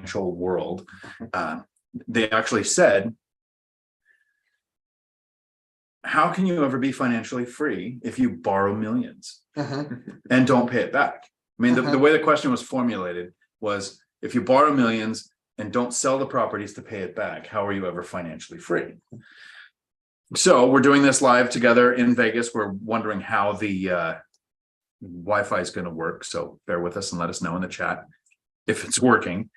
financial world, they actually said, how can you ever be financially free if you borrow millions and don't pay it back? I mean, the way the question was formulated was, if you borrow millions and don't sell the properties to pay it back, how are you ever financially free? So we're doing this live together in Vegas. We're wondering how the Wi-Fi is going to work. So bear with us and let us know in the chat if it's working.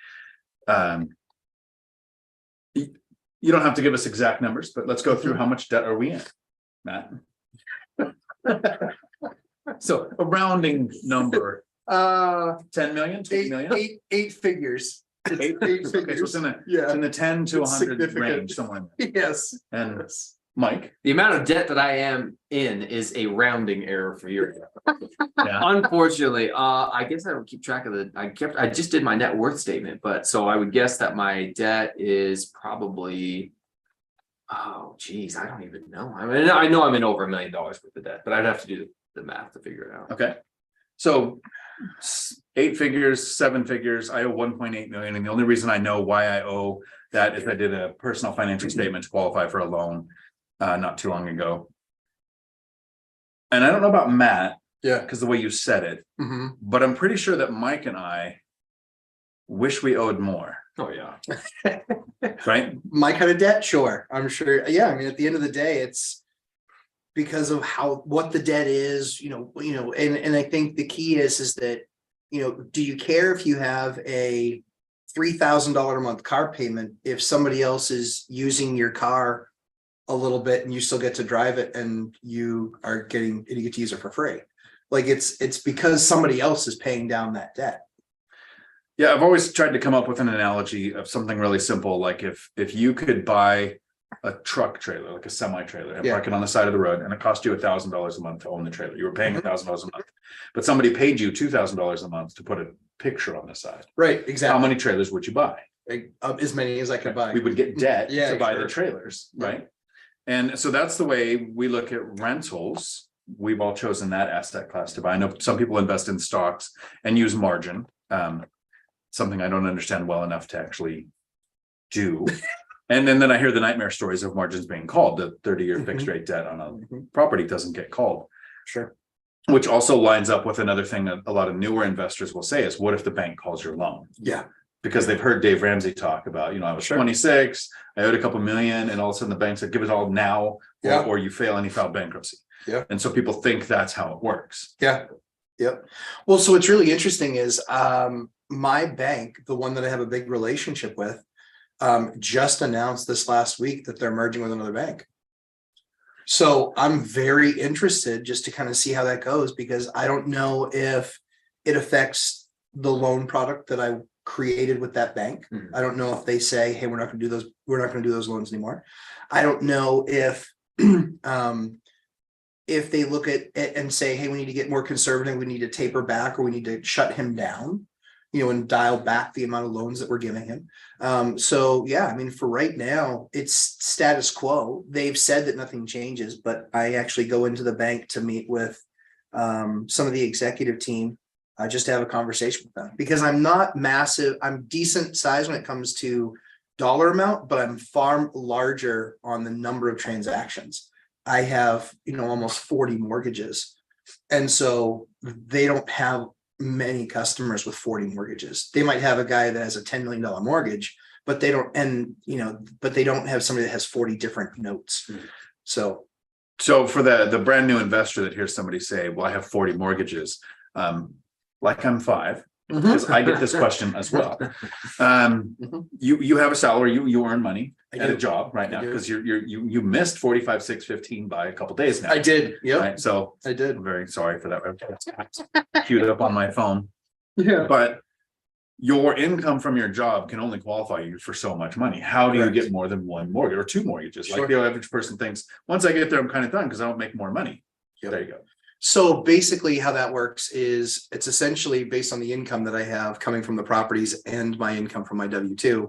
You don't have to give us exact numbers, but let's go through how much debt are we in, Matt? So a rounding number, 10 million, 20 million? Eight figures. Eight figures. Okay, so it's in the 10 to 100 range, somewhere. Yes. And Mike? The amount of debt that I am in is a rounding error for you. Yeah. Unfortunately, I guess I don't keep track of I just did my net worth statement, but so I would guess that my debt is probably, oh geez, I don't even know. I mean, I know I'm in over $1 million worth of debt, but I'd have to do the math to figure it out. Okay. So 8 figures, 7 figures, I owe 1.8 million. And the only reason I know why I owe that is I did a personal financial statement to qualify for a loan not too long ago. And I don't know about Matt, because the way you said it, but I'm pretty sure that Mike and I wish we owed more. Oh yeah. Right? My kind of debt, sure. I'm sure. Yeah, I mean, at the end of the day, it's because of what the debt is, and I think the key is that, do you care if you have a $3,000 a month car payment if somebody else is using your car a little bit and you still get to drive it and you get to use it for free? Like it's because somebody else is paying down that debt. Yeah, I've always tried to come up with an analogy of something really simple. Like if you could buy a truck trailer, like a semi trailer, and park it on the side of the road, and it cost you $1,000 a month to own the trailer. You were paying $1,000 a month, but somebody paid you $2,000 a month to put a picture on the side. Right, exactly. How many trailers would you buy? As many as I could buy. We would get debt to buy the trailers, right? And so that's the way we look at rentals. We've all chosen that asset class to buy. I know some people invest in stocks and use margin, something I don't understand well enough to actually do. And then I hear the nightmare stories of margins being called. The 30-year fixed rate debt on a property doesn't get called. Sure. Which also lines up with another thing that a lot of newer investors will say is, what if the bank calls your loan? Yeah. Because they've heard Dave Ramsey talk about, I was 26, I owed a couple million, and all of a sudden the bank said, give it all now, or you fail and you file bankruptcy. Yeah. And so people think that's how it works. Yeah. Yep. Well, so what's really interesting is my bank, the one that I have a big relationship with, just announced this last week that they're merging with another bank. So I'm very interested just to kind of see how that goes, because I don't know if it affects the loan product that I created with that bank. I don't know if they say, hey, we're not going to do those. We're not going to do those loans anymore. I don't know if they look at it and say, hey, we need to get more conservative, we need to taper back, or we need to shut him down, and dial back the amount of loans that we're giving him. So yeah, I mean, for right now, it's status quo. They've said that nothing changes, but I actually go into the bank to meet with some of the executive team just to have a conversation with them, because I'm not massive. I'm decent size when it comes to dollar amount, but I'm far larger on the number of transactions. I have, almost 40 mortgages. And so they don't have many customers with 40 mortgages. They might have a guy that has a $10 million mortgage, but they don't, but they don't have somebody that has 40 different notes. So for the brand new investor that hears somebody say, well, I have 40 mortgages, like I'm 5, because I get this question as well. You have a salary, you earn money at a job right now, because you missed 45,615 by a couple days now. I did. Yeah. Right? So I did. I'm very sorry for that. It's queued up on my phone. Yeah. But your income from your job can only qualify you for so much money. How do you get more than one mortgage or 2 mortgages? Like the average person thinks, once I get there, I'm kind of done because I don't make more money. There you go. So basically how that works is it's essentially based on the income that I have coming from the properties and my income from my W-2.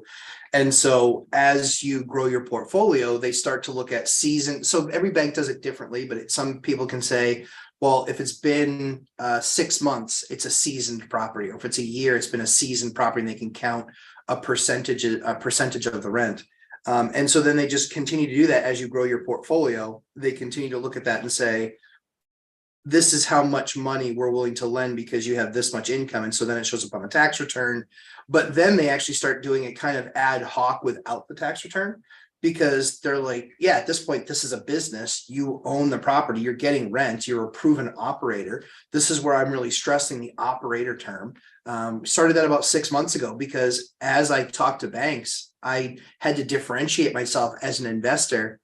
And so as you grow your portfolio, they start to look at season. So every bank does it differently, but some people can say, well, if it's been 6 months, it's a seasoned property. Or if it's a year, it's been a seasoned property, and they can count a percentage of the rent. And so then they just continue to do that as you grow your portfolio. They continue to look at that and say, this is how much money we're willing to lend because you have this much income. And so then it shows up on the tax return. But then they actually start doing it kind of ad hoc without the tax return, because they're like, yeah, at this point, this is a business. You own the property, you're getting rent, you're a proven operator. This is where I'm really stressing the operator term. Started that about 6 months ago, because as I talked to banks, I had to differentiate myself as an investor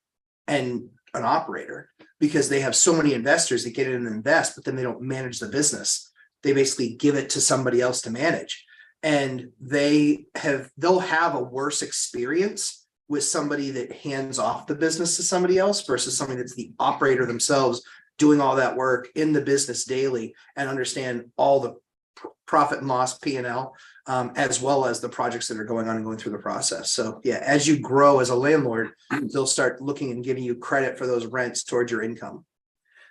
and an operator, because they have so many investors that get in and invest, but then they don't manage the business. They basically give it to somebody else to manage. And they'll have a worse experience with somebody that hands off the business to somebody else versus somebody that's the operator themselves, doing all that work in the business daily and understand all the profit and loss P&L, as well as the projects that are going on and going through the process. So yeah, as you grow as a landlord, they'll start looking and giving you credit for those rents towards your income.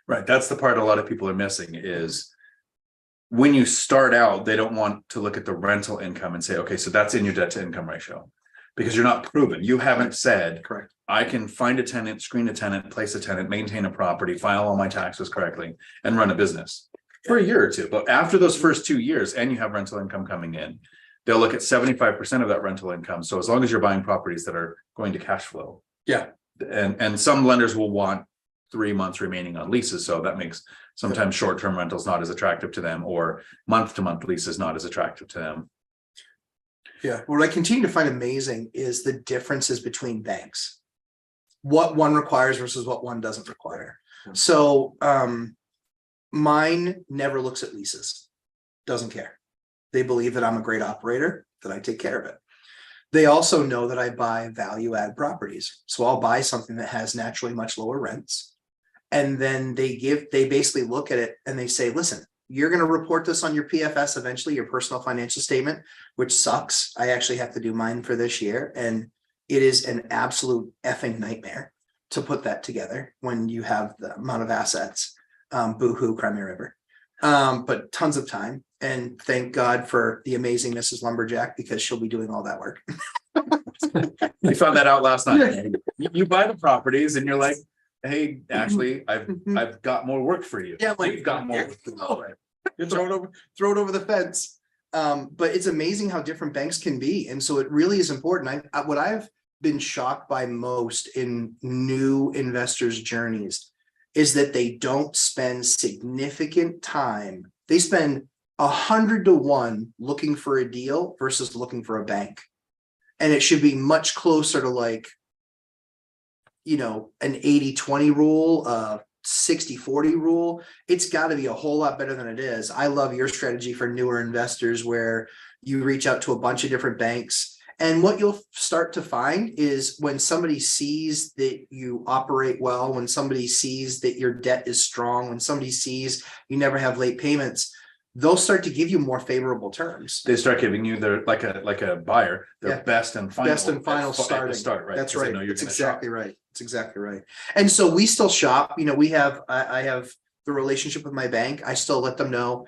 Right. That's the part a lot of people are missing is when you start out, they don't want to look at the rental income and say, okay, so that's in your debt to income ratio, because you're not proven. You haven't said, correct, I can find a tenant, screen a tenant, place a tenant, maintain a property, file all my taxes correctly, and run a business for a year or two. But after those first 2 years and you have rental income coming in, they'll look at 75% of that rental income. So as long as you're buying properties that are going to cash flow. Yeah. And some lenders will want 3 months remaining on leases. So that makes sometimes short-term rentals not as attractive to them, or month-to-month leases not as attractive to them. Yeah. What I continue to find amazing is the differences between banks, what one requires versus what one doesn't require. So mine never looks at leases, doesn't care. They believe that I'm a great operator, that I take care of it. They also know that I buy value add properties. So I'll buy something that has naturally much lower rents. And then they basically look at it and they say, listen, you're going to report this on your PFS eventually, your personal financial statement, which sucks. I actually have to do mine for this year. And it is an absolute effing nightmare to put that together when you have the amount of assets. Boo-hoo, Crimea River. But tons of time. And thank God for the amazing Mrs. Lumberjack, because she'll be doing all that work. We found that out last night. You buy the properties and you're like, hey, Ashley, I've got more work for you. Yeah, like, we've got more work for you. Throw it over the fence. But it's amazing how different banks can be. And so it really is important. What I've been shocked by most in new investors' journeys is that they don't spend significant time. They spend 100 to 1 looking for a deal versus looking for a bank. And it should be much closer to like, you know, an 80-20 rule, 60-40 rule. It's got to be a whole lot better than it is. I love your strategy for newer investors where you reach out to a bunch of different banks. And what you'll start to find is when somebody sees that you operate well, when somebody sees that your debt is strong, when somebody sees you never have late payments, they'll start to give you more favorable terms. They start giving you their like a buyer, their best and final starting. Start, right? That's right. That's exactly right. It's exactly right. And so we still shop. You know, I have the relationship with my bank. I still let them know,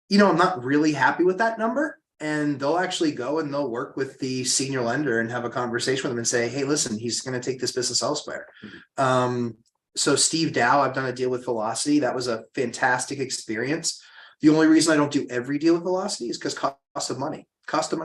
you know, I'm not really happy with that number. And they'll actually go and they'll work with the senior lender and have a conversation with them and say, hey, listen, he's going to take this business elsewhere. So Steve Dow, I've done a deal with Velocity. That was a fantastic experience. The only reason I don't do every deal with Velocity is because cost of money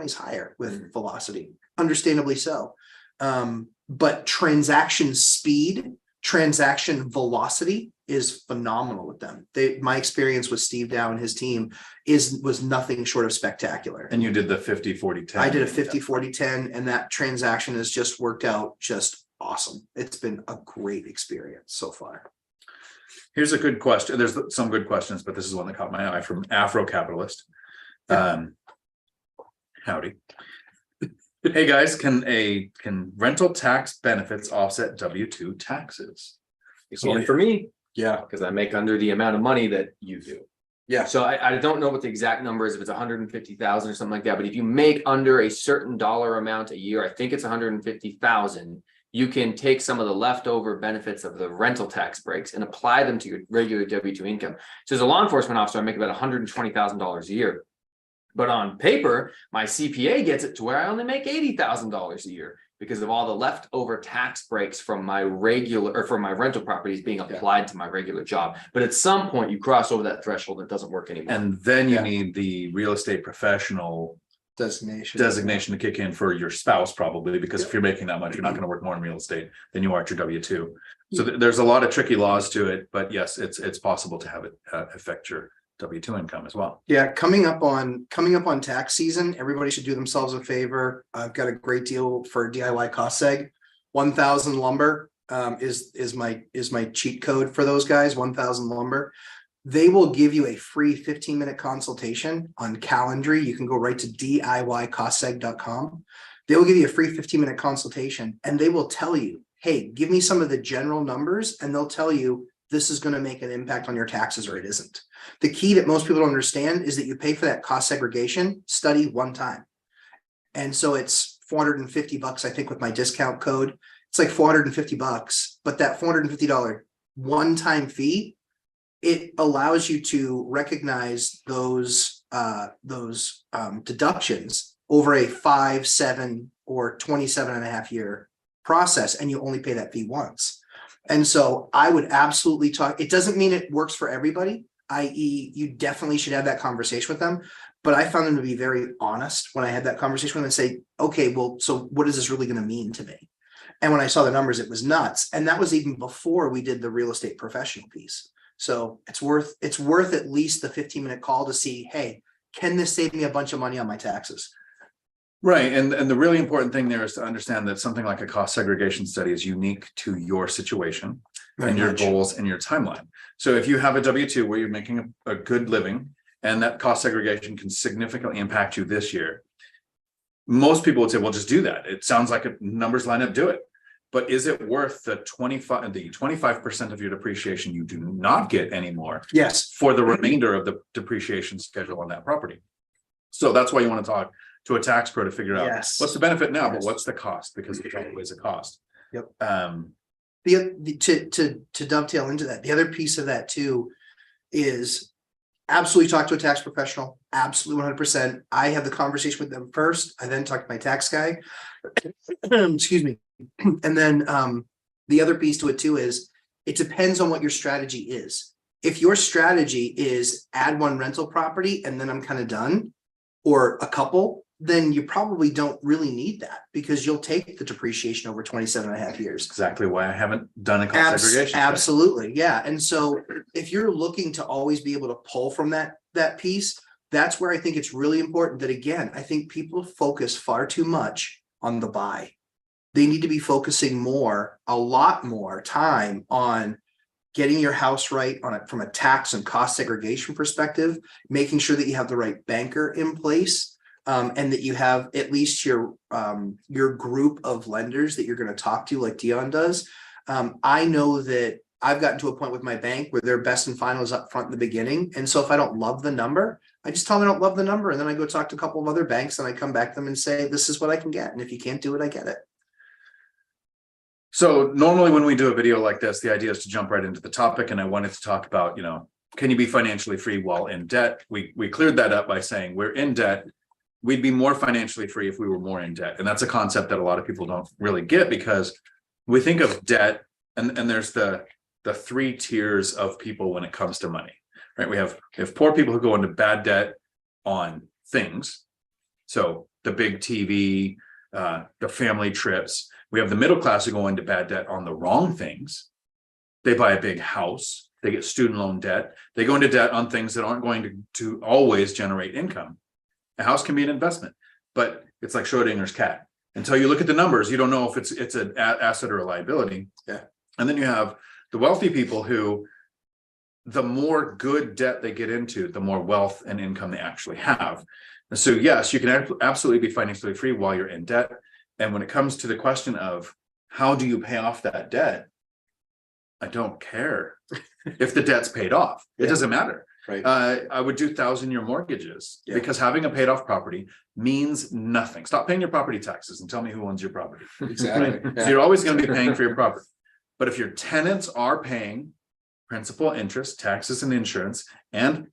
is higher with Velocity, understandably so. But transaction speed, transaction velocity is phenomenal with them. My experience with Steve Dow and his team was nothing short of spectacular. And you did the 50-40-10. I did a 50-40-10, and that transaction has just worked out just awesome. It's been a great experience so far. Here's a good question. There's some good questions, but this is one that caught my eye from Afro Capitalist. Howdy. Hey guys, can rental tax benefits offset W-2 taxes? It's only for me, Yeah. because I make under the amount of money that you do. Yeah. So I don't know what the exact number is, if it's 150,000 or something like that, but if you make under a certain dollar amount a year, I think it's 150,000, you can take some of the leftover benefits of the rental tax breaks and apply them to your regular W-2 income. So as a law enforcement officer, I make about $120,000 a year. But on paper, my CPA gets it to where I only make $80,000 a year because of all the leftover tax breaks from my rental properties being applied to my regular job. But at some point you cross over that threshold, it doesn't work anymore. And then you need the real estate professional designation to kick in for your spouse, probably, because if you're making that much, you're not going to work more in real estate than you are at your W-2. So there's a lot of tricky laws to it, but yes, it's possible to have it affect your W-2 income as well. Yeah, coming up on tax season, everybody should do themselves a favor. I've got a great deal for DIY cost seg. 1,000 lumber is my cheat code for those guys. 1,000 lumber. They will give you a free 15-minute consultation on Calendly. You can go right to DIYcostseg.com. They will give you a free 15-minute consultation and they will tell you, hey, give me some of the general numbers, and they'll tell you this is going to make an impact on your taxes or it isn't. The key that most people don't understand is that you pay for that cost segregation study one time. And so it's $450, I think, with my discount code. It's like $450, but that $450 one-time fee, it allows you to recognize those deductions over a 5, 7, or 27.5 year process, and you only pay that fee once. And so I would absolutely talk. It doesn't mean it works for everybody, i.e., you definitely should have that conversation with them. But I found them to be very honest when I had that conversation with them and say, okay, well, so what is this really going to mean to me? And when I saw the numbers, it was nuts. And that was even before we did the real estate professional piece. So it's worth at least the 15-minute call to see, hey, can this save me a bunch of money on my taxes? Right. And the really important thing there is to understand that something like a cost segregation study is unique to your situation and your goals and your timeline. So if you have a W-2 where you're making a good living and that cost segregation can significantly impact you this year, most people would say, well, just do that. It sounds like numbers line up, do it. But is it worth the 25% of your depreciation you do not get anymore? Yes. For the remainder of the depreciation schedule on that property. So that's why you want to talk to a tax pro to figure out what's the benefit now, but what's the cost, because there's always a cost. Yep. To dovetail into that, the other piece of that too is absolutely talk to a tax professional. Absolutely 100%. I have the conversation with them first. I then talk to my tax guy. Excuse me. And then the other piece to it too is it depends on what your strategy is. If your strategy is add one rental property and then I'm kind of done, or a couple, then you probably don't really need that because you'll take the depreciation over 27.5 years. Exactly why I haven't done a cost segregation. Absolutely. Yeah. And so if you're looking to always be able to pull from that piece, that's where I think it's really important that, again, I think people focus far too much on the buy. They need to be focusing a lot more time on getting your house right from a tax and cost segregation perspective, making sure that you have the right banker in place, and that you have at least your group of lenders that you're going to talk to, like Dion does. I know that I've gotten to a point with my bank where their best and final is up front in the beginning. And so if I don't love the number, I just tell them I don't love the number. And then I go talk to a couple of other banks and I come back to them and say, this is what I can get. And if you can't do it, I get it. So normally when we do a video like this, the idea is to jump right into the topic. And I wanted to talk about, can you be financially free while in debt? We cleared that up by saying we're in debt. We'd be more financially free if we were more in debt. And that's a concept that a lot of people don't really get, because we think of debt and there's the three tiers of people when it comes to money, right? We have poor people who go into bad debt on things. So the big TV, the family trips. We have the middle class who go into bad debt on the wrong things. They buy a big house, they get student loan debt, they go into debt on things that aren't going to always generate income. A house can be an investment, but it's like Schrodinger's cat. Until you look at the numbers, you don't know if it's an asset or a liability. Yeah. And then you have the wealthy people who, the more good debt they get into, the more wealth and income they actually have. And so, yes, you can absolutely be financially free while you're in debt. And when it comes to the question of how do you pay off that debt, I don't care if the debt's paid off. It doesn't matter. Right. I would do 1,000-year mortgages because having a paid off property means nothing. Stop paying your property taxes and tell me who owns your property. Exactly. Right? So you're always going to be paying for your property. But if your tenants are paying principal, interest, taxes, and insurance, and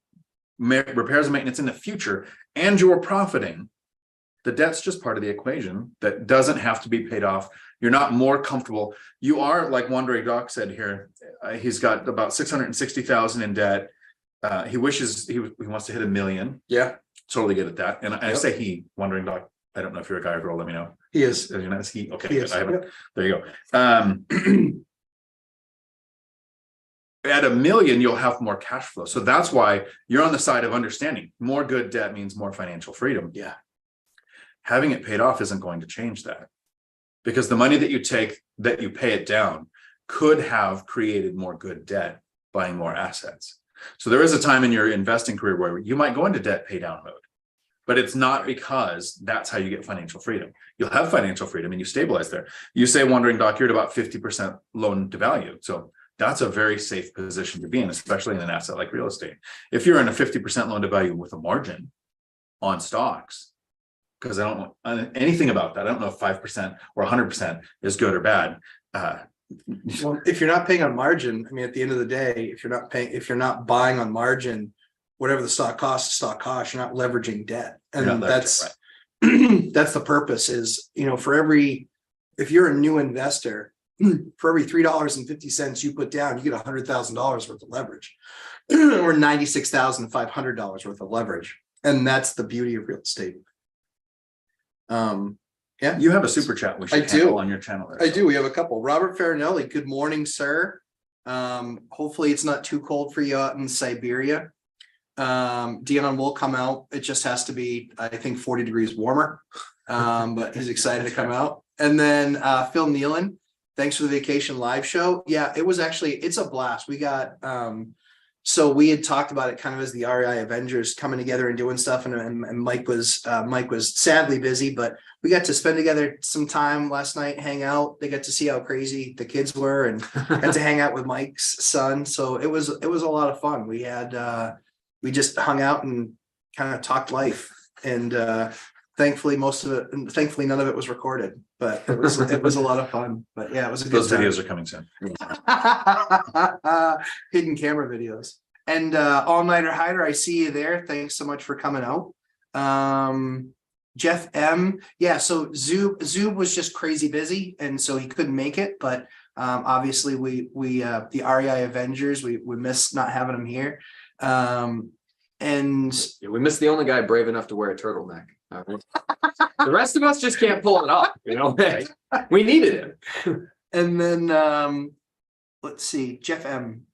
repairs and maintenance in the future, and you're profiting, the debt's just part of the equation that doesn't have to be paid off. You're not more comfortable. You are, like Wandering Doc said here, he's got about 660,000 in debt. He wishes he wants to hit 1 million. Yeah, Totally get at that. And I say he, Wandering Doc. I don't know if you're a guy or girl. Let me know. he is. Is he? Okay, He good. is. I haven't. Yep. There you go. At 1 million, you'll have more cash flow. So that's why you're on the side of understanding more good debt means more financial freedom. Yeah. Having it paid off isn't going to change that, because the money that you take, that you pay it down, could have created more good debt, buying more assets. So there is a time in your investing career where you might go into debt pay down mode, but it's not because that's how you get financial freedom. You'll have financial freedom and you stabilize there. You say, Wandering Doc, you're at about 50% loan to value. So that's a very safe position to be in, especially in an asset like real estate. If you're in a 50% loan to value with a margin on stocks, because I don't know anything about that. I don't know if 5% or 100% is good or bad. Well, if you're not paying on margin, I mean, at the end of the day, if you're not buying on margin, whatever the stock costs, you're not leveraging debt. And that's, that's the purpose is, if you're a new investor, for every $3.50 you put down, you get $100,000 worth of leverage or $96,500 worth of leverage. And that's the beauty of real estate. Yeah, you have a super chat. We should handle on your channel. There, I do. We have a couple. Robert Farinelli. Good morning, sir. Hopefully it's not too cold for you out in Siberia. Dion will come out. It just has to be, I think, 40 degrees warmer. But he's excited to come out. And then Phil Nealon, thanks for the vacation live show. Yeah, it was actually, it's a blast. We got so we had talked about it kind of as the REI Avengers coming together and doing stuff, and Mike was sadly busy, but we got to spend together some time last night, hang out. They got to see how crazy the kids were and got to hang out with Mike's son. So it was a lot of fun. We had we just hung out and kind of talked life, and thankfully none of it was recorded, but it was a lot of fun. But yeah, it was a good time. Those videos are coming soon. Hidden camera videos. And All Nighter Hider, I see you there. Thanks so much for coming out. Jeff M. Yeah, so Zub was just crazy busy, and so he couldn't make it. But obviously we the REI Avengers, we miss not having him here. And yeah, we missed the only guy brave enough to wear a turtleneck. The rest of us just can't pull it off, Hey, we needed him. And then let's see, Jeff M.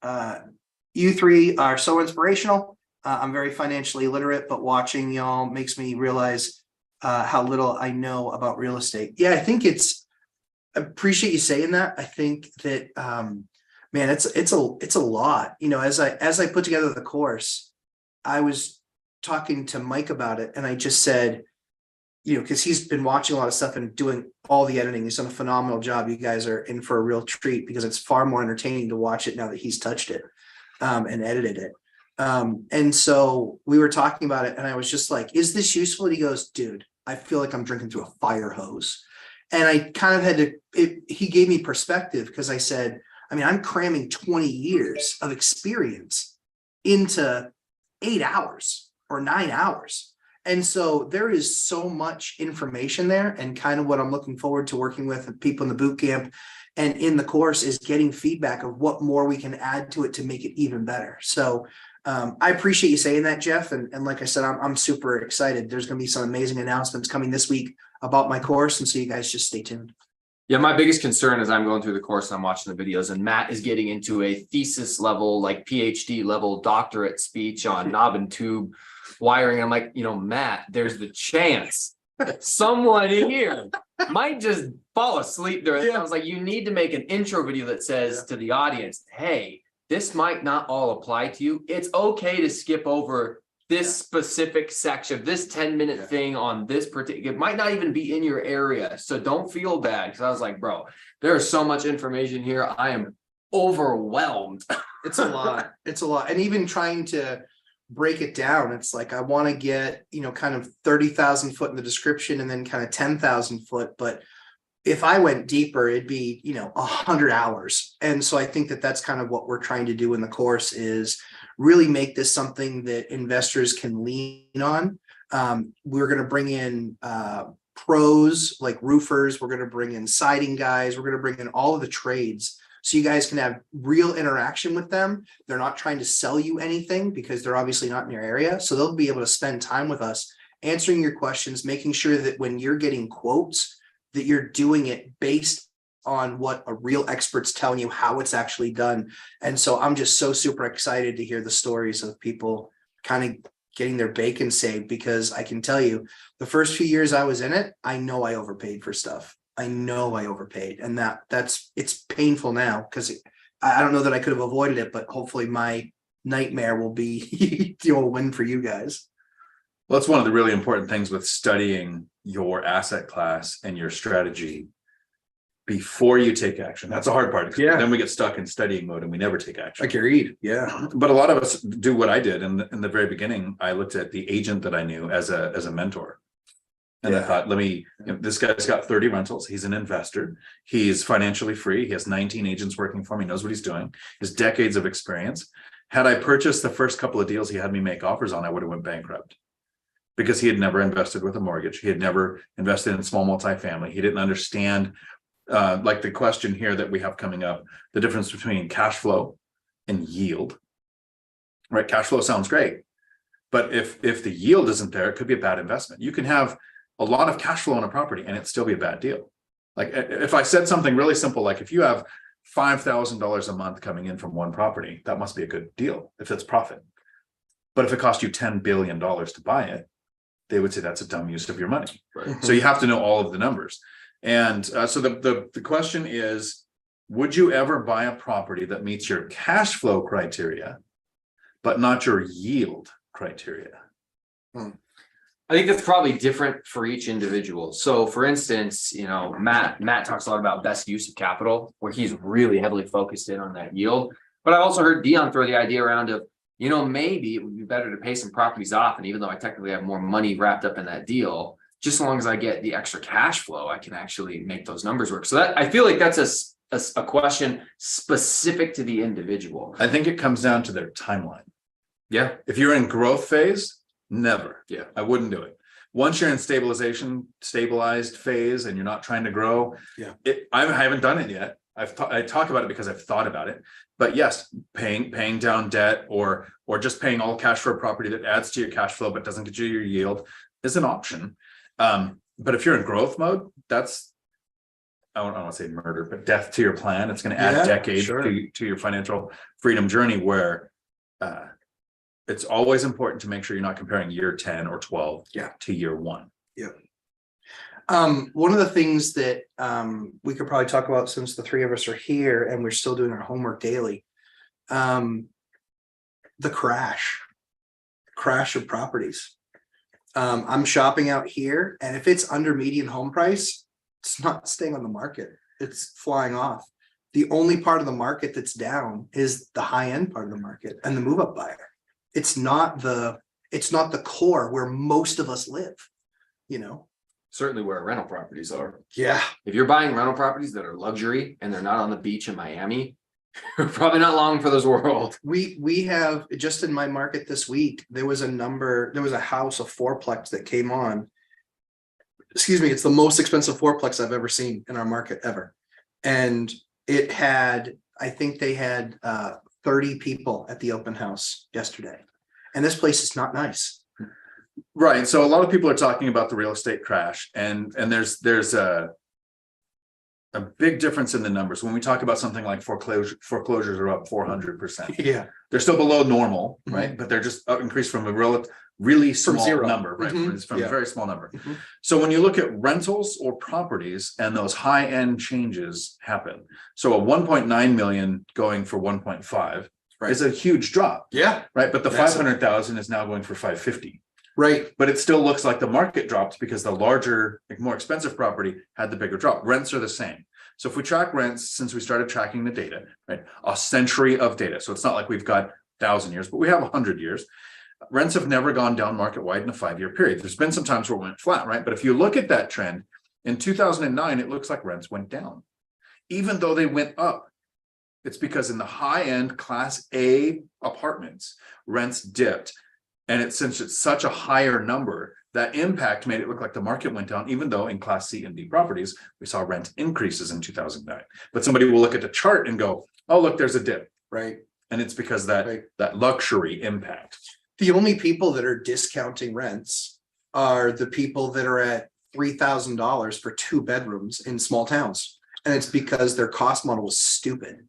You three are so inspirational. I'm very financially literate, but watching y'all makes me realize how little I know about real estate. Yeah, I think I appreciate you saying that. I think that man, it's a lot. As I put together the course, I was talking to Mike about it, and I just said, because he's been watching a lot of stuff and doing all the editing. He's done a phenomenal job. You guys are in for a real treat, because it's far more entertaining to watch it now that he's touched it and edited it. And so we were talking about it, and I was just like, is this useful? And he goes, dude, I feel like I'm drinking through a fire hose. And I kind of had to, he gave me perspective, because I said, I'm cramming 20 years of experience into 8 hours or 9 hours. And so there is so much information there, and kind of what I'm looking forward to working with people in the boot camp and in the course is getting feedback of what more we can add to it to make it even better. So I appreciate you saying that, Jeff. And like I said, I'm super excited. There's going to be some amazing announcements coming this week about my course. And so you guys just stay tuned. Yeah, my biggest concern is I'm going through the course and I'm watching the videos, and Matt is getting into a thesis level, like PhD level doctorate speech on knob and tube wiring. I'm like, Matt, there's the chance someone here might just fall asleep during it. I was like, you need to make an intro video that says to the audience, hey, this might not all apply to you. It's okay to skip over this specific section, this 10-minute thing on this particular, it might not even be in your area. So don't feel bad. Cause I was like, bro, there's so much information here. I am overwhelmed. It's a lot. It's a lot. And even trying to break it down, it's like, I want to get, kind of 30,000 foot in the description and then kind of 10,000 foot. But if I went deeper, it'd be, 100 hours. And so I think that that's kind of what we're trying to do in the course, is really make this something that investors can lean on. We're going to bring in pros like roofers. We're going to bring in siding guys. We're going to bring in all of the trades. So you guys can have real interaction with them. They're not trying to sell you anything because they're obviously not in your area. So they'll be able to spend time with us, answering your questions, making sure that when you're getting quotes, that you're doing it based on what a real expert's telling you how it's actually done. And so I'm just so super excited to hear the stories of people kind of getting their bacon saved, because I can tell you the first few years I was in it, I know I overpaid for stuff. I know I overpaid, and it's painful now because I don't know that I could have avoided it, but hopefully my nightmare will be the old win for you guys. Well, that's one of the really important things with studying your asset class and your strategy before you take action. That's a hard part. Yeah. Then we get stuck in studying mode and we never take action. Agreed. Yeah. But a lot of us do what I did in the very beginning. I looked at the agent that I knew as a mentor. And I thought, this guy's got 30 rentals. He's an investor. He's financially free. He has 19 agents working for him. He knows what he's doing. He has decades of experience. Had I purchased the first couple of deals he had me make offers on, I would have went bankrupt, because he had never invested with a mortgage. He had never invested in small multifamily. He didn't understand, like the question here that we have coming up, the difference between cash flow and yield. Right? Cash flow sounds great, but if the yield isn't there, it could be a bad investment. You can have a lot of cash flow on a property and it still be a bad deal. Like if I said something really simple, like if you have $5,000 a month coming in from one property, that must be a good deal if it's profit. But if it cost you $10 billion to buy it, they would say that's a dumb use of your money. Right. So you have to know all of the numbers. And so the question is, would you ever buy a property that meets your cash flow criteria, but not your yield criteria? I think that's probably different for each individual. So for instance, Matt talks a lot about best use of capital, where he's really heavily focused in on that yield. But I also heard Dion throw the idea around of, maybe it would be better to pay some properties off. And even though I technically have more money wrapped up in that deal, just as long as I get the extra cash flow, I can actually make those numbers work. So I feel like that's a question specific to the individual. I think it comes down to their timeline. Yeah. If you're in growth phase, never. Yeah. I wouldn't do it. Once you're in stabilized phase and you're not trying to grow. Yeah. I haven't done it yet. I talk about it because I've thought about it. But yes, paying down debt or just paying all cash for a property that adds to your cash flow but doesn't get you your yield is an option. But if you're in growth mode, that's, I don't want to say murder, but death to your plan. It's going to add decades to your financial freedom journey, where it's always important to make sure you're not comparing year 10 or 12 to year 1. Yeah. One of the things that we could probably talk about, since the three of us are here and we're still doing our homework daily, the crash of properties. I'm shopping out here, and if it's under median home price, it's not staying on the market. It's flying off. The only part of the market that's down is the high end part of the market and the move up buyer. It's not the core where most of us live, Certainly where rental properties are. Yeah. If you're buying rental properties that are luxury and they're not on the beach in Miami, you're probably not long for this world. We have, just in my market this week, there was a house, a fourplex that came on. Excuse me, it's the most expensive fourplex I've ever seen in our market ever. And I think they had 30 people at the open house yesterday. And this place is not nice. Right. So a lot of people are talking about the real estate crash, and there's a big difference in the numbers. When we talk about something like foreclosures are up 400%. Yeah. They're still below normal, right? But they're just increased from a really small number, right? It's from a very small number. So when you look at rentals or properties and those high end changes happen, so a 1.9 million going for 1.5 is a huge drop. Yeah. Right. But the 500,000 is now going for 550. Right. But it still looks like the market dropped because the larger, more expensive property had the bigger drop. Rents are the same. So if we track rents, since we started tracking the data, right, a century of data. So it's not like we've got 1,000 years, but we have 100 years. Rents have never gone down market wide in a 5-year period. There's been some times where it went flat, right? But if you look at that trend, in 2009, it looks like rents went down, even though they went up. It's because in the high end class A apartments, rents dipped. And since it's such a higher number, that impact made it look like the market went down, even though in Class C and D properties, we saw rent increases in 2009. But somebody will look at the chart and go, oh, look, there's a dip. Right. And it's because that luxury impact. The only people that are discounting rents are the people that are at $3,000 for 2 bedrooms in small towns. And it's because their cost model was stupid.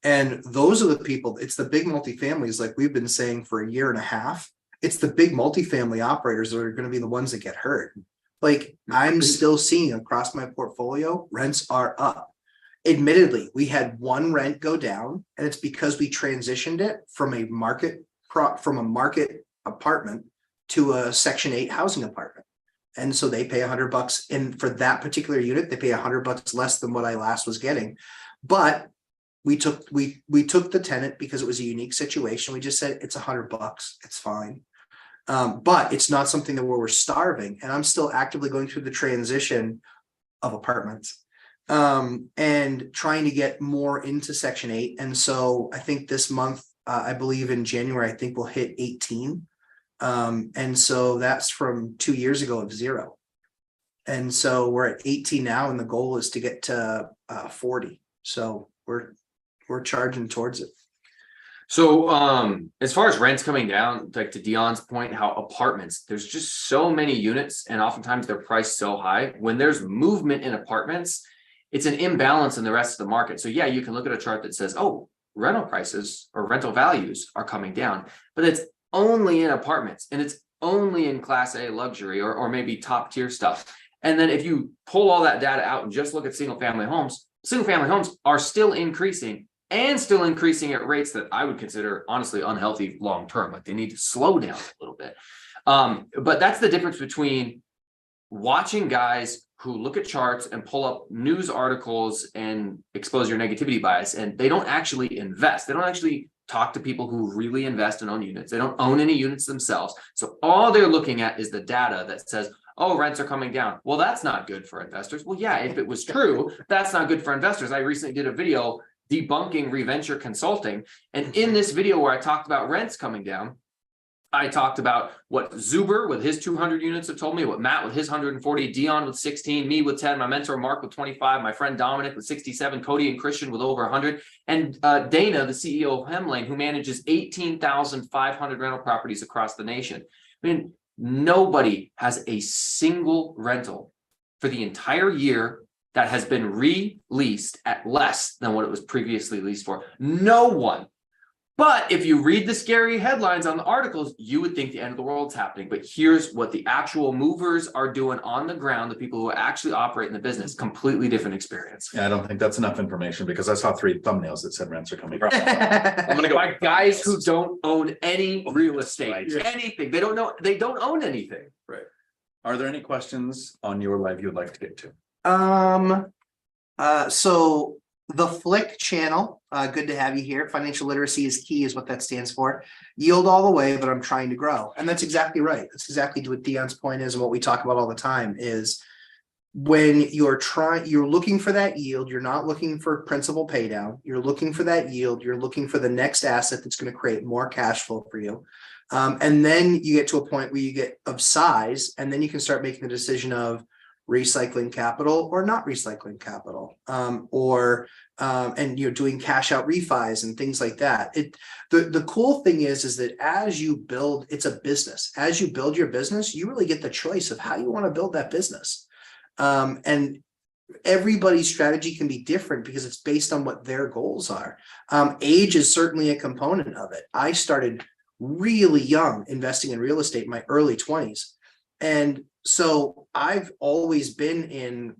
And those are the people, it's the big multifamilies, like we've been saying for a year and a half. It's the big multifamily operators that are going to be the ones that get hurt. Like I'm still seeing across my portfolio, rents are up. Admittedly, we had one rent go down, and it's because we transitioned it from a market apartment to a Section 8 housing apartment. And so they pay $100, and for that particular unit, they pay $100 less than what I last was getting. But we took the tenant because it was a unique situation. We just said it's $100, it's fine. But it's not something that we're starving. And I'm still actively going through the transition of apartments and trying to get more into Section 8. And so I think this month, I believe in January, I think we'll hit 18. And so that's from 2 years ago of 0. And so we're at 18 now, and the goal is to get to 40. So we're charging towards it. So as far as rents coming down, like to Dion's point, how apartments, there's just so many units, and oftentimes they're priced so high. When there's movement in apartments, it's an imbalance in the rest of the market. So yeah, you can look at a chart that says, oh, rental prices or rental values are coming down, but it's only in apartments, and it's only in Class A luxury or maybe top tier stuff. And then if you pull all that data out and just look at single family homes are still increasing, and still increasing at rates that I would consider honestly unhealthy long term. Like they need to slow down a little bit. But that's the difference between watching guys who look at charts and pull up news articles and expose your negativity bias, and they don't actually invest. They don't actually talk to people who really invest and own units. They don't own any units themselves. So all they're looking at is the data that says, oh, rents are coming down. Well, that's not good for investors. Well, yeah, if it was true, that's not good for investors. I recently did a video debunking reventure consulting. And in this video where I talked about rents coming down, I talked about what Zuber with his 200 units have told me, what Matt with his 140, Dion with 16, me with 10, my mentor Mark with 25, my friend Dominic with 67, Cody and Christian with over 100, and Dana, the CEO of Hemlane, who manages 18,500 rental properties across the nation. I mean, nobody has a single rental for the entire year that has been re-leased at less than what it was previously leased for. No one. But if you read the scary headlines on the articles, you would think the end of the world's happening. But here's what the actual movers are doing on the ground, the people who actually operate in the business, completely different experience. Yeah, I don't think that's enough information, because I saw 3 thumbnails that said rents are coming. I'm gonna go by guys who don't own any real estate, anything. They don't own anything. Right. Are there any questions on your live you would like to get to? So the Flick channel, good to have you here. Financial literacy is key, is what that stands for. Yield all the way, but I'm trying to grow. And that's exactly right. That's exactly what Dion's point is, and what we talk about all the time is when you're looking for that yield, you're not looking for principal pay down. You're looking for that yield. You're looking for the next asset that's going to create more cash flow for you. And then you get to a point where you get of size, and then you can start making the decision of recycling capital or not recycling capital, and you're doing cash out refis and things like that. The cool thing is that as you build, it's a business. As you build your business, you really get the choice of how you want to build that business. And everybody's strategy can be different because it's based on what their goals are. Age is certainly a component of it. I started really young investing in real estate in my early 20s. And so I've always been in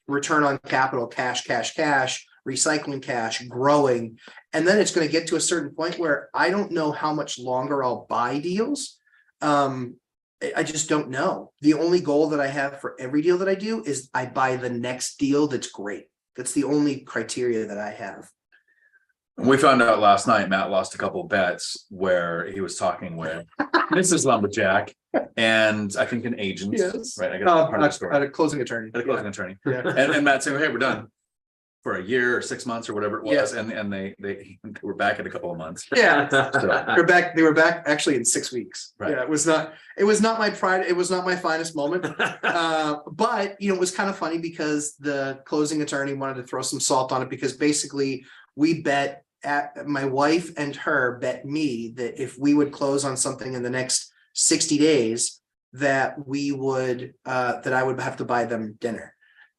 return on capital, cash, recycling cash, growing. And then it's going to get to a certain point where I don't know how much longer I'll buy deals. I just don't know. The only goal that I have for every deal that I do is I buy the next deal that's great. That's the only criteria that I have. We found out last night, Matt lost a couple of bets where he was talking with Mrs. Lumberjack and I think an agent. Yes. Right. I guess part of the story. At a closing attorney. At a closing attorney. Yeah. And Matt saying, hey, we're done. for a year or 6 months or whatever it was, and they were back in a couple of months. Yeah. So, They were back actually in 6 weeks. Right. Yeah, it was not my pride, it was not my finest moment. But it was kind of funny because the closing attorney wanted to throw some salt on it, because basically my wife and her bet me that if we would close on something in the next 60 days, that I would have to buy them dinner.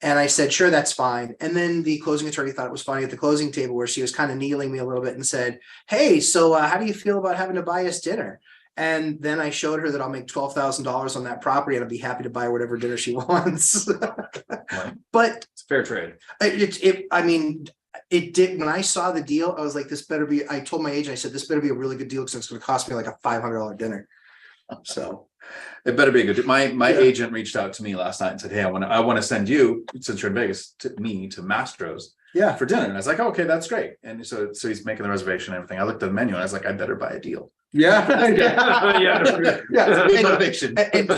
And I said, sure, that's fine. And then the closing attorney thought it was funny at the closing table, where she was kind of needling me a little bit and said, hey, so how do you feel about having to buy us dinner? And then I showed her that I'll make $12,000 on that property, and I'll be happy to buy whatever dinner she wants. But It's fair trade. It did. When I saw the deal, I was like, I told my agent, I said, this better be a really good deal, because it's going to cost me like a $500 dinner. So it better be a good. My agent reached out to me last night and said, hey, I want to send you, since you're in Vegas, to Mastro's for dinner. And I was like, oh, okay, that's great. And so he's making the reservation and everything. I looked at the menu and I was like, I better buy a deal. Yeah. Yeah. Motivation. And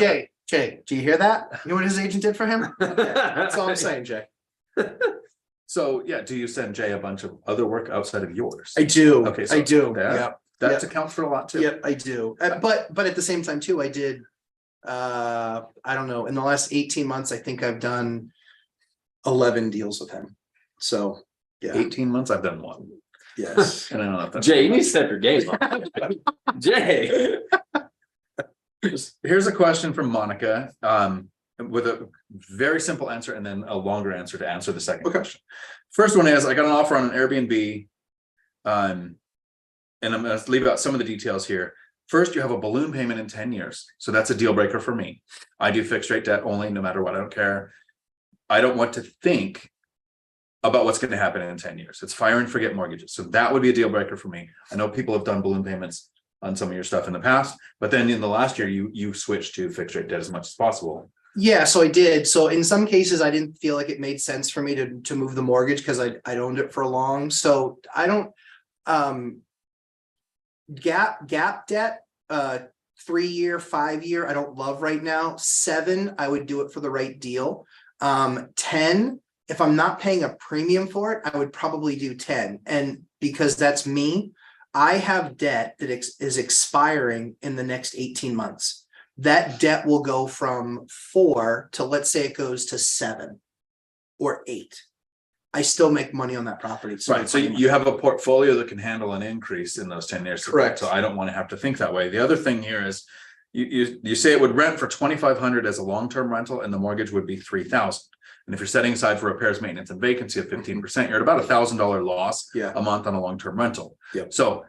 Jay, do you hear that? You know what his agent did for him? That's all I'm saying, Jay. So do you send Jay a bunch of other work outside of yours? I do. Okay, so I do. That accounts for a lot too. Yep, I do. But at the same time too, I did. I don't know. In the last 18 months, I think I've done 11 deals with him. So 18 months, I've done one. Yes. And I don't know if that's Jay, you need to step your game up. Jay. Here's a question from Monica, with a very simple answer and then a longer answer to answer the second question. First one is, I got an offer on an Airbnb, and I'm going to leave out some of the details here. First, you have a balloon payment in 10 years. So that's a deal breaker for me. I do fixed rate debt only, no matter what. I don't care. I don't want to think about what's going to happen in 10 years. It's fire and forget mortgages. So that would be a deal breaker for me. I know people have done balloon payments on some of your stuff in the past, but then in the last year, you switched to fixed rate debt as much as possible. Yeah, so I did. So in some cases, I didn't feel like it made sense for me to move the mortgage, because I owned it for long. So I don't gap debt, 3-year, 5-year, I don't love right now. 7, I would do it for the right deal. 10, if I'm not paying a premium for it, I would probably do 10. And because that's me, I have debt that is expiring in the next 18 months. That debt will go from 4 to, let's say it goes to 7 or 8. I still make money on that property. Right. So you have a portfolio that can handle an increase in those 10 years. Correct. So I don't want to have to think that way. The other thing here is you say it would rent for $2,500 as a long-term rental, and the mortgage would be $3,000. And if you're setting aside for repairs, maintenance, and vacancy of 15%, you're at about $1,000 loss a month on a long-term rental. Yep. So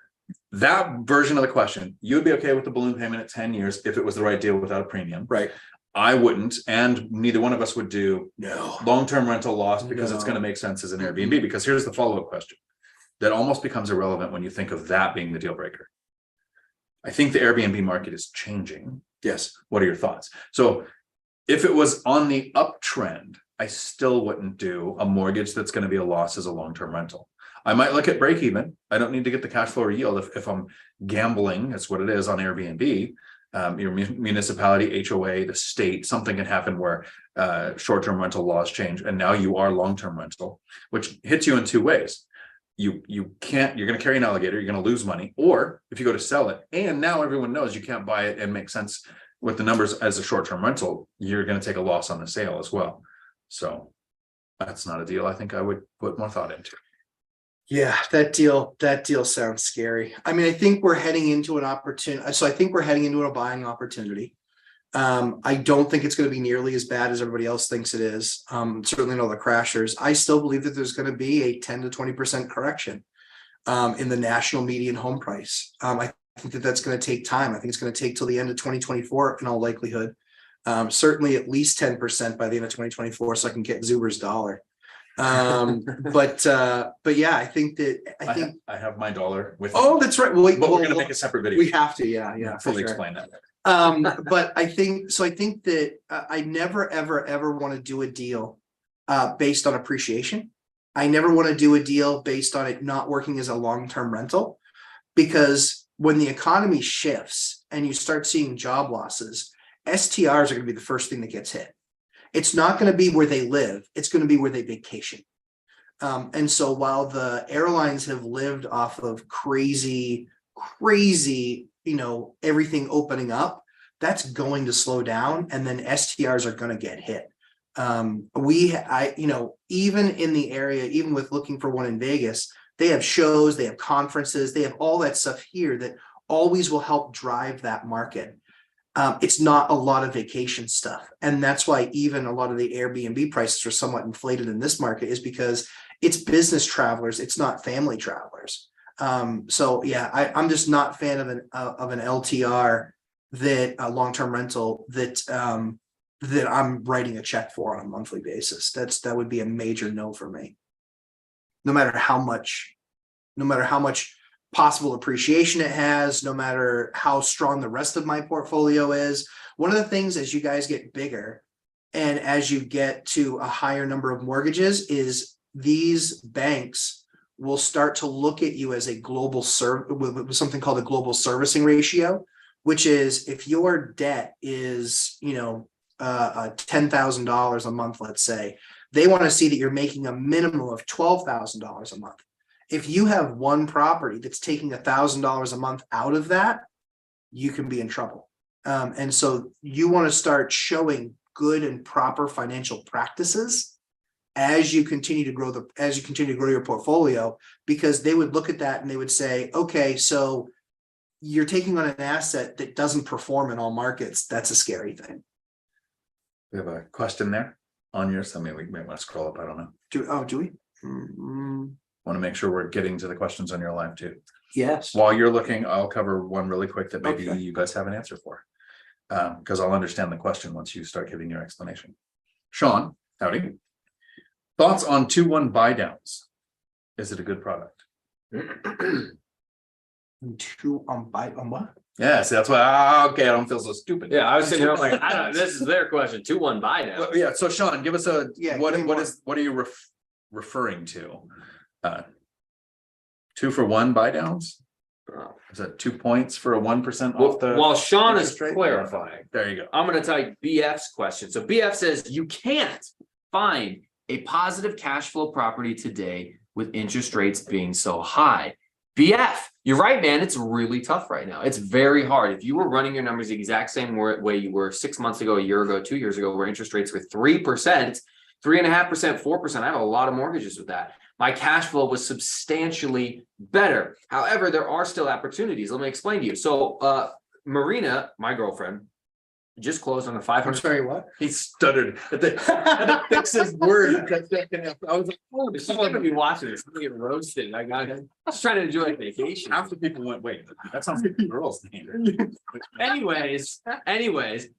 that version of the question, you would be okay with the balloon payment at 10 years if it was the right deal without a premium. Right. I wouldn't, and neither one of us would do No. long-term rental loss, because it's going to make sense as an Airbnb. Because here's the follow-up question that almost becomes irrelevant when you think of that being the deal breaker. I think the Airbnb market is changing. Yes. What are your thoughts? So if it was on the uptrend, I still wouldn't do a mortgage that's going to be a loss as a long-term rental. I might look at break even. I don't need to get the cash flow or yield if I'm gambling. That's what it is on Airbnb. Your municipality, HOA, the state, something can happen where short-term rental laws change, and now you are long-term rental, which hits you in 2 ways. You're going to carry an alligator, you're going to lose money, or if you go to sell it, and now everyone knows you can't buy it and make sense with the numbers as a short-term rental, you're going to take a loss on the sale as well. So that's not a deal I think I would put more thought into. Yeah, that deal sounds scary. I mean, I think we're heading into an opportunity. So I think we're heading into a buying opportunity. I don't think it's going to be nearly as bad as everybody else thinks it is. Certainly not the crashers. I still believe that there's going to be a 10 to 20% correction in the national median home price. I think that that's going to take time. I think it's going to take till the end of 2024 in all likelihood. Certainly at least 10% by the end of 2024, so I can get Zuber's dollar. But yeah, I think I have my dollar with oh me, that's right. but we're going to make a separate video. We have to, yeah, fully sure. explain that. But I think that I never ever want to do a deal based on appreciation. I never want to do a deal based on it not working as a long-term rental, because when the economy shifts and you start seeing job losses, STRs are going to be the first thing that gets hit. It's not going to be where they live. It's going to be where they vacation. And so while the airlines have lived off of crazy, everything opening up, that's going to slow down, and then STRs are going to get hit. Even in the area, even with looking for one in Vegas, they have shows, they have conferences, they have all that stuff here that always will help drive that market. It's not a lot of vacation stuff. And that's why even a lot of the Airbnb prices are somewhat inflated in this market, is because it's business travelers, it's not family travelers. I'm just not a fan of an LTR, that a long-term rental that I'm writing a check for on a monthly basis. That would be a major no for me. No matter how much possible appreciation it has, no matter how strong the rest of my portfolio is. One of the things, as you guys get bigger and as you get to a higher number of mortgages, is these banks will start to look at you as a global with something called a global servicing ratio, which is if your debt is, $10,000 a month, let's say, they want to see that you're making a minimum of $12,000 a month. If you have one property that's taking $1,000 a month out of that, you can be in trouble. And so you want to start showing good and proper financial practices as you continue to grow your portfolio, because they would look at that and they would say, okay, so you're taking on an asset that doesn't perform in all markets. That's a scary thing. We have a question there on yours. I mean, we may want to scroll up. I don't know. Do we? Want to make sure we're getting to the questions on your live too. Yes. While you're looking, I'll cover one really quick that maybe Okay. you guys have an answer for. Because I'll understand the question once you start giving your explanation. Sean, howdy. Thoughts on 2-1 buy downs? Is it a good product? On what? Yeah, see, that's why. Okay, I don't feel so stupid. Yeah, I was sitting here like, I don't. This is their question. 2-1 buy now. Well, yeah. So Sean, give us a what give me more. are you referring to? 2-for-1 buy downs? Is that 2 points for a 1% off the? While Sean is interest rate? clarifying, There you go. I'm going to tell you BF's question. So BF says you can't find a positive cash flow property today with interest rates being so high. BF, you're right, man. It's really tough right now. It's very hard. If you were running your numbers the exact same way you were 6 months ago, a year ago, 2 years ago, where interest rates were 3%, 3.5%, 4%. I have a lot of mortgages with that. My cash flow was substantially better. However, there are still opportunities. Let me explain to you. So Marina, my girlfriend, just closed on a 500. I'm sorry, what? He stuttered at the fix his word. I was like, oh, she's gonna be watching this. I'm gonna get roasted. I was trying to enjoy a vacation. Half the people went, wait, that sounds like a girl's name. Anyways,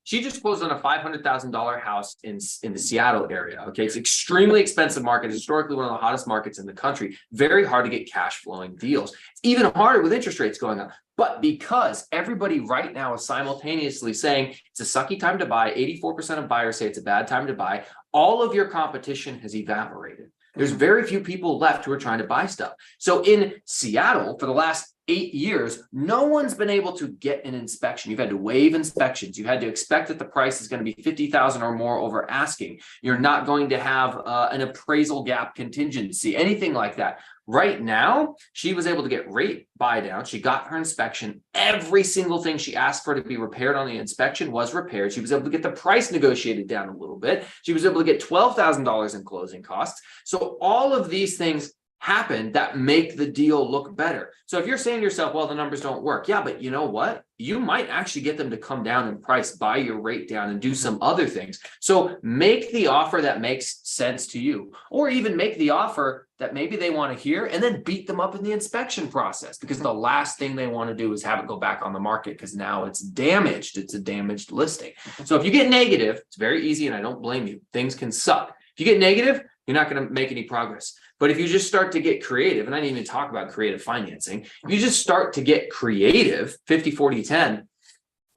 she just closed on a $500,000 house in the Seattle area. Okay, it's extremely expensive market, historically one of the hottest markets in the country. Very hard to get cash flowing deals. It's even harder with interest rates going up. But because everybody right now is simultaneously saying it's a sucky time to buy, 84% of buyers say it's a bad time to buy, all of your competition has evaporated. There's very few people left who are trying to buy stuff. So in Seattle, for the last 8 years, no one's been able to get an inspection. You've had to waive inspections. You had to expect that the price is going to be $50,000 or more over asking. You're not going to have an appraisal gap contingency, anything like that. Right now, she was able to get rate buy down. She got her inspection. Every single thing she asked for to be repaired on the inspection was repaired. She was able to get the price negotiated down a little bit. She was able to get $12,000 in closing costs. So all of these things happen that make the deal look better. So if you're saying to yourself, well, the numbers don't work. Yeah, but you know what? You might actually get them to come down in price, buy your rate down, and do some other things. So make the offer that makes sense to you, or even make the offer that maybe they want to hear, and then beat them up in the inspection process, because the last thing they want to do is have it go back on the market, because now it's damaged. It's a damaged listing. So if you get negative, it's very easy, and I don't blame you. Things can suck. If you get negative, you're not going to make any progress. But if you just start to get creative, and I didn't even talk about creative financing, if you just start to get creative, 50, 40, 10,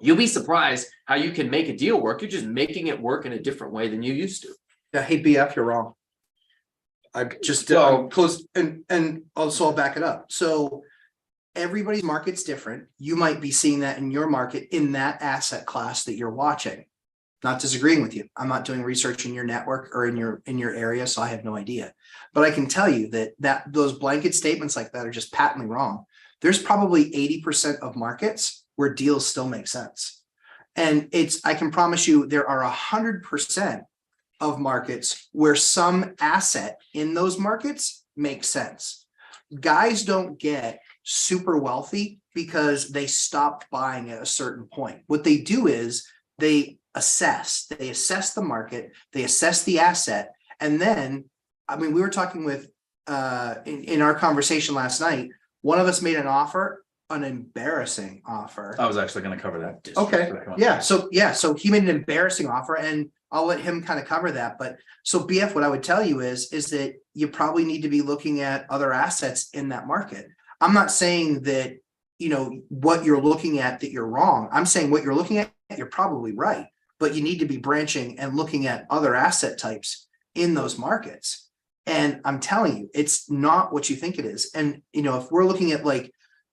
you'll be surprised how you can make a deal work. You're just making it work in a different way than you used to. Yeah, hey BF, you're wrong. I just close and also I'll back it up. So everybody's market's different. You might be seeing that in your market in that asset class that you're watching. Not disagreeing with you. I'm not doing research in your network or in your area, so I have no idea. But I can tell you that those blanket statements like that are just patently wrong. There's probably 80% of markets where deals still make sense. And I can promise you there are 100% of markets where some asset in those markets makes sense. Guys don't get super wealthy because they stopped buying at a certain point. What they do is they assess the market, they assess the asset. And then, I mean, we were talking with, in our conversation last night, one of us made an offer, an embarrassing offer. I was actually going to cover that. Okay. Yeah. So he made an embarrassing offer, and I'll let him kind of cover that. But so BF, what I would tell you is that you probably need to be looking at other assets in that market. I'm not saying that, what you're looking at that you're wrong. I'm saying what you're looking at, you're probably right, but you need to be branching and looking at other asset types in those markets. And I'm telling you, it's not what you think it is. And, if we're looking at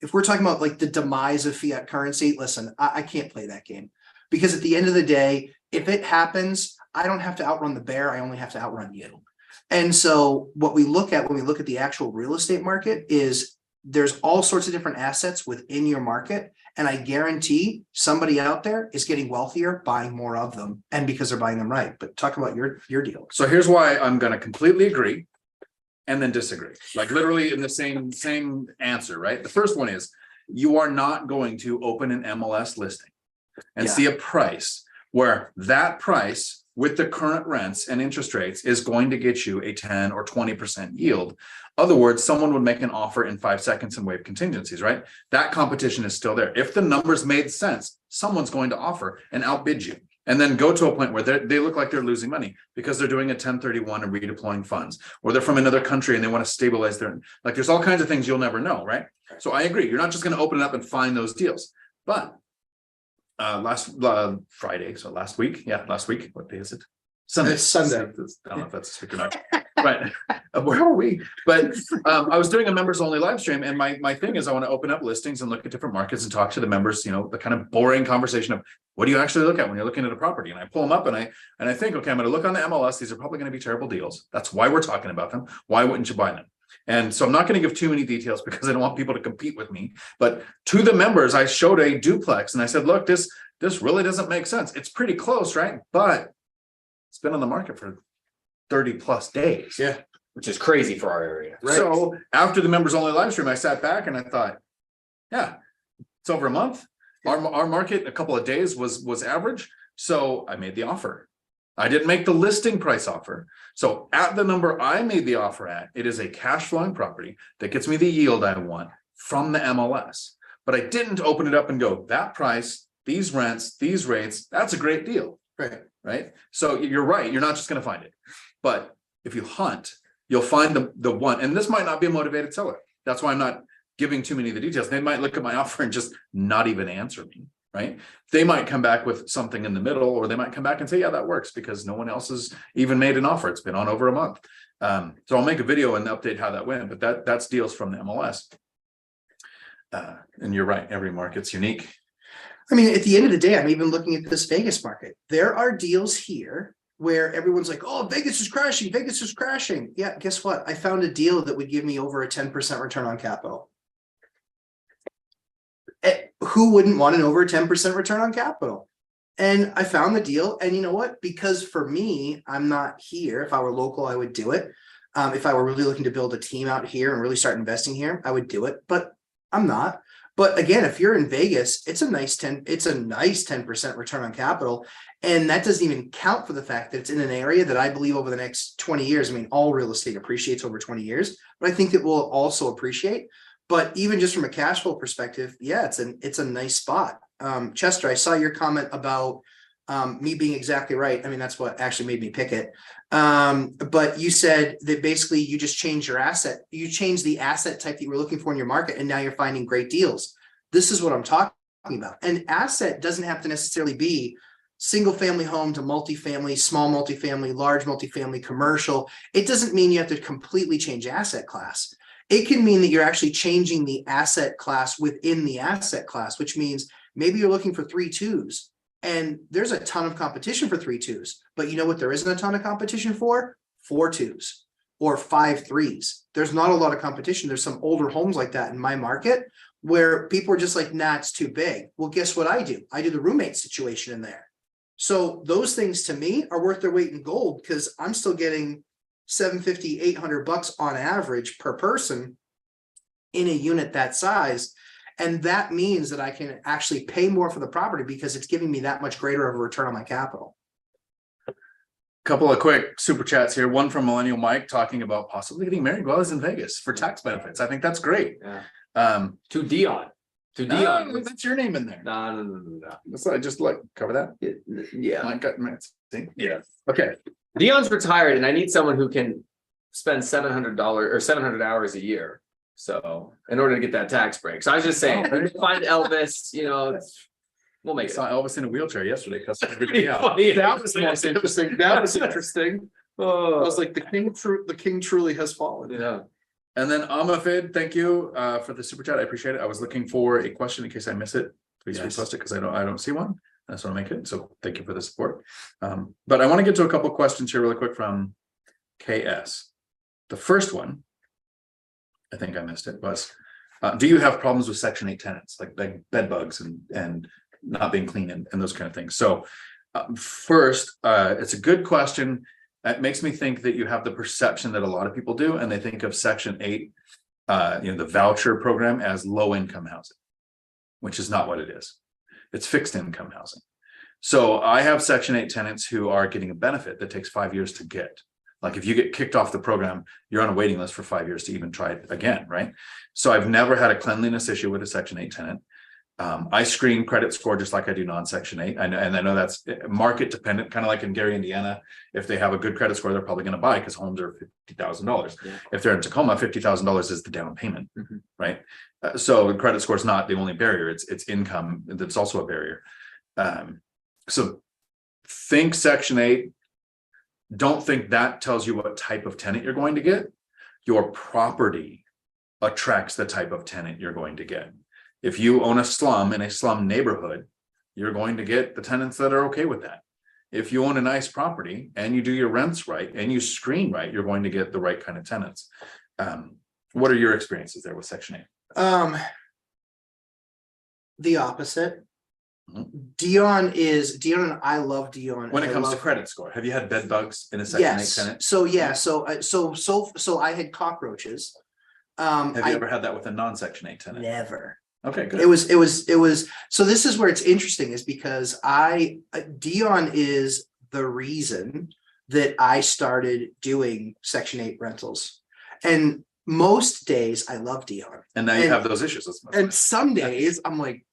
if we're talking about the demise of fiat currency, listen, I can't play that game, because at the end of the day, if it happens, I don't have to outrun the bear. I only have to outrun you. And so what we look at when we look at the actual real estate market is there's all sorts of different assets within your market. And I guarantee somebody out there is getting wealthier, buying more of them, and because they're buying them right. But talk about your deal. So here's why I'm going to completely agree and then disagree, literally in the same answer, right? The first one is you are not going to open an MLS listing and see a price where that price with the current rents and interest rates is going to get you a 10 or 20% yield. Other words, someone would make an offer in 5 seconds and waive contingencies, right? That competition is still there. If the numbers made sense, someone's going to offer and outbid you, and then go to a point where they look like they're losing money because they're doing a 1031 and redeploying funds, or they're from another country and they want to stabilize there's all kinds of things you'll never know, right? So I agree. You're not just going to open it up and find those deals. But last Friday, so last week, what day is it? Sunday. It's Sunday. I don't know if that's a speaker or not. Right. Where are we? But I was doing a members only live stream, and my thing is I want to open up listings and look at different markets and talk to the members, the kind of boring conversation of what do you actually look at when you're looking at a property? And I pull them up and I think, okay, I'm going to look on the MLS. These are probably going to be terrible deals. That's why we're talking about them. Why wouldn't you buy them? And so I'm not going to give too many details because I don't want people to compete with me. But to the members, I showed a duplex and I said, look, this really doesn't make sense. It's pretty close, right? But it's been on the market for 30 plus days. Yeah. Which is crazy for our area. Right. So after the members only live stream, I sat back and I thought, yeah, it's over a month. Our market a couple of days was average. So I made the offer. I didn't make the listing price offer. So at the number I made the offer at, it is a cash flowing property that gets me the yield I want from the MLS. But I didn't open it up and go, that price, these rents, these rates, that's a great deal. Right. So you're right. You're not just going to find it. But if you hunt, you'll find the one. And this might not be a motivated seller. That's why I'm not giving too many of the details. They might look at my offer and just not even answer me. Right. They might come back with something in the middle, or they might come back and say, yeah, that works because no one else has even made an offer. It's been on over a month. So I'll make a video and update how that went. But that's deals from the MLS. And you're right. Every market's unique. I mean, at the end of the day, I'm even looking at this Vegas market. There are deals here where everyone's like, oh, Vegas is crashing. Vegas is crashing. Yeah, guess what? I found a deal that would give me over a 10% return on capital. Who wouldn't want an over 10% return on capital? And I found the deal. And you know what? Because for me, I'm not here. If I were local, I would do it. If I were really looking to build a team out here and really start investing here, I would do it. But I'm not. But again, if you're in Vegas, it's a nice 10% return on capital. And that doesn't even count for the fact that it's in an area that I believe over the next 20 years, I mean, all real estate appreciates over 20 years, but I think it will also appreciate. But even just from a cash flow perspective, yeah, it's a nice spot. Chester, I saw your comment about me being exactly right. I mean, that's what actually made me pick it. But you said that basically you just change your asset. You change the asset type that you were looking for in your market, and now you're finding great deals. This is what I'm talking about. An asset doesn't have to necessarily be single family home to multifamily, small multifamily, large multifamily, commercial. It doesn't mean you have to completely change asset class. It can mean that you're actually changing the asset class within the asset class, which means maybe you're looking for 3 2s. And there's a ton of competition for 3-2s, but you know what there isn't a ton of competition for? 4-2s or 5-3s. There's not a lot of competition. There's some older homes like that in my market where people are just like, nah, it's too big. Well, guess what I do? I do the roommate situation in there. So those things to me are worth their weight in gold because I'm still getting $750, $800 on average per person in a unit that size. And that means that I can actually pay more for the property because it's giving me that much greater of a return on my capital. Couple of quick super chats here. One from Millennial Mike talking about possibly getting married while he's in Vegas for tax benefits. I think that's great. Yeah. To Dion. To Dion. No, that's your name in there. No. That's I just like cover that. Yeah. Mike got yeah. Okay. Dion's retired, and I need someone who can spend $700 or 700 hours a year. So in order to get that tax break. So I was just saying, find Elvis, we'll make it. Saw Elvis in a wheelchair yesterday. Because That was the most interesting. That was interesting. I was like, the king truly has fallen. Yeah. And then Amafid, thank you for the super chat. I appreciate it. I was looking for a question in case I miss it. Please request it because I don't see one. I just want to make it. So thank you for the support. But I want to get to a couple questions here really quick from KS. The first one, I think I missed it, was do you have problems with Section 8 tenants, like bed bugs and not being clean and those kind of things? So first, it's a good question. It makes me think that you have the perception that a lot of people do, and they think of Section 8, the voucher program, as low income housing, which is not what it is. It's fixed income housing. So I have Section 8 tenants who are getting a benefit that takes 5 years to get. Like if you get kicked off the program, you're on a waiting list for 5 years to even try it again, right? So I've never had a cleanliness issue with a Section 8 tenant. I screen credit score just like I do non-Section 8. I know that's market dependent, kind of like in Gary, Indiana. If they have a good credit score, they're probably going to buy because homes are $50,000. Yeah. If they're in Tacoma, $50,000 is the down payment, right? So credit score is not the only barrier. It's income that's also a barrier. So think Section 8. Don't think that tells you what type of tenant you're going to get. Your property attracts the type of tenant you're going to get. If you own a slum in a slum neighborhood, you're going to get the tenants that are okay with that. If you own a nice property and you do your rents right and you screen right, you're going to get the right kind of tenants. What are your experiences there with Section 8? The opposite. Dion and I love Dion. When it comes to credit score, have you had bed bugs in a Section 8 tenant? So I had cockroaches. Have you ever had that with a non-Section 8 tenant? Never. Okay, good. It was. So this is where it's interesting, is because Dion is the reason that I started doing Section 8 rentals. And most days I love Dion. And now you have those issues. And some days I'm like,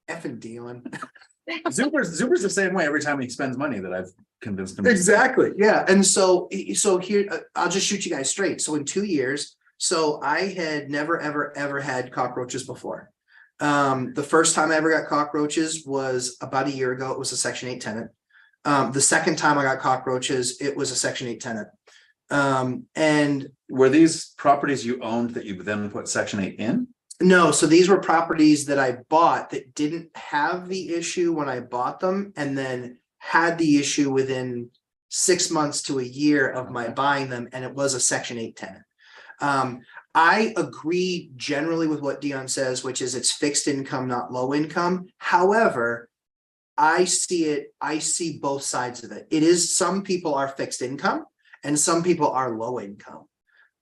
effing Dion. Zuber's the same way every time he spends money that I've convinced him. Exactly. Yeah. And so here, I'll just shoot you guys straight. So in 2 years, so I had never, ever had cockroaches before. The first time I ever got cockroaches was about a year ago. It was a Section 8 tenant. The second time I got cockroaches, it was a Section 8 tenant. And were these properties you owned that you then put Section 8 in? No, so these were properties that I bought that didn't have the issue when I bought them, and then had the issue within 6 months to a year of my buying them, and it was a Section 8 tenant. I agree generally with what Dion says, which is it's fixed income, not low income. However, I see both sides of it. It is, some people are fixed income and some people are low income.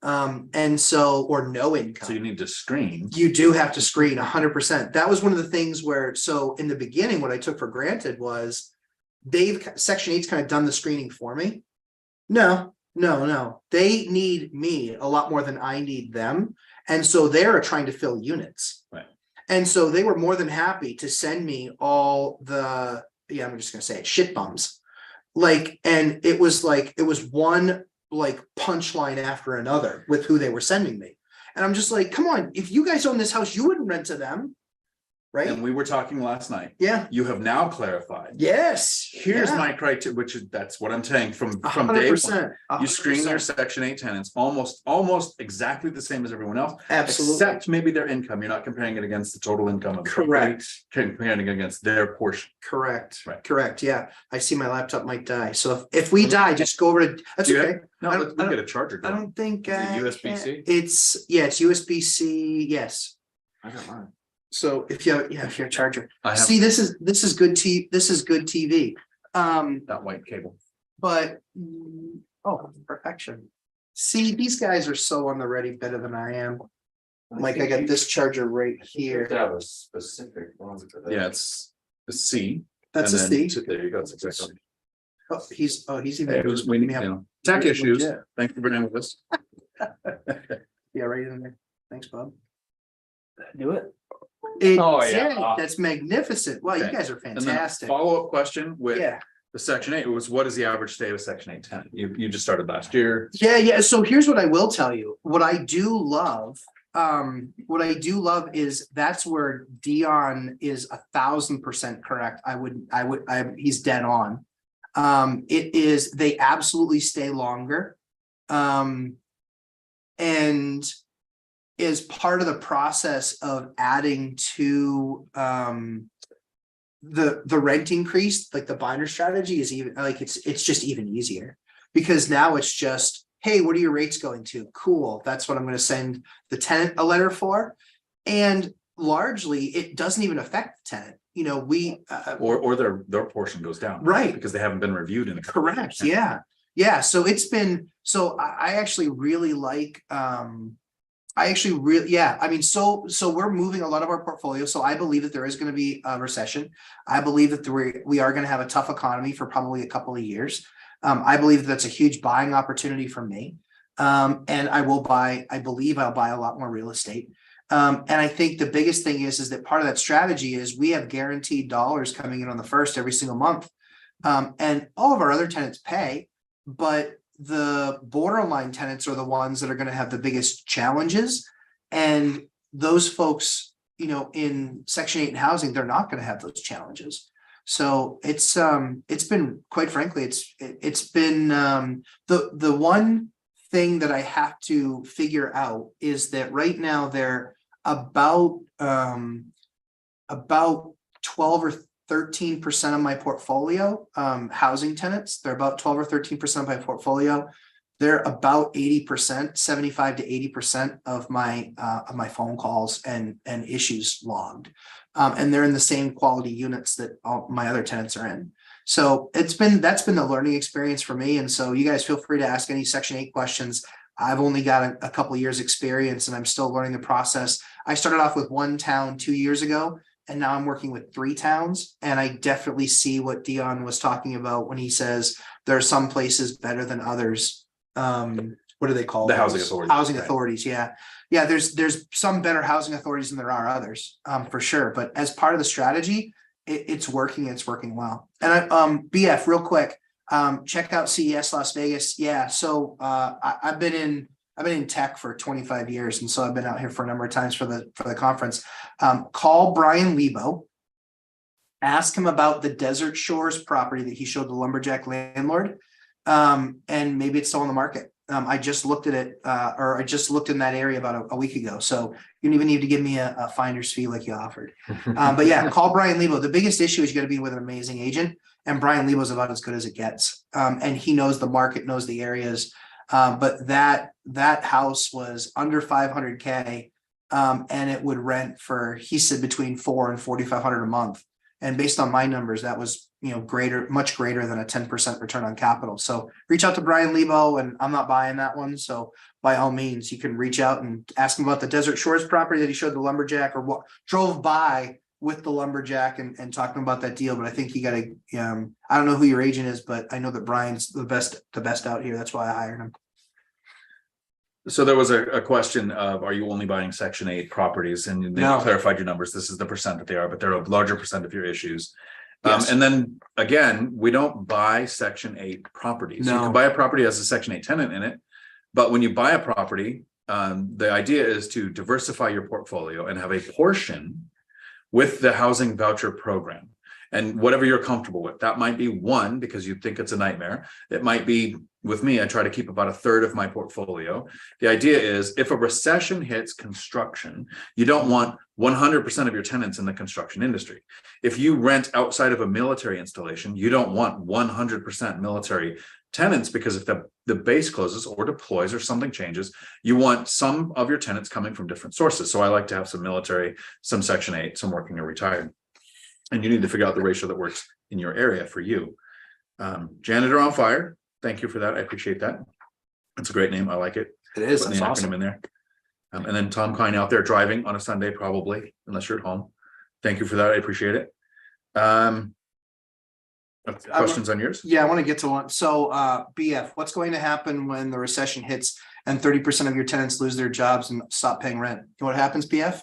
And so, or no income. So you need to screen. You do have to screen 100%. That was one of the things where, so in the beginning, what I took for granted was Section 8's kind of done the screening for me. No. They need me a lot more than I need them. And so they're trying to fill units. Right. And so they were more than happy to send me all the, I'm just going to say it, shit bums. And it was one punchline after another with who they were sending me. And I'm just like, come on, if you guys own this house, you wouldn't rent to them. right? And we were talking last night. Yeah. You have now clarified. Yes. Here's yeah. my criteria, which is, that's what I'm saying from day 100%, one. You screen your 100%. section 8 tenants almost exactly the same as everyone else. Absolutely. Except maybe their income. You're not comparing it against the total income of the property, Correct. comparing it against their portion. Correct. Right. Correct. Yeah. I see my laptop might die. So if we die, just go over to, that's Do you okay. No, I let's don't- get a charger I going. don't think. Is it USB-C? It's USB-C. Yes. I got mine. So if you have, if you're a charger, I have see, this is good this is good TV. that white cable. But oh, perfection. See, these guys are so on the ready better than I am. Like I got this charger right here. Have a specific one for that. Yeah, it's a C. That's a and then C. There you go. It's exactly. He's even. Hey, it was, we, tech issues. Thanks for being with us. Yeah, right in there. Thanks, Bob. Do it. Oh yeah. That's magnificent. Wow, you Okay. guys are And then fantastic. follow-up question with Yeah. the section 8 was, what is the average stay of a section 8 tenant? You just started last year. Yeah. So here's what I will tell you. What I do love is that's where Dion is 1,000% correct. He's dead on. It is, they absolutely stay longer. And is part of the process of adding to the rent increase, like the binder strategy is even like it's just even easier because now it's just, hey, what are your rates going to? Cool. That's what I'm going to send the tenant a letter for. And largely it doesn't even affect the tenant. You know, Or their portion goes down. Right. Because they haven't been reviewed in a couple of correct. years. Yeah. So it's been, so I actually really like, I mean, so we're moving a lot of our portfolio. So I believe that there is going to be a recession. I believe that we are going to have a tough economy for probably a couple of years. I believe that's a huge buying opportunity for me. And I believe I'll buy a lot more real estate. And I think the biggest thing is that part of that strategy is we have guaranteed dollars coming in on the first every single month. And all of our other tenants pay, but the borderline tenants are the ones that are going to have the biggest challenges. And those folks, you know, in Section 8 housing, they're not going to have those challenges. So it's been, quite frankly, it's been the one thing that I have to figure out is that right now they're about 12 or 13% of my portfolio, housing tenants. They're about 12 or 13% of my portfolio. They're about 80%, 75 to 80% of my phone calls and issues logged. And they're in the same quality units that all my other tenants are in. So that's been the learning experience for me. And so you guys feel free to ask any Section 8 questions. I've only got a couple of years experience and I'm still learning the process. I started off with one town 2 years ago. And now I'm working with 3 towns. And I definitely see what Dion was talking about when he says there are some places better than others. What do they call The those? housing authorities. Housing Right. authorities. Yeah. There's some better housing authorities than there are others, for sure. But as part of the strategy, it's working. It's working well. And BF real quick, check out CES Las Vegas. Yeah. So I've been in tech for 25 years. And so I've been out here for a number of times for the conference. Call Brian Lebo, ask him about the Desert Shores property that he showed the lumberjack landlord. And maybe it's still on the market. I just looked at it, or I just looked in that area about a week ago. So you don't even need to give me a finder's fee like you offered. But yeah, call Brian Lebo. The biggest issue is going to be with an amazing agent. And Brian Lebo is about as good as it gets. And he knows the market, knows the areas. But that house was under 500K, and it would rent for, he said, between $400 and $4,500 a month. And based on my numbers, that was, much greater than a 10% return on capital. So reach out to Brian Lebo, and I'm not buying that one. So by all means, you can reach out and ask him about the Desert Shores property that he showed the lumberjack, or what drove by with the lumberjack and talking about that deal. But I think you got to, I don't know who your agent is, but I know that Brian's the best out here. That's why I hired him. So there was a question of, are you only buying Section 8 properties? And then No. you clarified your numbers. This is the percent that they are, but they're a larger percent of your issues. Yes. And then again, we don't buy Section 8 properties. You No. can buy a property as a Section 8 tenant in it, but when you buy a property, the idea is to diversify your portfolio and have a portion with the housing voucher program. And whatever you're comfortable with, that might be one because you think it's a nightmare. It might be, with me, I try to keep about a third of my portfolio. The idea is if a recession hits construction, you don't want 100% of your tenants in the construction industry. If you rent outside of a military installation, you don't want 100% military tenants, because if the base closes or deploys or something changes, you want some of your tenants coming from different sources. So I like to have some military, some Section 8, some working or retired. And you need to figure out the ratio that works in your area for you. Janitor on Fire. Thank you for that. I appreciate that. It's a great name. I like it. It is. Putting the acronym in there. And then Tom Kine out there driving on a Sunday, probably, unless you're at home. Thank you for that. I appreciate it. Questions on yours? Yeah, I want to get to one. So BF, what's going to happen when the recession hits and 30% of your tenants lose their jobs and stop paying rent? You know what happens, BF?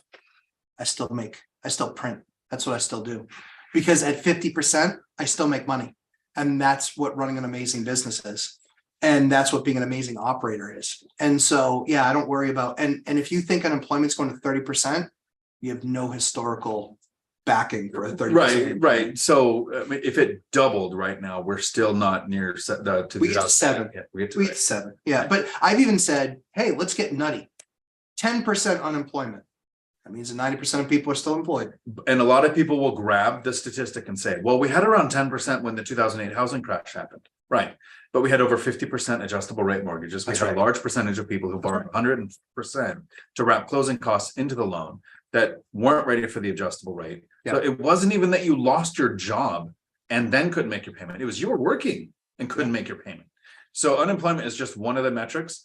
I still print. That's what I still do. Because at 50%, I still make money. And that's what running an amazing business is. And that's what being an amazing operator is. And so, yeah, I don't worry about, and if you think unemployment's going to 30%, you have no historical backing for a 30%. Right. So I mean, if it doubled right now, we're still not near We get to 7. Yeah, we get to 7. Yeah. But I've even said, hey, let's get nutty. 10% unemployment. That means that 90% of people are still employed. And a lot of people will grab the statistic and say, well, we had around 10% when the 2008 housing crash happened. Right. But we had over 50% adjustable rate mortgages. We had a large percentage of people who borrowed 100% to wrap closing costs into the loan that weren't ready for the adjustable rate. Yeah. So it wasn't even that you lost your job and then couldn't make your payment. It was you were working and couldn't make your payment. So unemployment is just one of the metrics.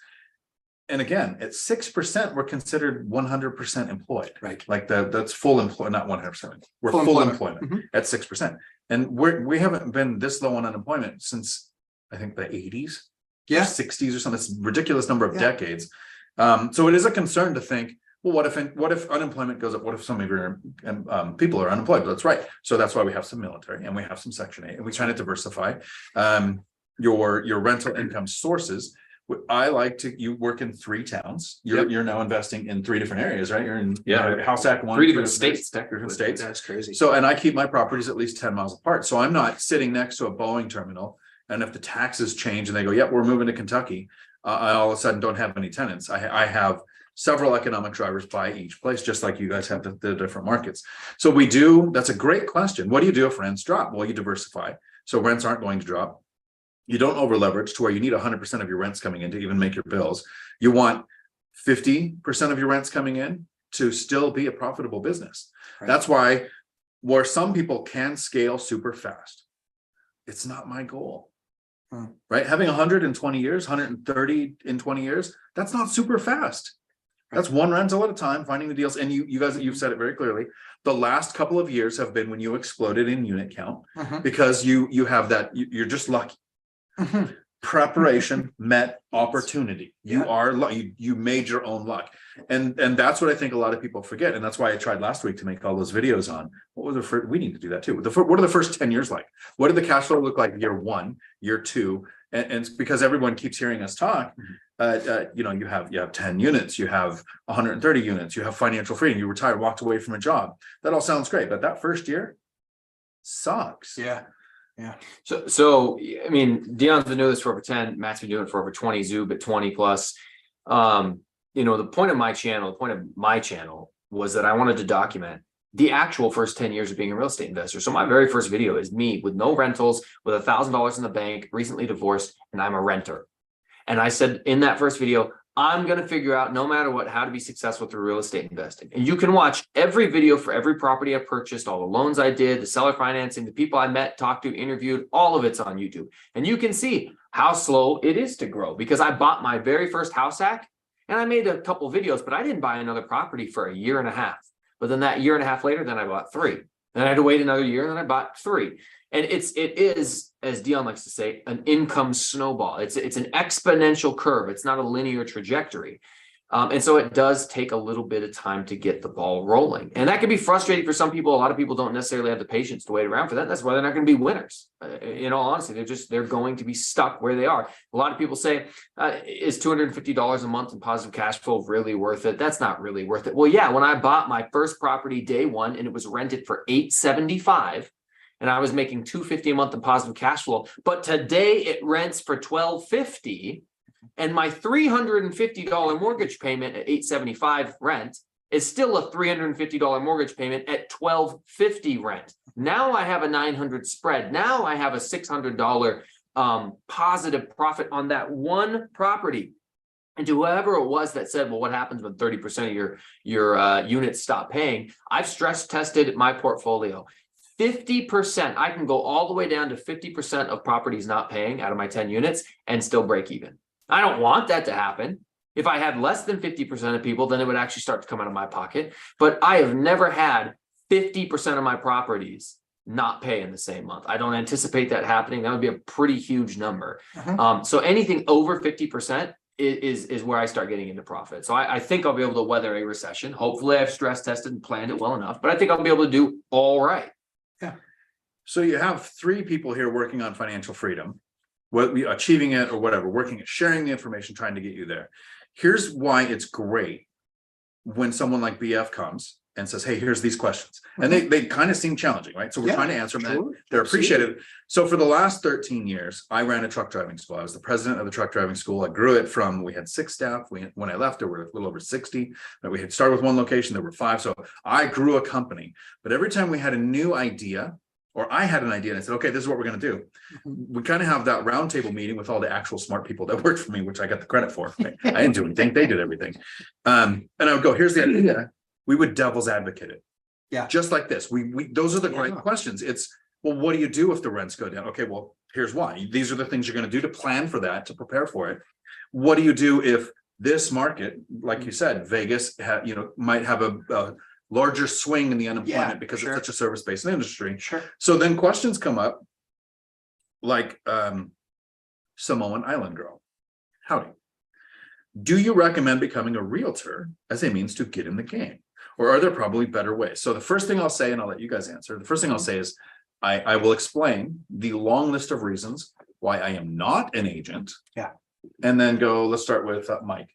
And again, at 6%, we're considered 100% employed. Right. Like that's full employment, not 100%. We're Full full employment. employment at 6%. And we haven't been this low on unemployment since I think the 80s. Yeah. 60s or something. It's a ridiculous number of decades. So it is a concern to think, well, what if unemployment goes up? What if some of your people are unemployed? That's right. So that's why we have some military and we have some Section 8 and we try to diversify your rental income sources. I like to, you work in 3 towns. You're now investing in 3 different areas, right? You're in House Act 1. 3 different states. Different states. That's crazy. So, and I keep my properties at least 10 miles apart. So I'm not sitting next to a Boeing terminal. And if the taxes change and they go, yep, we're moving to Kentucky, I all of a sudden don't have any tenants. I have several economic drivers by each place, just like you guys have the different markets. So we do, that's a great question. What do you do if rents drop? Well, you diversify. So rents aren't going to drop. You don't over leverage to where you need 100% of your rents coming in to even make your bills. You want 50% of your rents coming in to still be a profitable business. Right. That's why where some people can scale super fast, it's not my goal. Right? Having 120 years, 130 in 20 years, that's not super fast. That's one rental at a time, finding the deals. And you guys, you've said it very clearly. The last couple of years have been when you exploded in unit count because you have that, you're just lucky. Preparation met opportunity. You made your own luck. And that's what I think a lot of people forget. And that's why I tried last week to make all those videos on what were the first, we need to do that too. What are the first 10 years like? What did the cash flow look like year 1, year 2? And it's because everyone keeps hearing us talk. You have 10 units, you have 130 units, you have financial freedom, you retired, walked away from a job. That all sounds great, but that first year sucks. Yeah. So I mean, Dion's been doing this for over 10, Matt's been doing it for over 20, Zoob at 20 plus. The point of my channel was that I wanted to document the actual first 10 years of being a real estate investor. So my very first video is me with no rentals, with $1,000 in the bank, recently divorced, and I'm a renter. And I said in that first video, I'm going to figure out no matter what, how to be successful through real estate investing. And you can watch every video for every property I purchased, all the loans I did, the seller financing, the people I met, talked to, interviewed, all of it's on YouTube. And you can see how slow it is to grow because I bought my very first house hack and I made a couple videos, but I didn't buy another property for a year and a half. But then that year and a half later, then I bought 3. Then I had to wait another year and then I bought 3. And it is, as Dion likes to say, an income snowball. It's an exponential curve. It's not a linear trajectory. And so it does take a little bit of time to get the ball rolling. And that can be frustrating for some people. A lot of people don't necessarily have the patience to wait around for that. That's why they're not going to be winners. In all honesty, they're going to be stuck where they are. A lot of people say, is $250 a month in positive cash flow really worth it? That's not really worth it. Well, yeah, when I bought my first property day one and it was rented for $875, and I was making $250 a month in positive cash flow, but today it rents for $1,250. And my $350 mortgage payment at $875 rent is still a $350 mortgage payment at $1,250 rent. Now I have a $900 spread. Now I have a $600 positive profit on that one property. And to whoever it was that said, well, what happens when 30% of your units stop paying? I've stress tested my portfolio. 50%, I can go all the way down to 50% of properties not paying out of my 10 units and still break even. I don't want that to happen. If I had less than 50% of people, then it would actually start to come out of my pocket. But I have never had 50% of my properties not pay in the same month. I don't anticipate that happening. That would be a pretty huge number. So anything over 50% is where I start getting into profit. So I think I'll be able to weather a recession. Hopefully I've stress tested and planned it well enough, but I think I'll be able to do all right. Yeah. So you have 3 people here working on financial freedom, achieving it or whatever, working at sharing the information, trying to get you there. Here's why it's great when someone like BF comes and says, hey, here's these questions. And they kind of seem challenging, right? So we're trying to answer them. Sure. They're appreciated. So for the last 13 years, I ran a truck driving school. I was the president of the truck driving school. I grew it from, we had 6 staff. When I left, there were a little over 60. We had started with 1 location, there were 5. So I grew a company. But every time we had a new idea, or I had an idea and I said, okay, this is what we're going to do. We kind of have that roundtable meeting with all the actual smart people that worked for me, which I got the credit for. I didn't do anything. They did everything. And I would go, here's the idea. We would devil's advocate it. Yeah. Just like this. Those are the great questions. It's, well, what do you do if the rents go down? Okay, well, here's why. These are the things you're going to do to plan for that, to prepare for it. What do you do if this market, like you said, Vegas, might have a larger swing in the unemployment because it's such a service-based industry. Sure. So then questions come up like Samoan Island girl. Howdy. Do you recommend becoming a realtor as a means to get in the game? Or are there probably better ways? So the first thing I'll say, and I'll let you guys answer, the first thing I'll say is I will explain the long list of reasons why I am not an agent. Yeah. And then let's start with Mike.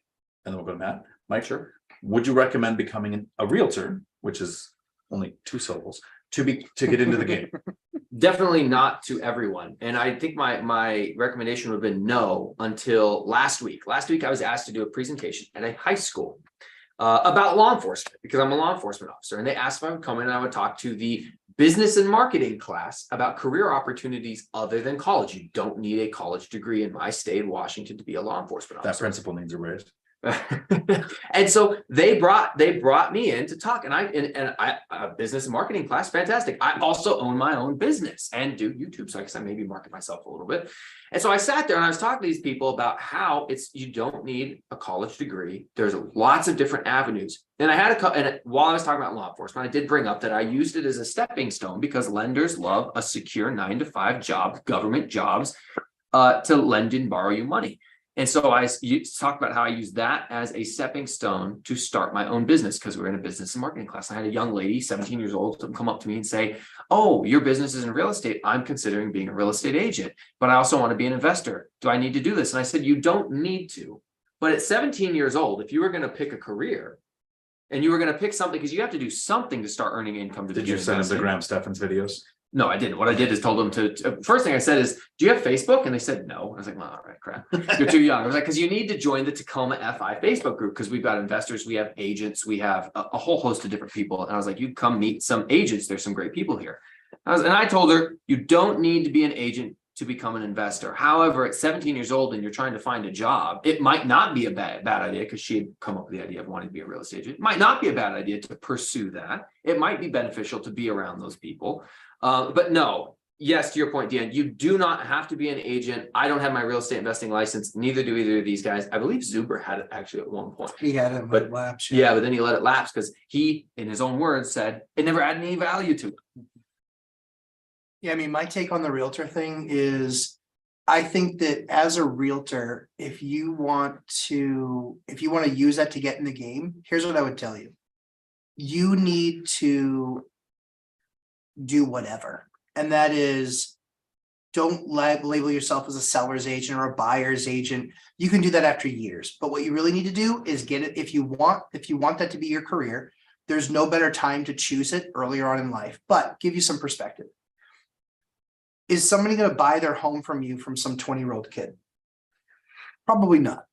And then we'll go to Matt. Mike, sure. Would you recommend becoming a realtor, which is only 2 syllables, to get into the game? Definitely not to everyone. And I think my recommendation would have been no until last week. Last week, I was asked to do a presentation at a high school about law enforcement, because I'm a law enforcement officer. And they asked if I would come in and I would talk to the business and marketing class about career opportunities other than college. You don't need a college degree in my state, Washington, to be a law enforcement officer. That principal needs a raise. And so they brought me in to talk, and I a business and marketing class, fantastic. I also own my own business and do YouTube, so I guess I maybe market myself a little bit. And so I sat there and I was talking to these people about how you don't need a college degree. There's lots of different avenues. And I had and while I was talking about law enforcement, I did bring up that I used it as a stepping stone because lenders love a secure 9-to-5 job, government jobs, to lend and borrow you money. And so I talked about how I use that as a stepping stone to start my own business, because we're in a business and marketing class. I had a young lady, 17 years old, come up to me and say, oh, your business is in real estate. I'm considering being a real estate agent, but I also want to be an investor. Do I need to do this? And I said, you don't need to. But at 17 years old, if you were going to pick a career and you were going to pick something, because you have to do something to start earning income. Did you send them the Graham Steffens videos? No, I didn't. What I did is told them to first thing I said is, do you have Facebook? And they said, no. I was like, well, all right, crap. You're too young. I was like, because you need to join the Tacoma FI Facebook group, because we've got investors, we have agents, we have a whole host of different people. And I was like, you come meet some agents. There's some great people here. And I told her, you don't need to be an agent to become an investor. However, at 17 years old and you're trying to find a job, it might not be a bad idea, because she had come up with the idea of wanting to be a real estate agent. It might not be a bad idea to pursue that. It might be beneficial to be around those people. But no, yes, to your point, Dan, you do not have to be an agent. I don't have my real estate investing license. Neither do either of these guys. I believe Zuber had it actually at one point. He had it, but lapse. Yeah, but then he let it lapse because he, in his own words, said it never added any value to it. Yeah, I mean, my take on the realtor thing is I think that as a realtor, if you want to use that to get in the game, here's what I would tell you. You need to do whatever. And that is, don't label yourself as a seller's agent or a buyer's agent. You can do that after years. But what you really need to do is get it. If you want that to be your career, there's no better time to choose it earlier on in life. But give you some perspective. Is somebody going to buy their home from you from some 20-year-old kid? Probably not.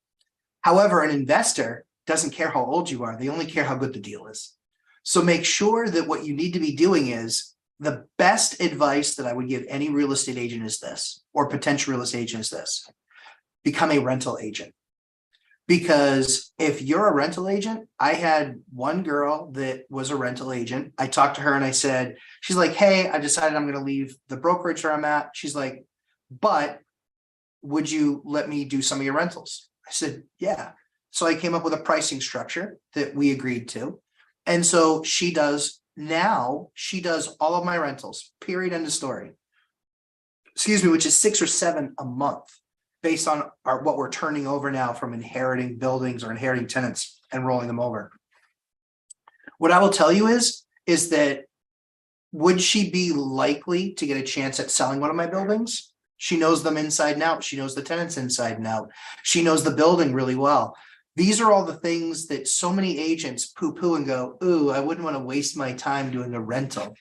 However, an investor doesn't care how old you are. They only care how good the deal is. So make sure that what you need to be doing is, the best advice that I would give any real estate agent is this, or potential real estate agent is this: become a rental agent. Because if you're a rental agent, I had one girl that was a rental agent. I talked to her and I said, she's like, hey, I decided I'm going to leave the brokerage where I'm at. She's like, but would you let me do some of your rentals? I said, yeah. So I came up with a pricing structure that we agreed to. And so she does all of my rentals, period, end of story. Excuse me, which is 6 or 7 a month based on what we're turning over now from inheriting buildings or inheriting tenants and rolling them over. What I will tell you is that would she be likely to get a chance at selling one of my buildings? She knows them inside and out. She knows the tenants inside and out. She knows the building really well. These are all the things that so many agents poo-poo and go, ooh, I wouldn't want to waste my time doing a rental.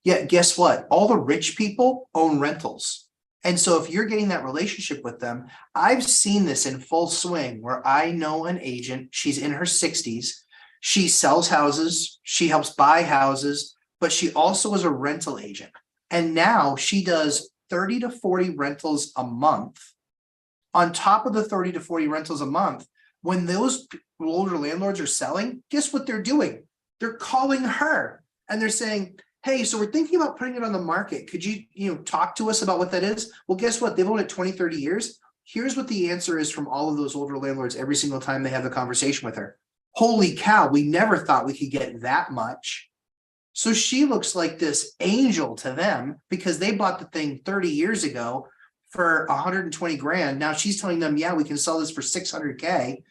Yet, guess what? All the rich people own rentals. And so if you're getting that relationship with them, I've seen this in full swing where I know an agent, she's in her 60s. She sells houses. She helps buy houses, but she also is a rental agent. And now she does 30 to 40 rentals a month. On top of the 30 to 40 rentals a month, when those older landlords are selling, guess what they're doing? They're calling her and they're saying, hey, so we're thinking about putting it on the market. Could you talk to us about what that is? Well, guess what? They've owned it 20, 30 years. Here's what the answer is from all of those older landlords every single time they have a conversation with her. Holy cow, we never thought we could get that much. So she looks like this angel to them because they bought the thing 30 years ago for 120 grand. Now she's telling them, yeah, we can sell this for 600K.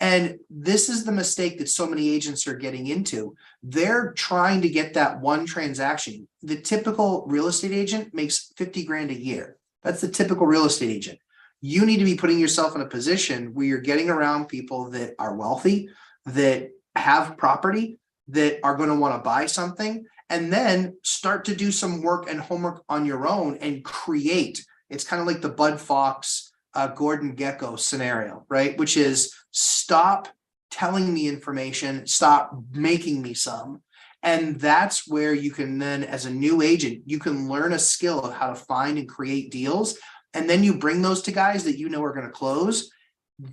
And this is the mistake that so many agents are getting into. They're trying to get that one transaction. The typical real estate agent makes 50 grand a year. That's the typical real estate agent. You need to be putting yourself in a position where you're getting around people that are wealthy, that have property, that are going to want to buy something, and then start to do some work and homework on your own and create. It's kind of like the Bud Fox, Gordon Gekko scenario, right? Which is stop telling me information, stop making me some. And that's where you can then, as a new agent, you can learn a skill of how to find and create deals. And then you bring those to guys that you know are going to close.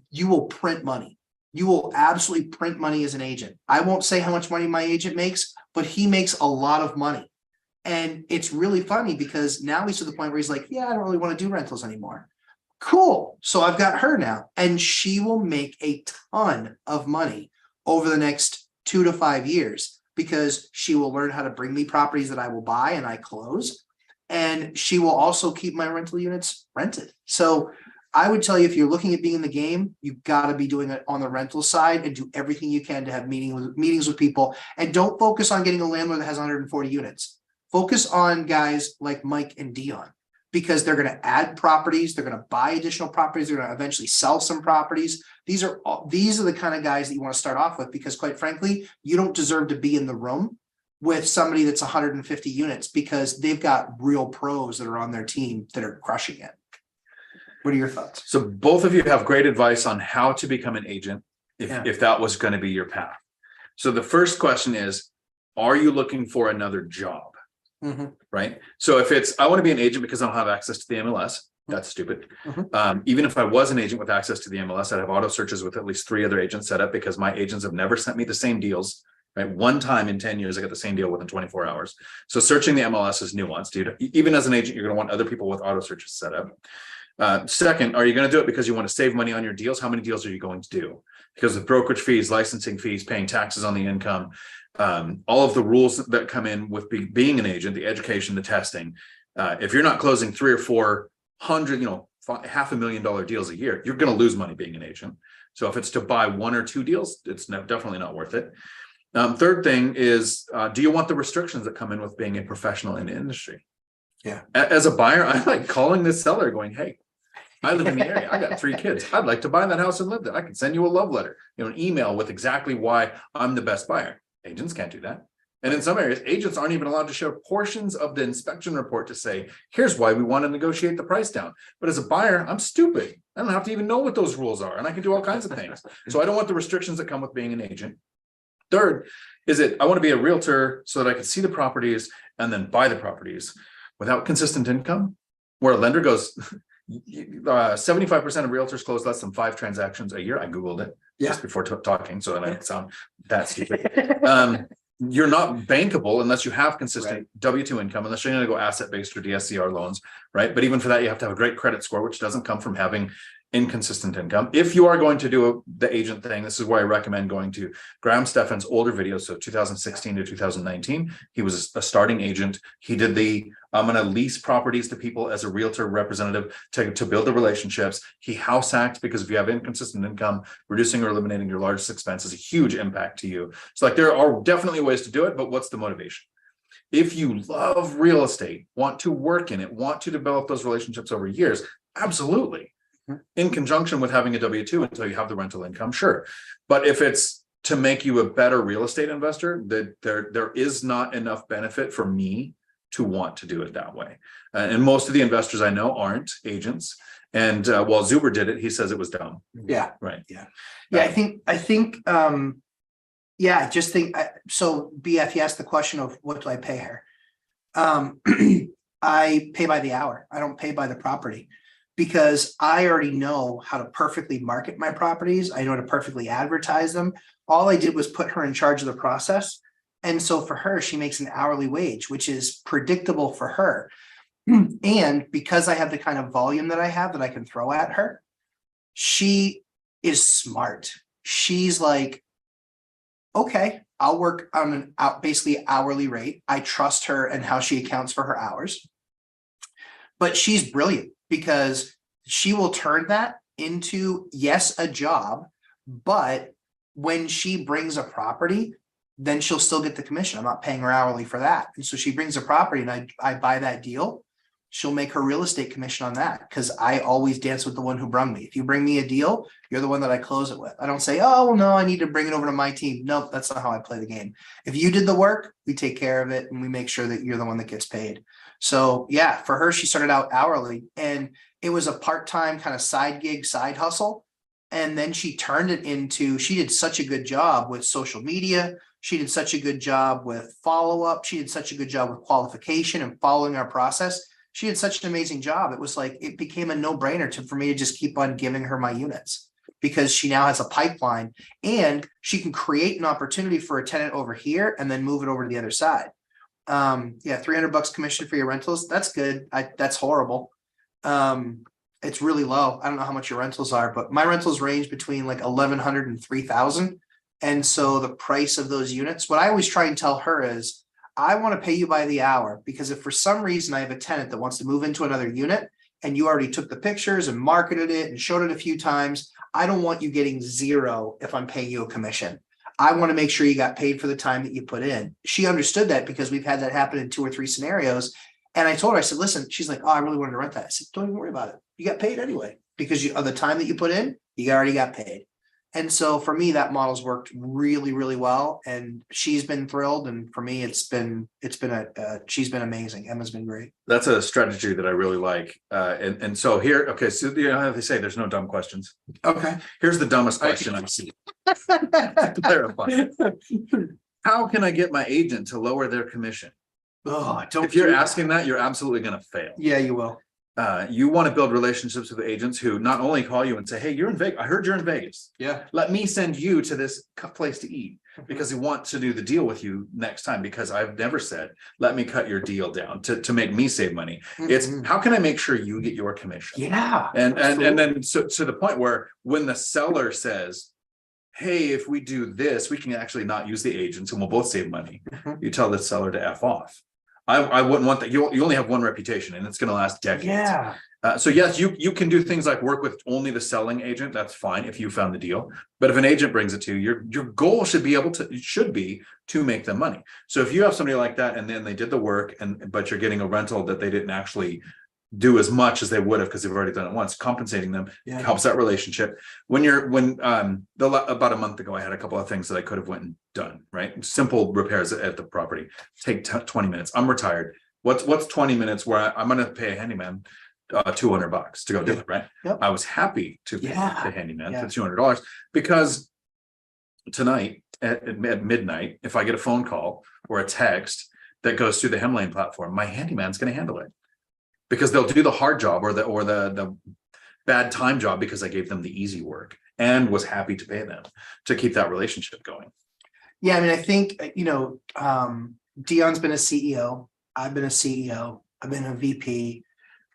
You will print money. You will absolutely print money as an agent. I won't say how much money my agent makes, but he makes a lot of money. And it's really funny because now he's to the point where he's like, yeah, I don't really want to do rentals anymore. Cool. So I've got her now, and she will make a ton of money over the next 2 to 5 years because she will learn how to bring me properties that I will buy and I close. And she will also keep my rental units rented. So I would tell you, if you're looking at being in the game, you've got to be doing it on the rental side and do everything you can to have meetings with people. And don't focus on getting a landlord that has 140 units. Focus on guys like Mike and Dion, because they're going to add properties. They're going to buy additional properties. They're going to eventually sell some properties. These are the kind of guys that you want to start off with, because quite frankly, you don't deserve to be in the room with somebody that's 150 units because they've got real pros that are on their team that are crushing it. What are your thoughts? So both of you have great advice on how to become an agent if that was going to be your path. So the first question is, are you looking for another job? Mm-hmm. Right. So if it's, I want to be an agent because I don't have access to the MLS, that's stupid. Mm-hmm. Even if I was an agent with access to the MLS, I'd have auto searches with at least 3 other agents set up because my agents have never sent me the same deals. Right. One time in 10 years, I got the same deal within 24 hours. So searching the MLS is nuanced, dude. Even as an agent, you're going to want other people with auto searches set up. Second, are you going to do it because you want to save money on your deals? How many deals are you going to do? Because of brokerage fees, licensing fees, paying taxes on the income, all of the rules that come in with being an agent, the education, the testing. If you're not closing 300 or 400, $500,000 deals a year, you're going to lose money being an agent. So if it's to buy 1 or 2 deals, it's definitely not worth it. Third thing is, do you want the restrictions that come in with being a professional in the industry? Yeah. As a buyer, I like calling this seller going, hey, I live in the area. I got 3 kids. I'd like to buy that house and live there. I can send you a love letter, an email with exactly why I'm the best buyer. Agents can't do that. And in some areas, agents aren't even allowed to share portions of the inspection report to say, here's why we want to negotiate the price down. But as a buyer, I'm stupid. I don't have to even know what those rules are. And I can do all kinds of things. So I don't want the restrictions that come with being an agent. Third is that I want to be a realtor so that I can see the properties and then buy the properties without consistent income, where a lender goes, 75% of realtors close less than 5 transactions a year. I Googled it just before talking, so that I don't sound that stupid. You're not bankable unless you have consistent W-2 income, unless you're going to go asset-based or DSCR loans, right? But even for that, you have to have a great credit score, which doesn't come from having inconsistent income. If you are going to do the agent thing, this is where I recommend going to Graham Stephan's older videos. So 2016 to 2019, he was a starting agent. He did I'm going to lease properties to people as a realtor representative to build the relationships. He house hacked, because if you have inconsistent income, reducing or eliminating your largest expense is a huge impact to you. So like, there are definitely ways to do it, but what's the motivation? If you love real estate, want to work in it, want to develop those relationships over years, absolutely. In conjunction with having a W-2 until you have the rental income, sure. But if it's to make you a better real estate investor, that there is not enough benefit for me to want to do it that way. And most of the investors I know aren't agents. And while Zuber did it, he says it was dumb. Yeah. Right. Yeah. Yeah. I think, I just think, so BF, you asked the question of what do I pay her? I pay by the hour. I don't pay by the property, because I already know how to perfectly market my properties. I know how to perfectly advertise them. All I did was put her in charge of the process. And so for her, she makes an hourly wage, which is predictable for her. And because I have the kind of volume that I have that I can throw at her, she is smart. She's like, okay, I'll work on basically hourly rate. I trust her and how she accounts for her hours. But she's brilliant, because she will turn that into, yes, a job, but when she brings a property, then she'll still get the commission. I'm not paying her hourly for that. And so she brings a property and I buy that deal. She'll make her real estate commission on that, because I always dance with the one who brung me. If you bring me a deal, you're the one that I close it with. I don't say, oh, well, no, I need to bring it over to my team. Nope, that's not how I play the game. If you did the work, we take care of it and we make sure that you're the one that gets paid. So yeah, for her, she started out hourly, and it was a part-time kind of side gig, side hustle. And then she turned it into, she did such a good job with social media. She did such a good job with follow-up. She did such a good job with qualification and following our process. She did such an amazing job. It was like, it became a no-brainer for me to just keep on giving her my units, because she now has a pipeline and she can create an opportunity for a tenant over here and then move it over to the other side. $300 commission for your rentals. That's good. That's horrible. It's really low. I don't know how much your rentals are, but my rentals range between like 1,100 and 3,000. And so the price of those units, what I always try and tell her is, I want to pay you by the hour, because if for some reason I have a tenant that wants to move into another unit and you already took the pictures and marketed it and showed it a few times, I don't want you getting zero if I'm paying you a commission. I want to make sure you got paid for the time that you put in. She understood that, because we've had that happen in 2 or 3 scenarios. And I told her, I said, listen, she's like, oh, I really wanted to rent that. I said, don't even worry about it. You got paid anyway, because of the time that you put in, you already got paid. And so for me, that model's worked really, really well. And she's been thrilled. And for me, she's been amazing. Emma's been great. That's a strategy that I really like. And so here, okay, so you know how they say there's no dumb questions. Okay. Here's the dumbest question I've seen. To clarify. How can I get my agent to lower their commission? Oh, if you're asking that, you're absolutely going to fail. Yeah, you will. You want to build relationships with agents who not only call you and say, hey, you're in Vegas. I heard you're in Vegas. Yeah. Let me send you to this place to eat, because they want to do the deal with you next time, because I've never said, let me cut your deal down to make me save money. It's how can I make sure you get your commission? Yeah. And then so to the point where when the seller says, hey, if we do this, we can actually not use the agents and we'll both save money. You tell the seller to F off. I wouldn't want that. You only have one reputation and it's going to last decades. Yeah. So yes, you can do things like work with only the selling agent. That's fine if you found the deal. But if an agent brings it to you, your goal should be to make them money. So if you have somebody like that and then they did the work but you're getting a rental that they didn't actually do as much as they would have because they've already done it once, compensating them helps that relationship. About a month ago, I had a couple of things that I could have went and done, right? Simple repairs at the property, take 20 minutes. I'm retired. What's 20 minutes where I'm going to pay a handyman $200 to go do it, right? Yep. I was happy to pay the handyman the $200 because tonight at midnight, if I get a phone call or a text that goes through the Hemlane platform, my handyman's going to handle it. Because they'll do the hard job or the bad time job because I gave them the easy work and was happy to pay them to keep that relationship going. Yeah, I mean, I think, Dion's been a CEO. I've been a CEO. I've been a VP.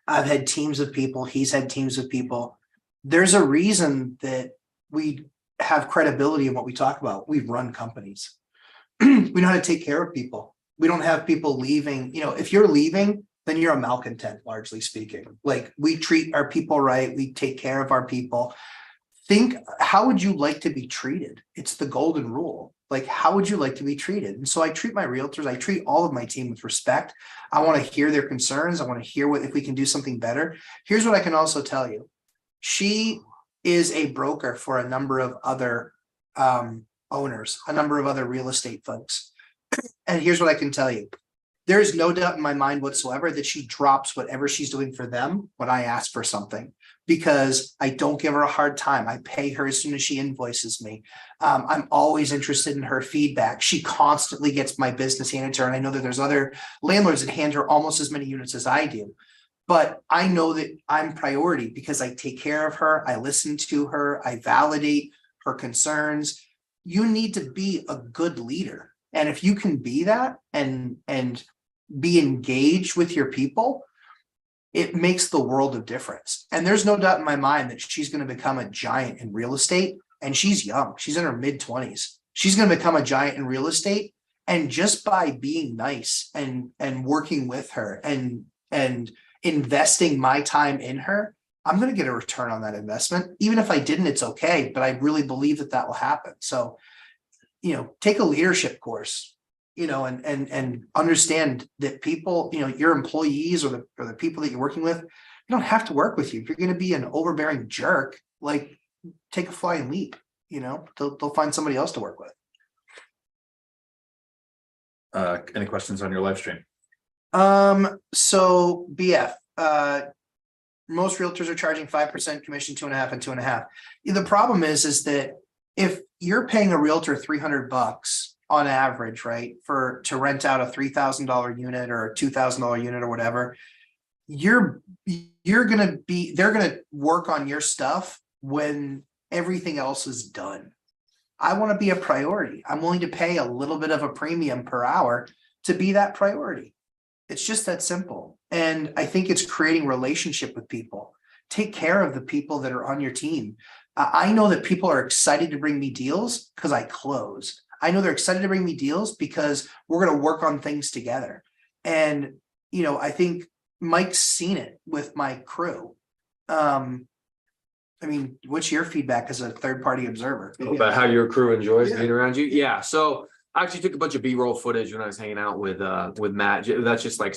I've had teams of people. He's had teams of people. There's a reason that we have credibility in what we talk about. We've run companies. We know how to take care of people. We don't have people leaving. If you're leaving, then you're a malcontent, largely speaking. Like, we treat our people right. We take care of our people. Think, how would you like to be treated? It's the golden rule. Like, how would you like to be treated? And so I treat my realtors, I treat all of my team with respect. I want to hear their concerns. I want to hear if we can do something better. Here's what I can also tell you. She is a broker for a number of other owners, a number of other real estate folks. And here's what I can tell you. There is no doubt in my mind whatsoever that she drops whatever she's doing for them when I ask for something, because I don't give her a hard time. I pay her as soon as she invoices me. I'm always interested in her feedback. She constantly gets my business handed to her. And I know that there's other landlords that hand her almost as many units as I do. But I know that I'm priority because I take care of her. I listen to her. I validate her concerns. You need to be a good leader. And if you can be that and be engaged with your people, it makes the world of difference. And there's no doubt in my mind that she's going to become a giant in real estate. And she's young. She's in her mid-20s. She's going to become a giant in real estate. And just by being nice and working with her and investing my time in her, I'm going to get a return on that investment. Even if I didn't, it's okay. But I really believe that will happen. So, take a leadership course. And understand that people, your employees or the people that you're working with, you don't have to work with you. If you're going to be an overbearing jerk, like, take a flying leap. They'll find somebody else to work with. Any questions on your live stream? So BF, most realtors are charging 5% commission, 2.5% and 2.5%. The problem is that if you're paying a realtor $300 on average, right, to rent out a $3,000 unit or a $2,000 unit or whatever, they're going to work on your stuff when everything else is done. I want to be a priority. I'm willing to pay a little bit of a premium per hour to be that priority. It's just that simple. And I think it's creating relationship with people. Take care of the people that are on your team. I know that people are excited to bring me deals because I close. I know they're excited to bring me deals because we're going to work on things together. And, I think Mike's seen it with my crew. What's your feedback as a third-party observer? About how your crew enjoys being around you? Yeah. So I actually took a bunch of B-roll footage when I was hanging out with Matt. That's just like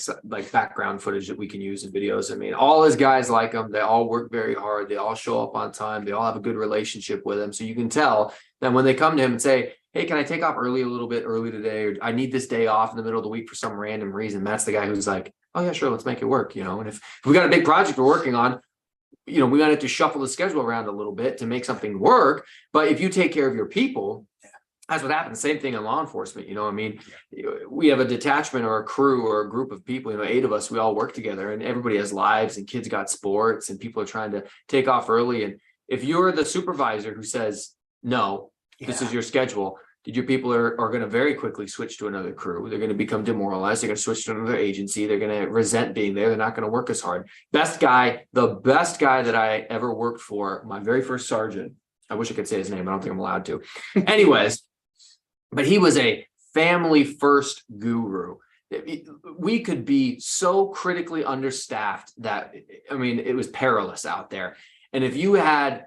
background footage that we can use in videos. All his guys like him. They all work very hard. They all show up on time. They all have a good relationship with him. So you can tell that when they come to him and say, hey, can I take off a little bit early today? Or I need this day off in the middle of the week for some random reason. Matt's the guy who's like, oh yeah, sure, let's make it work. And if we got a big project we're working on, we might have to shuffle the schedule around a little bit to make something work. But if you take care of your people, that's what happens. Same thing in law enforcement. We have a detachment or a crew or a group of people, 8 of us, we all work together and everybody has lives and kids got sports and people are trying to take off early. And if you're the supervisor who says, no, this is your schedule, your people are going to very quickly switch to another crew. They're going to become demoralized. They're going to switch to another agency. They're going to resent being there. They're not going to work as hard. The best guy that I ever worked for, my very first sergeant, I wish I could say his name. I don't think I'm allowed to. Anyways, but he was a family first guru. we could be so critically understaffed that, I mean, it was perilous out there. And if you had,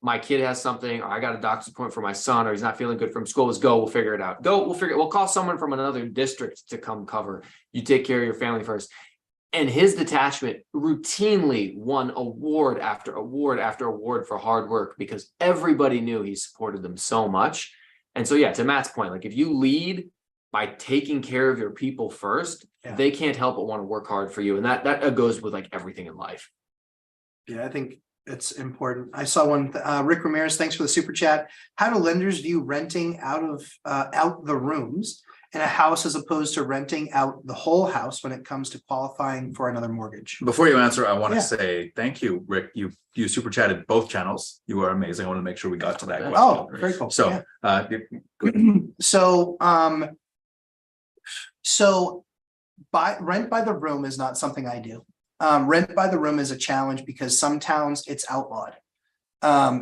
my kid has something, or I got a doctor's appointment for my son, or he's not feeling good from school, let's go, we'll figure it out. We'll call someone from another district to come cover. You take care of your family first. And his detachment routinely won award after award after award for hard work, because everybody knew he supported them so much. And so, yeah, to Matt's point, like if you lead by taking care of your people first, they can't help but want to work hard for you. And that goes with like everything in life. Yeah, I think it's important. I saw one, Rick Ramirez, thanks for the super chat. How do lenders view renting out the rooms in a house as opposed to renting out the whole house when it comes to qualifying for another mortgage? Before you answer, I want to say thank you, Rick. You super chatted both channels. You are amazing. I want to make sure we got to that question. Oh, very cool. So, rent by the room is not something I do. Rent by the room is a challenge because some towns it's outlawed.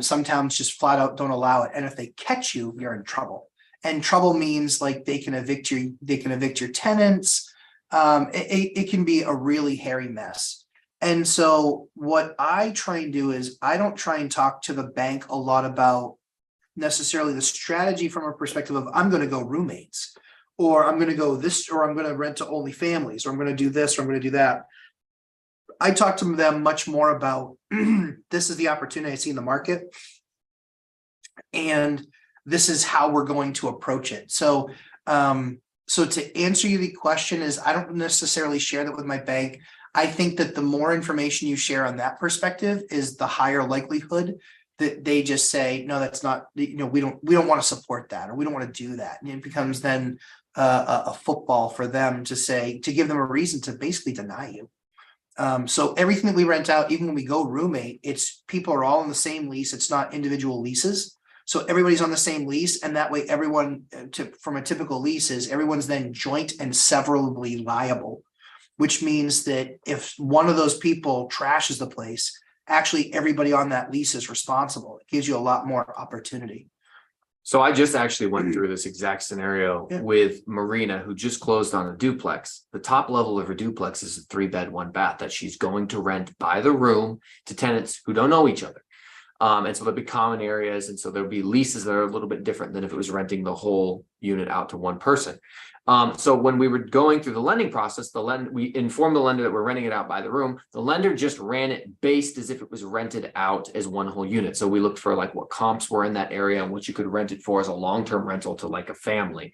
Some towns just flat out don't allow it. And if they catch you, you're in trouble. And trouble means like they can evict your tenants. It can be a really hairy mess. And so what I try and do is I don't try and talk to the bank a lot about necessarily the strategy from a perspective of I'm going to go roommates, or I'm going to go this, or I'm going to rent to only families, or I'm going to do this, or I'm going to do that. I talk to them much more about this is the opportunity I see in the market, and this is how we're going to approach it. So, so to answer you, the question is, I don't necessarily share that with my bank. I think that the more information you share on that perspective is the higher likelihood that they just say, no, that's not, we don't want to support that, or we don't want to do that. And it becomes then a football for them to give them a reason to basically deny you. So everything that we rent out, even when we go roommate, it's people are all on the same lease. It's not individual leases. So everybody's on the same lease, and that way everyone from a typical lease is everyone's then joint and severably liable, which means that if one of those people trashes the place, actually everybody on that lease is responsible. It gives you a lot more opportunity. So I just actually went through this exact scenario with Marina, who just closed on a duplex. The top level of her duplex is a 3-bed, 1-bath that she's going to rent by the room to tenants who don't know each other. And so there'll be common areas. And so there'll be leases that are a little bit different than if it was renting the whole unit out to one person. So when we were going through the lending process, we informed the lender that we're renting it out by the room. The lender just ran it based as if it was rented out as one whole unit. So we looked for like what comps were in that area and what you could rent it for as a long-term rental to like a family.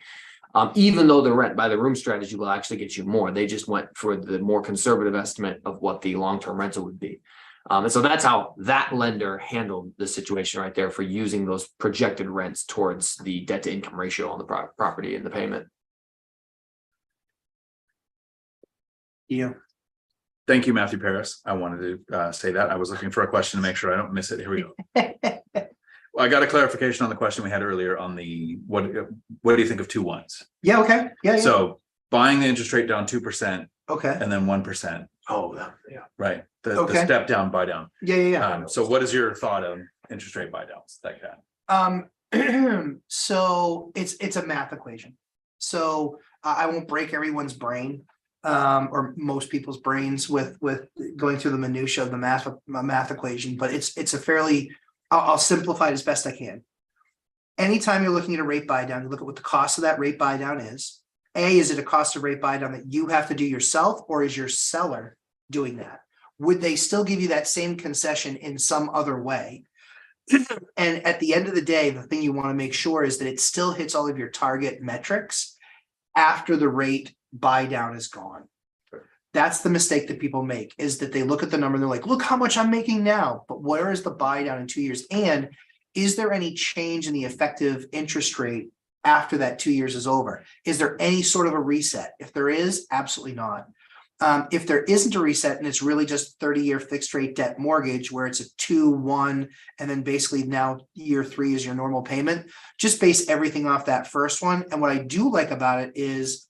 Even though the rent by the room strategy will actually get you more, they just went for the more conservative estimate of what the long-term rental would be. And so that's how that lender handled the situation right there for using those projected rents towards the debt to income ratio on the property and the payment. Yeah. Thank you, Matthew Paris. I wanted to say that. I was looking for a question to make sure I don't miss it. Here we go. Well, I got a clarification on the question we had earlier on the what do you think of 2 1s? Yeah, okay. Yeah. So buying the interest rate down 2%. Okay. And then 1%. Oh, yeah. Right. The step down, buy down. Yeah. So what is your thought on interest rate buy downs? Like that? So it's a math equation. So I won't break everyone's brain, or most people's brains with going through the minutia of the math equation, but it's a fairly, I'll simplify it as best I can. Anytime you're looking at a rate buy down, you look at what the cost of that rate buy down is. Is it a cost of rate buy down that you have to do yourself, or is your seller doing that? Would they still give you that same concession in some other way? And at the end of the day, the thing you want to make sure is that it still hits all of your target metrics after the rate buy down is gone. That's the mistake that people make, is that they look at the number and they're like, look how much I'm making now, but where is the buy down in 2 years? And is there any change in the effective interest rate after that 2 years is over? Is there any sort of a reset? If there is, absolutely not. If there isn't a reset and it's really just 30-year fixed rate debt mortgage where it's a 2-1, and then basically now year 3 is your normal payment, just base everything off that first one. And what I do like about it is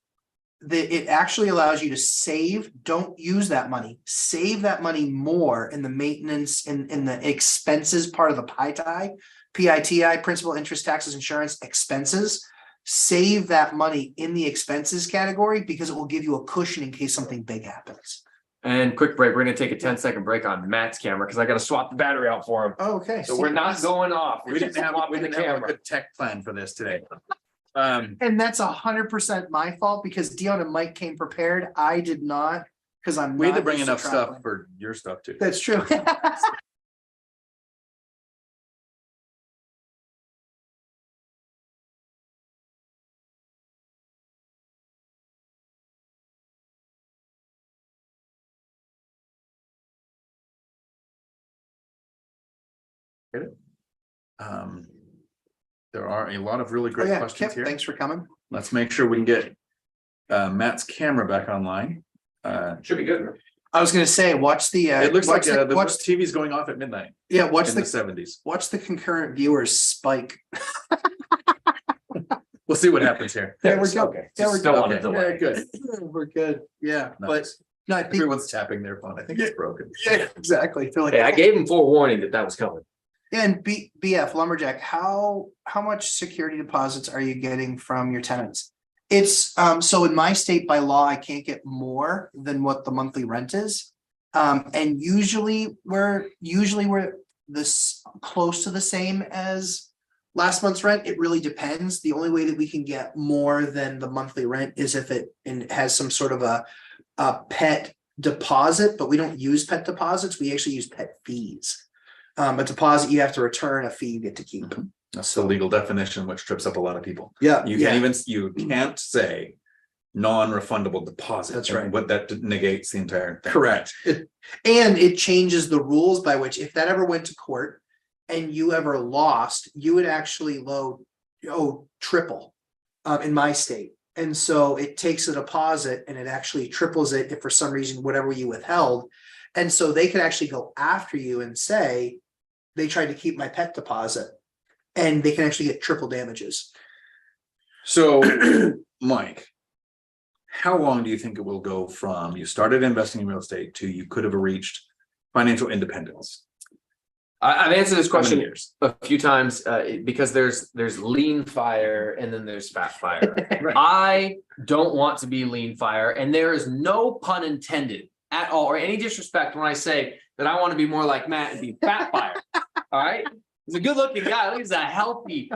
that it actually allows you to save, don't use that money, save that money more in the maintenance, in the expenses part of the PITI, principal, interest, taxes, insurance, expenses. save that money in the expenses category because it will give you a cushion in case something big happens. And quick break, we're gonna take a 10-second break on Matt's camera because I gotta swap the battery out for him. Oh, okay. So we're not going off. We didn't have a good tech plan for this today. And that's 100% my fault because Dion and Mike came prepared. I did not, because We had to not bring used enough traveling. stuff for your stuff too. That's true. Um, there are a lot of really Oh, great yeah, questions Kip, here. thanks for coming. Let's make sure we can get Matt's camera back online. Should be good. I was gonna say, watch the. It looks like watch the, the watch, TV's going off at midnight yeah, watch in the the 70s. watch the concurrent viewers spike. We'll see what happens here. There we go. Okay. There we Still go. on a delay. Yeah, good. We're good. Yeah, but Nice. no, I think Everyone's tapping their phone. I think it's broken. yeah, exactly. Feel like Hey, I gave him forewarning that was coming. and BF Lumberjack, how much security deposits are you getting from your tenants? It's so in my state by law, I can't get more than what the monthly rent is. And usually we're this close to the same as last month's rent. It really depends. The only way that we can get more than the monthly rent is if it has some sort of a pet deposit, but we don't use pet deposits. We actually use pet fees. A deposit, you have to return, a fee you get to keep. That's the legal definition, which trips up a lot of people. Yeah. You can't say non-refundable deposit. That's I mean, right. What that negates the entire thing. Correct. And it changes the rules by which if that ever went to court and you ever lost, you would actually owe triple in my state. And so it takes a deposit and it actually triples it if for some reason, whatever you withheld. And so they could actually go after you and say, they tried to keep my pet deposit and they can actually get triple damages. So, Mike, how long do you think it will go from you started investing in real estate to you could have reached financial independence? I've answered this How many question years? a few times because there's lean fire and then there's fat fire. Right. I don't want to be lean fire, and there is no pun intended at all or any disrespect when I say that I want to be more like Matt and be fat fire. All right, he's a good looking guy. He's a healthy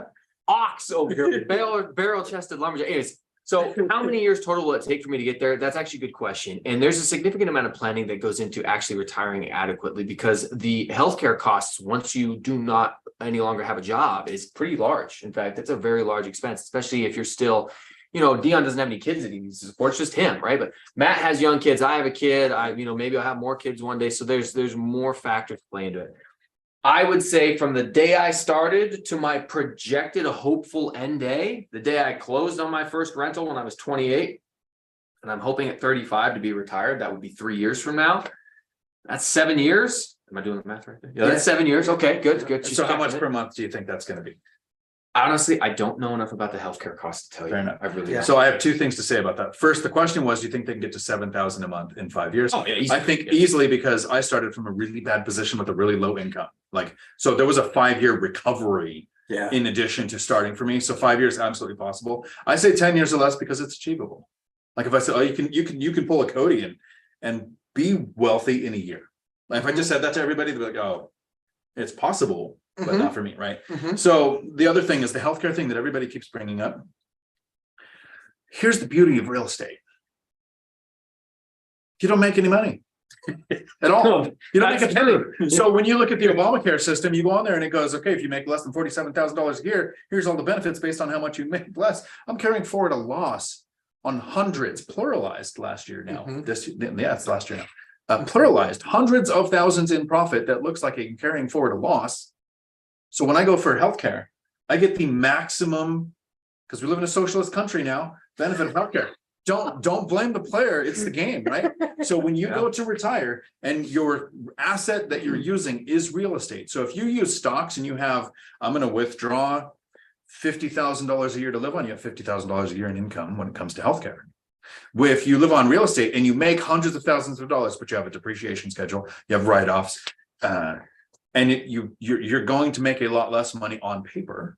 ox over here with barrel chested lumberjack. Anyways, so how many years total will it take for me to get there? That's actually a good question. And there's a significant amount of planning that goes into actually retiring adequately because the healthcare costs, once you do not any longer have a job, is pretty large. In fact, it's a very large expense, especially if you're still, Dion doesn't have any kids that he needs to support. It's just him, right? But Matt has young kids. I have a kid. Maybe I'll have more kids one day. So there's more factors to play into it. I would say from the day I started to my projected hopeful end day, the day I closed on my first rental when I was 28, and I'm hoping at 35 to be retired, that would be 3 years from now. That's 7 years. Am I doing the math right there? Yeah, that's 7 years. Okay, good. So how much per month do you think that's going to be? Honestly, I don't know enough about the healthcare costs to tell you. Fair enough. I really Yeah. don't. So I have two things to say about that. First, the question was, do you think they can get to 7,000 a month in 5 years? Oh, yeah, easily. I think easily because I started from a really bad position with a really low income. So there was a 5-year recovery Yeah. in addition to starting for me. So 5 years, absolutely possible. I say 10 years or less because it's achievable. Like if I said, oh, you can pull a Cody and be wealthy in a year. Like if I just said that to everybody, they'd be like, oh, it's possible, but not for me, right? So the other thing is the healthcare thing that everybody keeps bringing up. Here's the beauty of real estate. You don't make any money at all. You don't make a That's penny. true. So when you look at the Obamacare system, you go on there and it goes, okay, if you make less than $47,000 a year, here's all the benefits based on how much you make less. I'm carrying forward a loss on hundreds, pluralized last year now. It's last year now. Pluralized, hundreds of thousands in profit that looks like I'm carrying forward a loss. So when I go for healthcare, I get the maximum, because we live in a socialist country now, benefit of healthcare. Don't blame the player, it's the game, right? So when you go to retire and your asset that you're using is real estate. So if you use stocks and you have, I'm going to withdraw $50,000 a year to live on, you have $50,000 a year in income when it comes to healthcare. If you live on real estate and you make hundreds of thousands of dollars, but you have a depreciation schedule, you have write-offs, and you're going to make a lot less money on paper.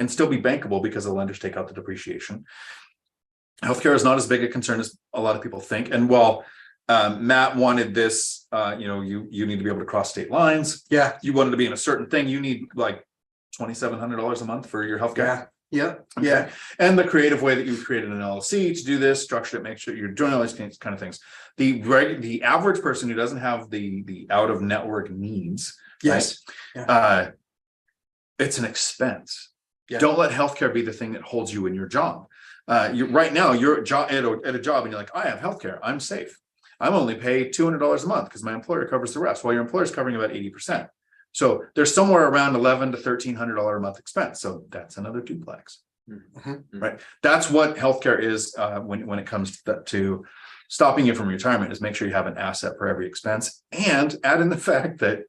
and still be bankable because the lenders take out the depreciation. Healthcare is not as big a concern as a lot of people think. And while Matt wanted this, you need to be able to cross state lines. Yeah. You wanted to be in a certain thing. You need like $2,700 a month for your healthcare. Yeah. Okay. Yeah. And the creative way that you created an LLC to do this, structured it, make sure you're doing all these kind of things. The average person who doesn't have the out of network needs, Yes. right? Yeah. It's an expense. Yeah. Don't let healthcare be the thing that holds you in your job. Right now you're at a job and you're like, I have healthcare, I'm safe. I'm only paid $200 a month because my employer covers the rest, while your employer is covering about 80%. So there's somewhere around $1,100 to $1,300 a month expense. So that's another duplex, right? That's what healthcare is when it comes to stopping you from retirement, is make sure you have an asset for every expense, and add in the fact that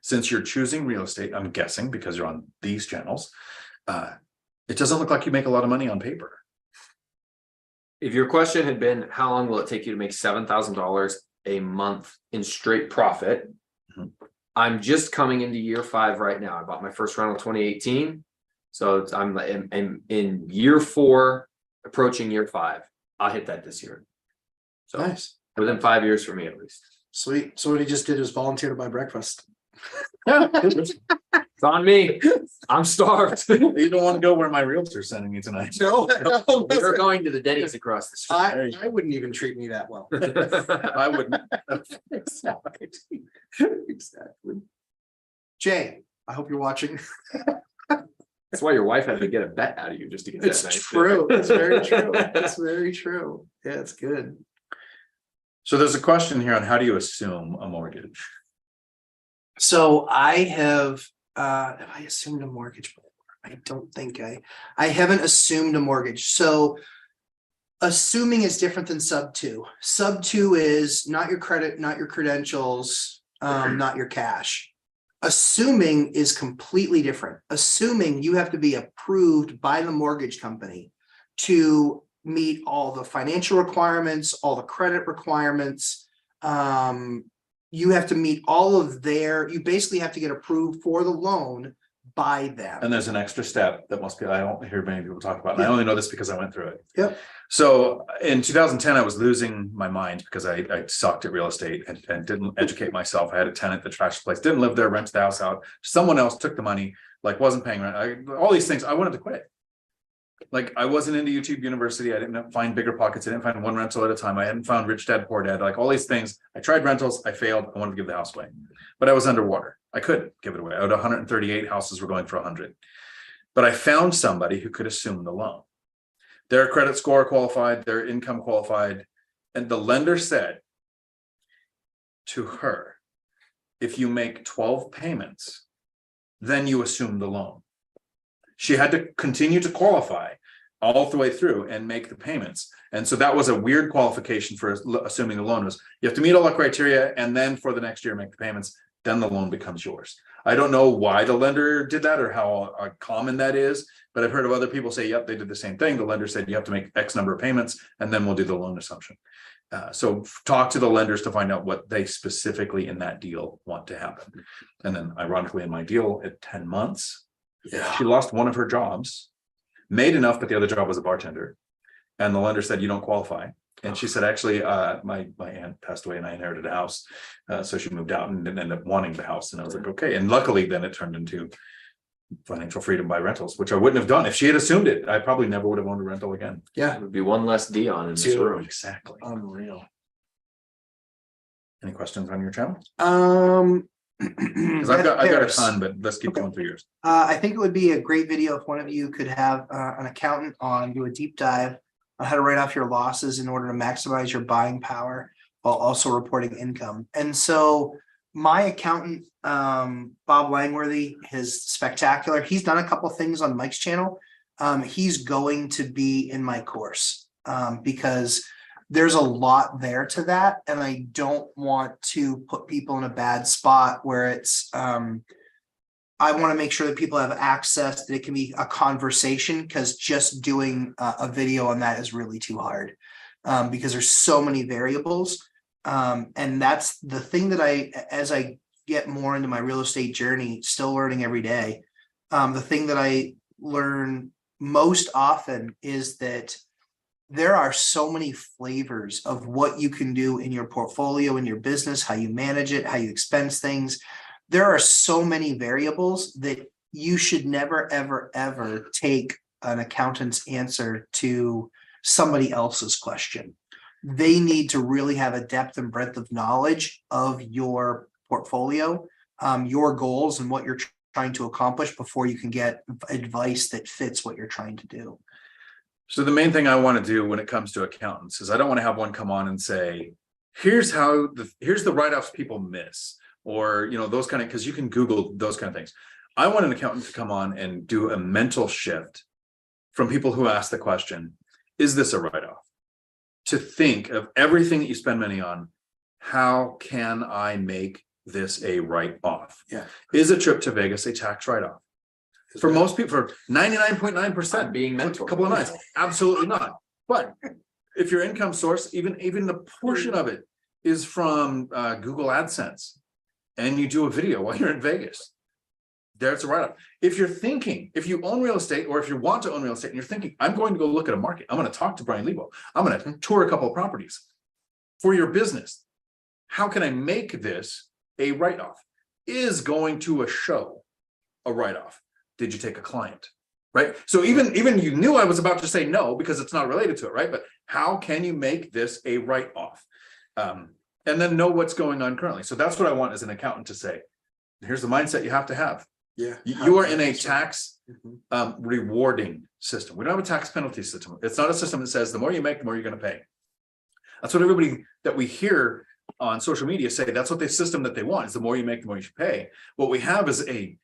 since you're choosing real estate, I'm guessing because you're on these channels, it doesn't look like you make a lot of money on paper. If your question had been, how long will it take you to make $7,000 a month in straight profit? I'm just coming into year 5 right now. I bought my first rental 2018. So I'm in year 4, approaching year 5. I'll hit that this year. So Nice. within 5 years for me, at least. Sweet. So what he just did is volunteer to buy breakfast. It's on me. I'm starved. You don't want to go where my realtor's sending me tonight. No, We're going to the Denny's across the street. I wouldn't even treat me that well. I wouldn't. Exactly. Jay, I hope you're watching. That's why your wife had to get a bet out of you just to get that. It's nice true. bit. It's very true. It's very true. Yeah, it's good. So there's a question here on how do you assume a mortgage? So I have I assumed a mortgage before? I don't think I haven't assumed a mortgage. So assuming is different than sub 2. Sub 2 is not your credit, not your credentials, not your cash. Assuming is completely different. Assuming you have to be approved by the mortgage company to meet all the financial requirements, all the credit requirements. You have to meet all of you basically have to get approved for the loan by them. And there's an extra step that I don't hear many people talk about. And I only know this because I went through it. Yep. So in 2010, I was losing my mind because I sucked at real estate and didn't educate myself. I had a tenant that trashed the place, didn't live there, rented the house out. Someone else took the money, like wasn't paying rent. All these things, I wanted to quit. Like I wasn't into YouTube University. I didn't find bigger pockets. I didn't find one rental at a time. I hadn't found Rich Dad Poor Dad. Like all these things. I tried rentals. I failed. I wanted to give the house away, but I was underwater. I couldn't give it away. Out of 138 houses were going for 100. But I found somebody who could assume the loan. Their credit score qualified, their income qualified. And the lender said to her, if you make 12 payments, then you assume the loan. She had to continue to qualify all the way through and make the payments. And so that was a weird qualification for assuming the loan was you have to meet all the criteria and then for the next year make the payments, then the loan becomes yours. I don't know why the lender did that or how common that is, but I've heard of other people say, yep, they did the same thing. The lender said you have to make X number of payments and then we'll do the loan assumption. So talk to the lenders to find out what they specifically in that deal want to happen. And then ironically in my deal at 10 months, she lost one of her jobs, made enough, but the other job was a bartender. And the lender said, you don't qualify. And she said, actually, my aunt passed away and I inherited a house. So she moved out and didn't end up wanting the house. And I was like, okay. And luckily then it turned into financial freedom by rentals, which I wouldn't have done. If she had assumed it, I probably never would have owned a rental again. Yeah. It would be one less Dion in this room. Exactly. Unreal. Any questions on your channel? Because I've got a ton, but let's keep going through yours. I think it would be a great video if one of you could have an accountant on, do a deep dive on how to write off your losses in order to maximize your buying power while also reporting income. And so my accountant, Bob Langworthy, is spectacular. He's done a couple things on Mike's channel. He's going to be in my course because there's a lot there to that. And I don't want to put people in a bad spot where it's, I want to make sure that people have access, that it can be a conversation, because just doing a video on that is really too hard because there's so many variables. And that's the thing that as I get more into my real estate journey, still learning every day. The thing that I learn most often is that there are so many flavors of what you can do in your portfolio, in your business, how you manage it, how you expense things. There are so many variables that you should never, ever, ever take an accountant's answer to somebody else's question. They need to really have a depth and breadth of knowledge of your portfolio, your goals and what you're trying to accomplish before you can get advice that fits what you're trying to do. So the main thing I want to do when it comes to accountants is I don't want to have one come on and say, here's the write-offs people miss, or, you know, those kind of, because you can Google those kind of things. I want an accountant to come on and do a mental shift from people who ask the question, is this a write-off? To think of everything that you spend money on, how can I make this a write-off? Yeah. Is a trip to Vegas a tax write-off? For most people, for 99.9%, being mentored. a couple of nights, absolutely not. But if your income source, even the portion of it is from Google AdSense, and you do a video while you're in Vegas, there's a write-off. If you own real estate, or if you want to own real estate and you're thinking, I'm going to go look at a market, I'm going to talk to Brian Lebo, I'm going to tour a couple of properties for your business. How can I make this a write-off? Is going to a show a write-off? Did you take a client? Right? So even you knew I was about to say no because it's not related to it, right? But how can you make this a write-off? And then know what's going on currently. So that's what I want as an accountant to say. Here's the mindset you have to have. Yeah. You are in a tax rewarding system. We don't have a tax penalty system. It's not a system that says the more you make, the more you're going to pay. That's what everybody that we hear on social media say. That's what the system that they want is the more you make, the more you should pay. What we have is a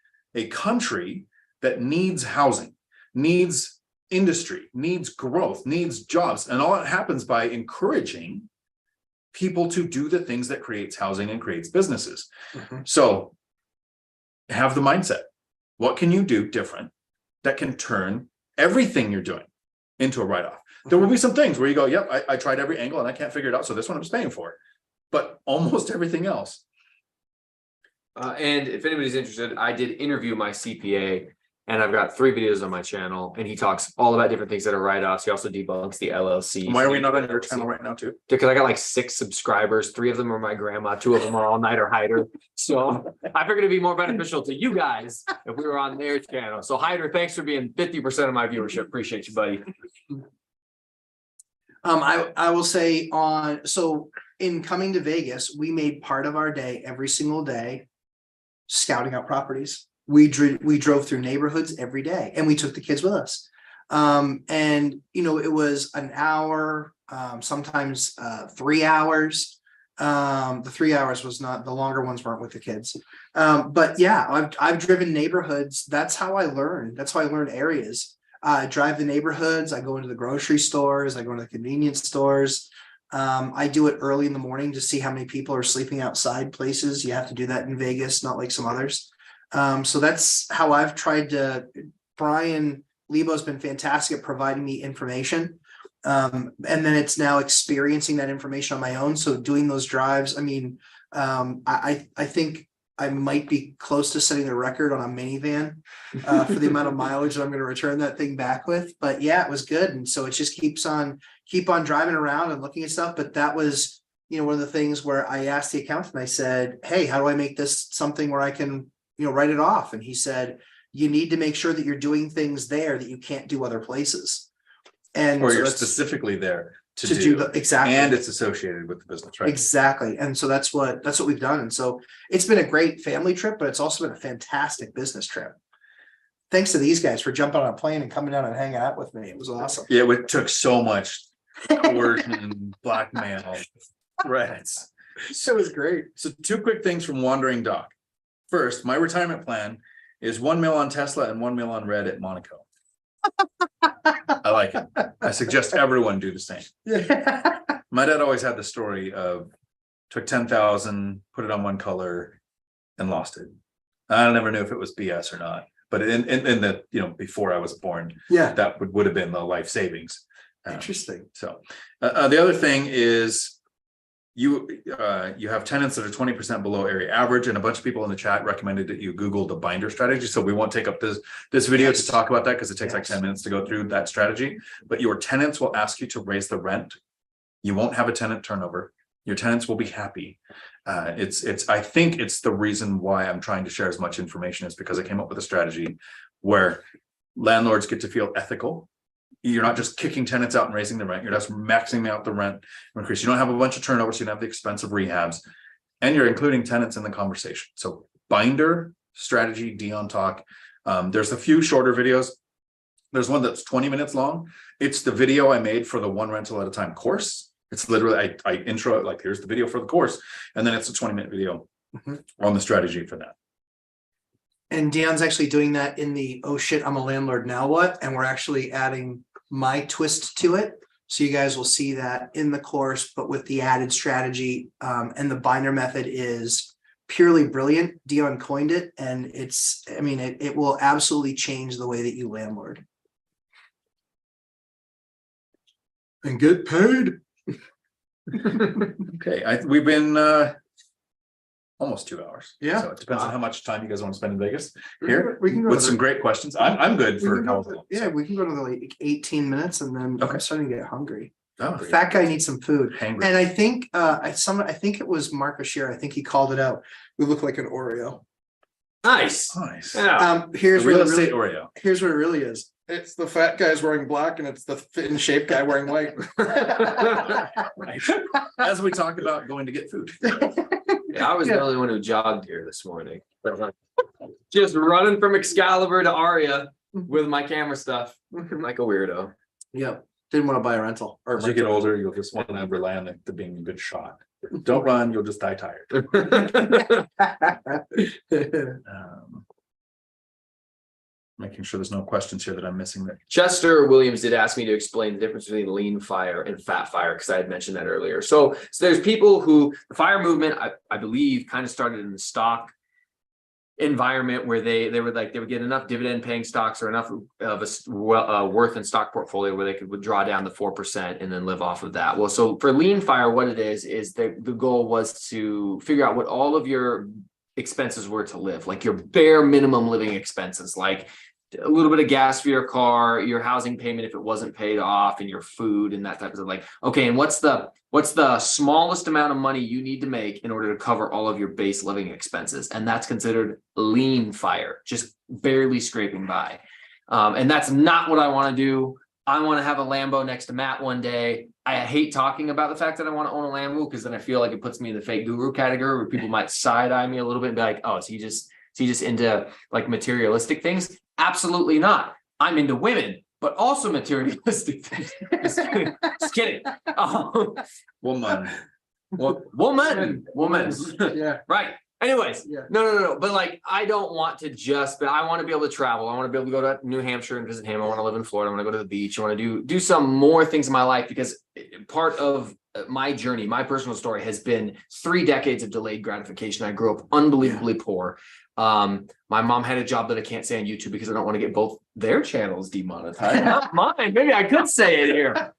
country that needs housing, needs industry, needs growth, needs jobs. And all that happens by encouraging people to do the things that creates housing and creates businesses. So have the mindset. What can you do different that can turn everything you're doing into a write-off? There will be some things where you go, yep, I tried every angle and I can't figure it out. So this one I'm paying for. But almost everything else. And if anybody's interested, I did interview my CPA, and I've got 3 videos on my channel, and he talks all about different things that are write-offs. He also debunks the LLC. Why are we not on your channel right now too? Because I got like 6 subscribers. 3 of them are my grandma. 2 of them are all-nighter hider. So I figured it'd be more beneficial to you guys if we were on their channel. So Hyder, thanks for being 50% of my viewership. Appreciate you, buddy. I will say so in coming to Vegas, we made part of our day every single day scouting out properties. We drove through neighborhoods every day, and we took the kids with us. And you know, it was an hour, sometimes 3 hours. The 3 hours was not, the longer ones weren't with the kids. But yeah, I've driven neighborhoods. That's how I learned. That's how I learned areas. I drive the neighborhoods. I go into the grocery stores. I go to the convenience stores. I do it early in the morning to see how many people are sleeping outside places. You have to do that in Vegas, not like some others. So that's how I've tried to. Brian Lebo's been fantastic at providing me information. And then it's now experiencing that information on my own. So doing those drives, I mean, I think I might be close to setting the record on a minivan for the amount of mileage that I'm going to return that thing back with. But yeah, it was good. And so it just keep on driving around and looking at stuff. But that was, you know, one of the things where I asked the accountant, I said, hey, how do I make this something where I can, you know, write it off? And he said, you need to make sure that you're doing things there that you can't do other places. And or so you're specifically there to do exactly, and it's associated with the business, right? Exactly. And so that's what we've done. And so it's been a great family trip, but it's also been a fantastic business trip. Thanks to these guys for jumping on a plane and coming down and hanging out with me. It was awesome. Yeah, it took so much coercion, blackmail, threats. So it was great. So 2 quick things from Wandering Doc. First, my retirement plan is 1 mil on Tesla and 1 mil on Red at Monaco. I like it. I suggest everyone do the same. Yeah. My dad always had the story of took 10,000, put it on one color and lost it. I never knew if it was BS or not, but in the, you know, before I was born, Yeah. that would have been the life savings. Interesting. So the other thing is you have tenants that are 20% below area average, and a bunch of people in the chat recommended that you Google the binder strategy. So we won't take up this video to talk about that because it takes like 10 minutes to go through that strategy. But your tenants will ask you to raise the rent. You won't have a tenant turnover. Your tenants will be happy. I think it's the reason why I'm trying to share as much information is because I came up with a strategy where landlords get to feel ethical. You're not just kicking tenants out and raising the rent. You're just maxing out the rent increase. You don't have a bunch of turnover, so you don't have the expensive rehabs, and you're including tenants in the conversation. So binder strategy, Dion talk. There's a few shorter videos. There's one that's 20 minutes long. It's the video I made for the one rental at a time course. It's literally, I intro it like, here's the video for the course. And then it's a 20-minute video on the strategy for that. And Dion's actually doing that in the, oh shit, I'm a landlord, now what? And we're actually adding my twist to it. So you guys will see that in the course, but with the added strategy. And the binder method is purely brilliant. Dion coined it, and it's, I mean, it will absolutely change the way that you landlord. And get paid. Okay, we've been almost 2 hours. Yeah. So it depends on how much time you guys want to spend in Vegas here. We can go with some great questions. I'm good for how long. Yeah, we can go to the like 18 minutes, and then Okay. I'm starting to get hungry. Oh, Fat guy needs some food. hangry. And I think I think it was Mark O'Shea. I think he called it out. We look like an Oreo. Nice. Nice. Yeah. Here's Real what it estate really, Oreo. here's what it really is. It's the fat guy's wearing black, and it's the fit and shape guy wearing white. Right. As we talked about going to get food. Yeah, I was the only one who jogged here this morning. Just running from Excalibur to Aria with my camera stuff. Like a weirdo. Yep. Didn't want to buy a rental. As you get older, you'll just want to rely on it to being a good shot. Don't run, you'll just die tired. Making sure there's no questions here that I'm missing there. Chester Williams did ask me to explain the difference between lean fire and fat fire, because I had mentioned that earlier. So there's people who, the fire movement, I believe, kind of started in the stock environment where they would get enough dividend paying stocks or enough of a worth in stock portfolio where they could withdraw down the 4% and then live off of that. Well, so for lean fire, what it is the goal was to figure out what all of your expenses were to live, like your bare minimum living expenses, like a little bit of gas for your car, your housing payment if it wasn't paid off, and your food and that type of stuff. Like, okay, and what's the smallest amount of money you need to make in order to cover all of your base living expenses? And that's considered lean fire, just barely scraping by. And that's not what I want to do. I want to have a Lambo next to Matt one day. I hate talking about the fact that I want to own a Lambo because then I feel like it puts me in the fake guru category where people might side eye me a little bit and be like, oh, is he just into like materialistic things? Absolutely not. I'm into women, but also materialistic things. Just kidding. Woman. Woman. Yeah. Right. Anyways, Yeah. no. But like, I don't want to but I want to be able to travel. I want to be able to go to New Hampshire and visit him. I want to live in Florida. I want to go to the beach. I want to do some more things in my life, because part of my journey, my personal story has been 3 decades of delayed gratification. I grew up unbelievably poor. My mom had a job that I can't say on YouTube because I don't want to get both their channels demonetized. Not mine. Maybe I could say it here.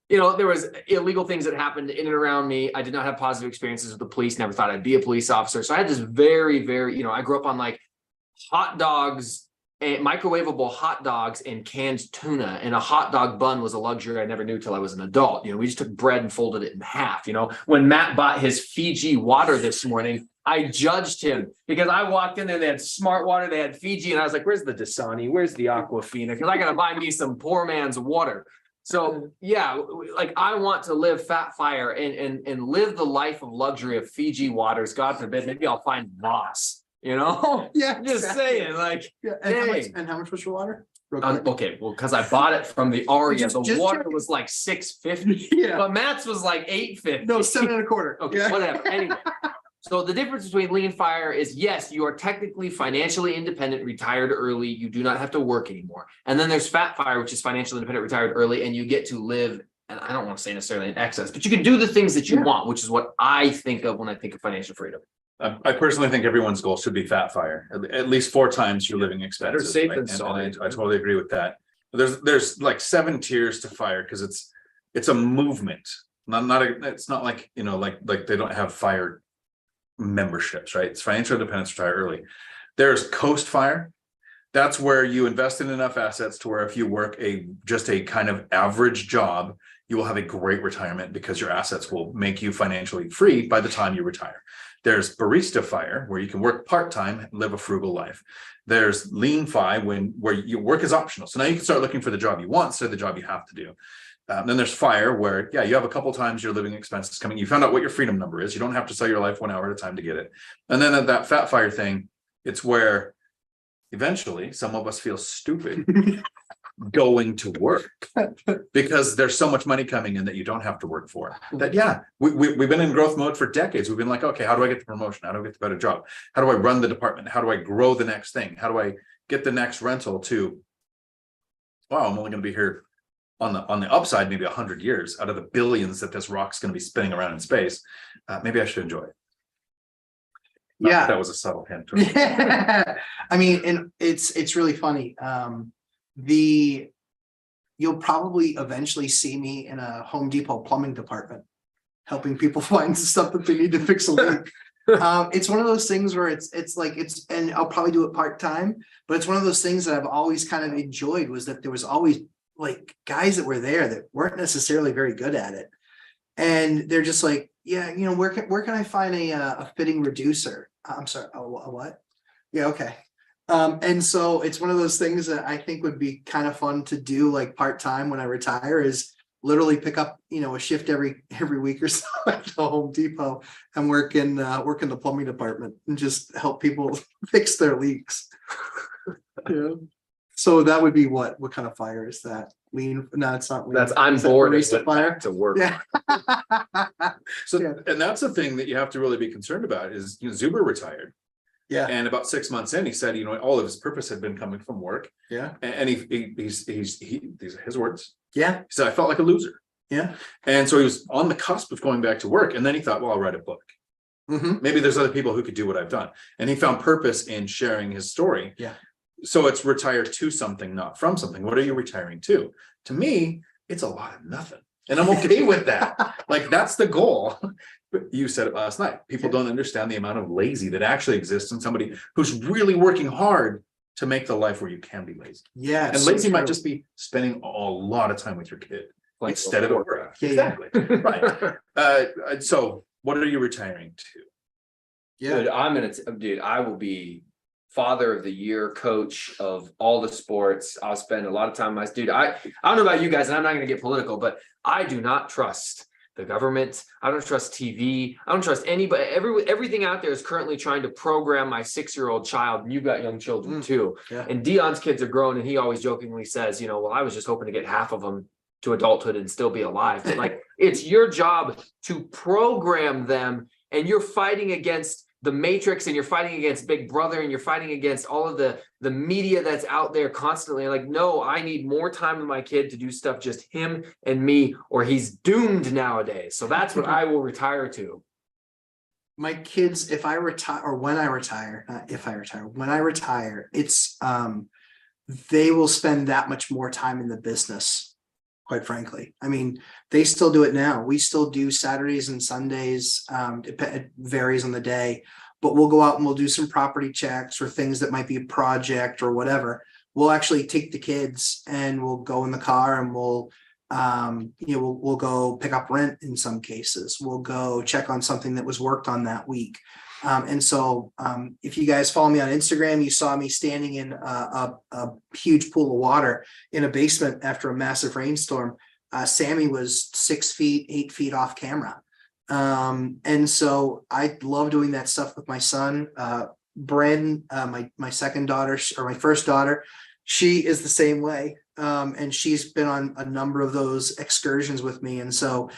There was illegal things that happened in and around me. I did not have positive experiences with the police. Never thought I'd be a police officer. So I had this very, very, I grew up on like hot dogs and microwavable hot dogs and canned tuna. And a hot dog bun was a luxury I never knew till I was an adult. We just took bread and folded it in half. When Matt bought his Fiji water this morning, I judged him because I walked in there, they had Smart Water, they had Fiji, and I was like, where's the Dasani? Where's the Aquafina? Because I got to buy me some poor man's water. So yeah, like I want to live fat fire and live the life of luxury of Fiji waters. God forbid, maybe I'll find Voss, Yeah. Just saying, like, Yeah. And how much was your water? Okay, well, because I bought it from the Aria, Just the water check. was like $6.50, Yeah. but Matt's was like $8.50. No, 7.25. Okay, Yeah. whatever. Anyway, so the difference between lean fire is, yes, you are technically financially independent, retired early. You do not have to work anymore. And then there's fat fire, which is financially independent, retired early, and you get to live, and I don't want to say necessarily in excess, but you can do the things that you want, which is what I think of when I think of financial freedom. I personally think everyone's goal should be fat fire, at least 4 times your living expenses. Better safe right? than And sorry. I totally agree with that. There's like 7 tiers to fire because it's a movement, It's not like, like they don't have fire memberships, right? It's financial independence, retire early. There's Coast Fire. That's where you invest in enough assets to where if you work just a kind of average job, you will have a great retirement because your assets will make you financially free by the time you retire. There's Barista Fire, where you can work part-time and live a frugal life. There's Lean Fi, where your work is optional. So now you can start looking for the job you want instead of the job you have to do. Then there's Fire, where, yeah, you have a couple times your living expenses coming. You found out what your freedom number is. You don't have to sell your life 1 hour at a time to get it. And then at that Fat Fire thing, it's where eventually some of us feel stupid going to work because there's so much money coming in that you don't have to work for. That, yeah, we've been in growth mode for decades. We've been like, okay, how do I get the promotion? How do I get the better job? How do I run the department? How do I grow the next thing? How do I get the next rental to, wow, I'm only going to be here on the upside, maybe 100 years out of the billions that this rock's going to be spinning around in space. Maybe I should enjoy it. Yeah, that was a subtle hint. I mean, and it's really funny. You'll probably eventually see me in a Home Depot plumbing department, helping people find stuff that they need to fix a leak. It's one of those things where and I'll probably do it part-time, but it's one of those things that I've always kind of enjoyed, was that there was always like guys that were there that weren't necessarily very good at it. And they're just like, yeah, where can I find a fitting reducer? I'm sorry, a what? Yeah, okay. And so it's one of those things that I think would be kind of fun to do, like part-time when I retire, is literally pick up, a shift every week or so at the Home Depot and work in the plumbing department and just help people fix their leaks. Yeah. So that would be what kind of fire is that? Lean? No, it's not lean. I'm bored and went fire back to work. Yeah. So, Yeah. and that's the thing that you have to really be concerned about is, Zuber retired. Yeah. And about 6 months in, he said, all of his purpose had been coming from work. Yeah. And these are his words. Yeah. He said, I felt like a loser. Yeah. And so he was on the cusp of going back to work. And then he thought, well, I'll write a book. Mm-hmm. Maybe there's other people who could do what I've done. And he found purpose in sharing his story. Yeah. So it's retire to something, not from something. What are you retiring to? To me, it's a lot of nothing. And I'm okay with that. Like, that's the goal. But you said it last night. People don't understand the amount of lazy that actually exists in somebody who's really working hard to make the life where you can be lazy. Yeah. And lazy might just be spending a lot of time with your kid instead of at work. Yeah, exactly. Right. So what are you retiring to? Yeah. Dude, I will be father of the year, coach of all the sports. I'll spend a lot of time with my dude. I don't know about you guys, and I'm not going to get political, but I do not trust the government. I don't trust TV. I don't trust anybody. Everything out there is currently trying to program my 6-year-old child. And you've got young children too. Yeah. And Dion's kids are grown, and he always jokingly says, well, I was just hoping to get half of them to adulthood and still be alive. But like, it's your job to program them, and you're fighting against the Matrix, and you're fighting against Big Brother, and you're fighting against all of the media that's out there constantly. Like, no, I need more time with my kid to do stuff just him and me, or he's doomed nowadays. So that's what I will retire to. My kids, if I retire, or when I retire, not if I retire, when I retire, it's they will spend that much more time in the business, quite frankly. I mean, they still do it now. We still do Saturdays and Sundays. It varies on the day, but we'll go out and we'll do some property checks or things that might be a project or whatever. We'll actually take the kids and we'll go in the car and we'll go pick up rent in some cases. We'll go check on something that was worked on that week. And so if you guys follow me on Instagram, you saw me standing in a huge pool of water in a basement after a massive rainstorm. Sammy was 6 feet, 8 feet off camera. And so I love doing that stuff with my son. Brandon, my second daughter, or my first daughter, she is the same way. And she's been on a number of those excursions with me. And so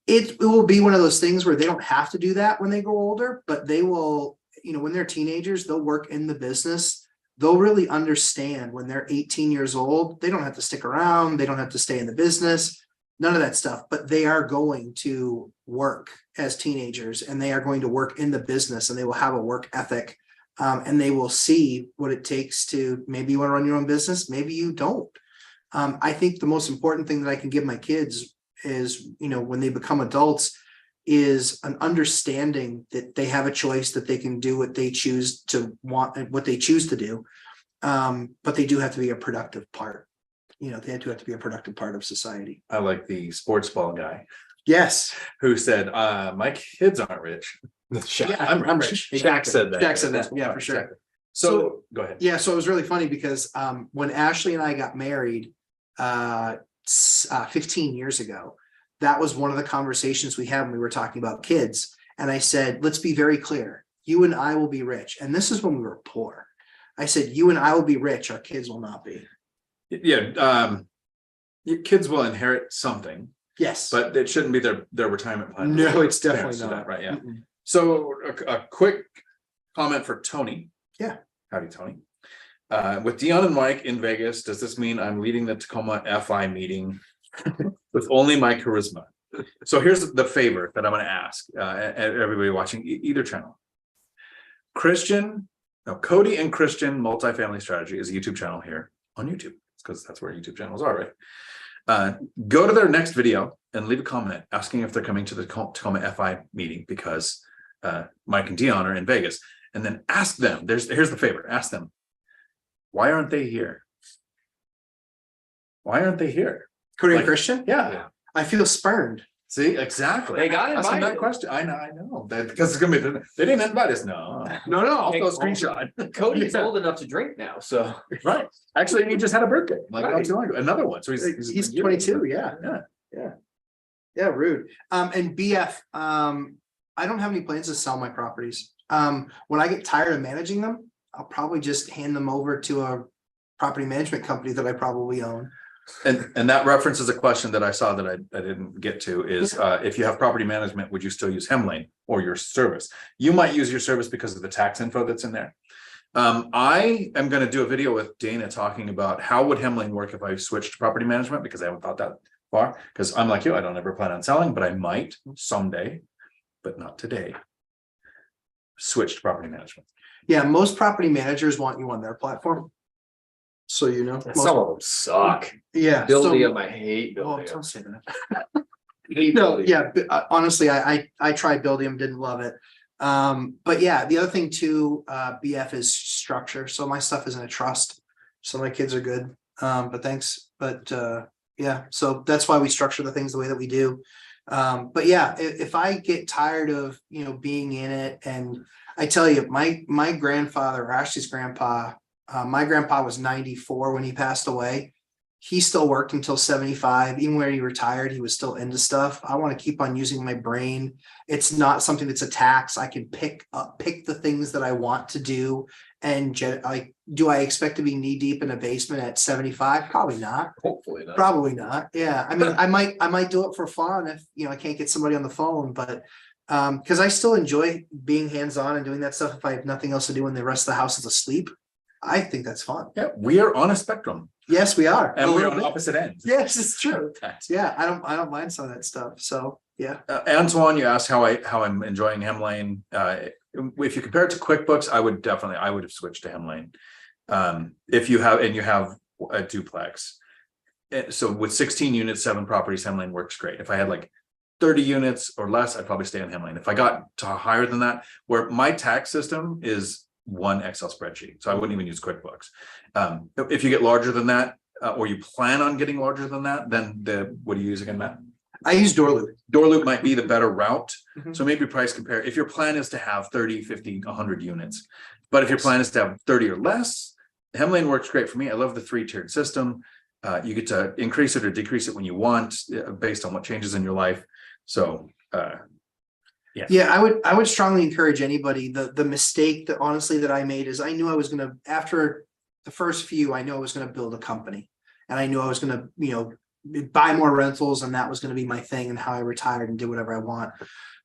it will be one of those things where they don't have to do that when they grow older, but they will, when they're teenagers, they'll work in the business. They'll really understand when they're 18 years old, they don't have to stick around. They don't have to stay in the business, none of that stuff, but they are going to work as teenagers, and they are going to work in the business, and they will have a work ethic. And they will see what it takes to, maybe you want to run your own business, maybe you don't. I think the most important thing that I can give my kids is, when they become adults, is an understanding that they have a choice, that they can do what they choose to want and what they choose to do. But they do have to be a productive part. They do have to be a productive part of society. I like the sports ball guy Yes. who said, my kids aren't rich. Shaq, Yeah, I'm rich. Shaq said that. Shaq said that. Yeah, for sure. Exactly. So go ahead. Yeah, so it was really funny because when Ashley and I got married 15 years ago, that was one of the conversations we had when we were talking about kids. And I said, let's be very clear. You and I will be rich. And this is when we were poor. I said, you and I will be rich. Our kids will not be. Yeah. Your kids will inherit something. Yes. But it shouldn't be their retirement plan. No, it's definitely not. not. Right. Yeah. So a quick comment for Tony. Yeah. Howdy, Tony. With Dion and Mike in Vegas, does this mean I'm leading the Tacoma FI meeting with only my charisma? So here's the favor that I'm going to ask everybody watching either channel. Cody and Christian Multifamily Strategy is a YouTube channel here on YouTube, because that's where YouTube channels are, right? Go to their next video and leave a comment asking if they're coming to the Tacoma FI meeting, because Mike and Dion are in Vegas. And then ask them, here's the favor, ask them, why aren't they here? Why aren't they here? Cody and Christian? Yeah. I feel spurned. See, exactly. They got Ask them invited. that question. I know. Because it's gonna be, they didn't invite us. No. I'll Hey, throw a screenshot. Cody is old enough to drink now, so. Right. Actually, he just had a birthday, like Right. not too long ago. Another one. So He's 22. Yeah. Yeah. Rude. And BF, I don't have any plans to sell my properties. When I get tired of managing them, I'll probably just hand them over to a property management company that I probably own. And that references a question that I saw that I didn't get to is if you have property management, would you still use Hemlane or your service? You might use your service because of the tax info that's in there. I am going to do a video with Dana talking about how would Hemlane work if I switched to property management, because I haven't thought that far, because I'm like you, I don't ever plan on selling, but I might someday, but not today. Switch to property management. Yeah, most property managers want you on their platform. So Some of them suck. Yeah. Buildium, I hate Oh, Buildium. don't say that. No, yeah, honestly, I tried Buildium, didn't love it. But yeah, the other thing too, BF is structure. So my stuff is in a trust. So my kids are good. But thanks. But yeah, so that's why we structure the things the way that we do. But yeah, if I get tired of, being in it, and I tell you, my grandfather, or Ashley's grandpa, my grandpa was 94 when he passed away. He still worked until 75. Even when he retired, he was still into stuff. I want to keep on using my brain. It's not something that's a tax. I can pick the things that I want to do. And do I expect to be knee deep in a basement at 75? Probably not. Hopefully not. Probably not. Yeah. I mean, I might do it for fun if, I can't get somebody on the phone, but because I still enjoy being hands-on and doing that stuff if I have nothing else to do when the rest of the house is asleep. I think that's fun. Yeah, we are on a spectrum. Yes, we are. And we're on opposite ends. Yes, it's true. Yeah, I don't mind some of that stuff. So yeah. Antoine, you asked how I'm enjoying Hemlane. If you compare it to QuickBooks, I would have switched to Hemlane. If you have a duplex. So with 16 units, 7 properties, Hemlane works great. If I had like 30 units or less, I'd probably stay on Hemlane. If I got to higher than that, where my tax system is one Excel spreadsheet, so I wouldn't even use QuickBooks. If you get larger than that, or you plan on getting larger than that, then what do you use again, Matt? I use Doorloop. Doorloop might be the better route. Mhm. So maybe price compare. If your plan is to have 30, 50, 100 units, but if your plan is to have 30 or less, Hemlane works great for me. I love the 3-tiered system. You get to increase it or decrease it when you want, based on what changes in your life. So yeah, I would strongly encourage anybody. The mistake that honestly that I made is I knew I was gonna, after the first few, I knew I was gonna build a company, and I knew I was gonna, buy more rentals, and that was gonna be my thing, and how I retired and did whatever I want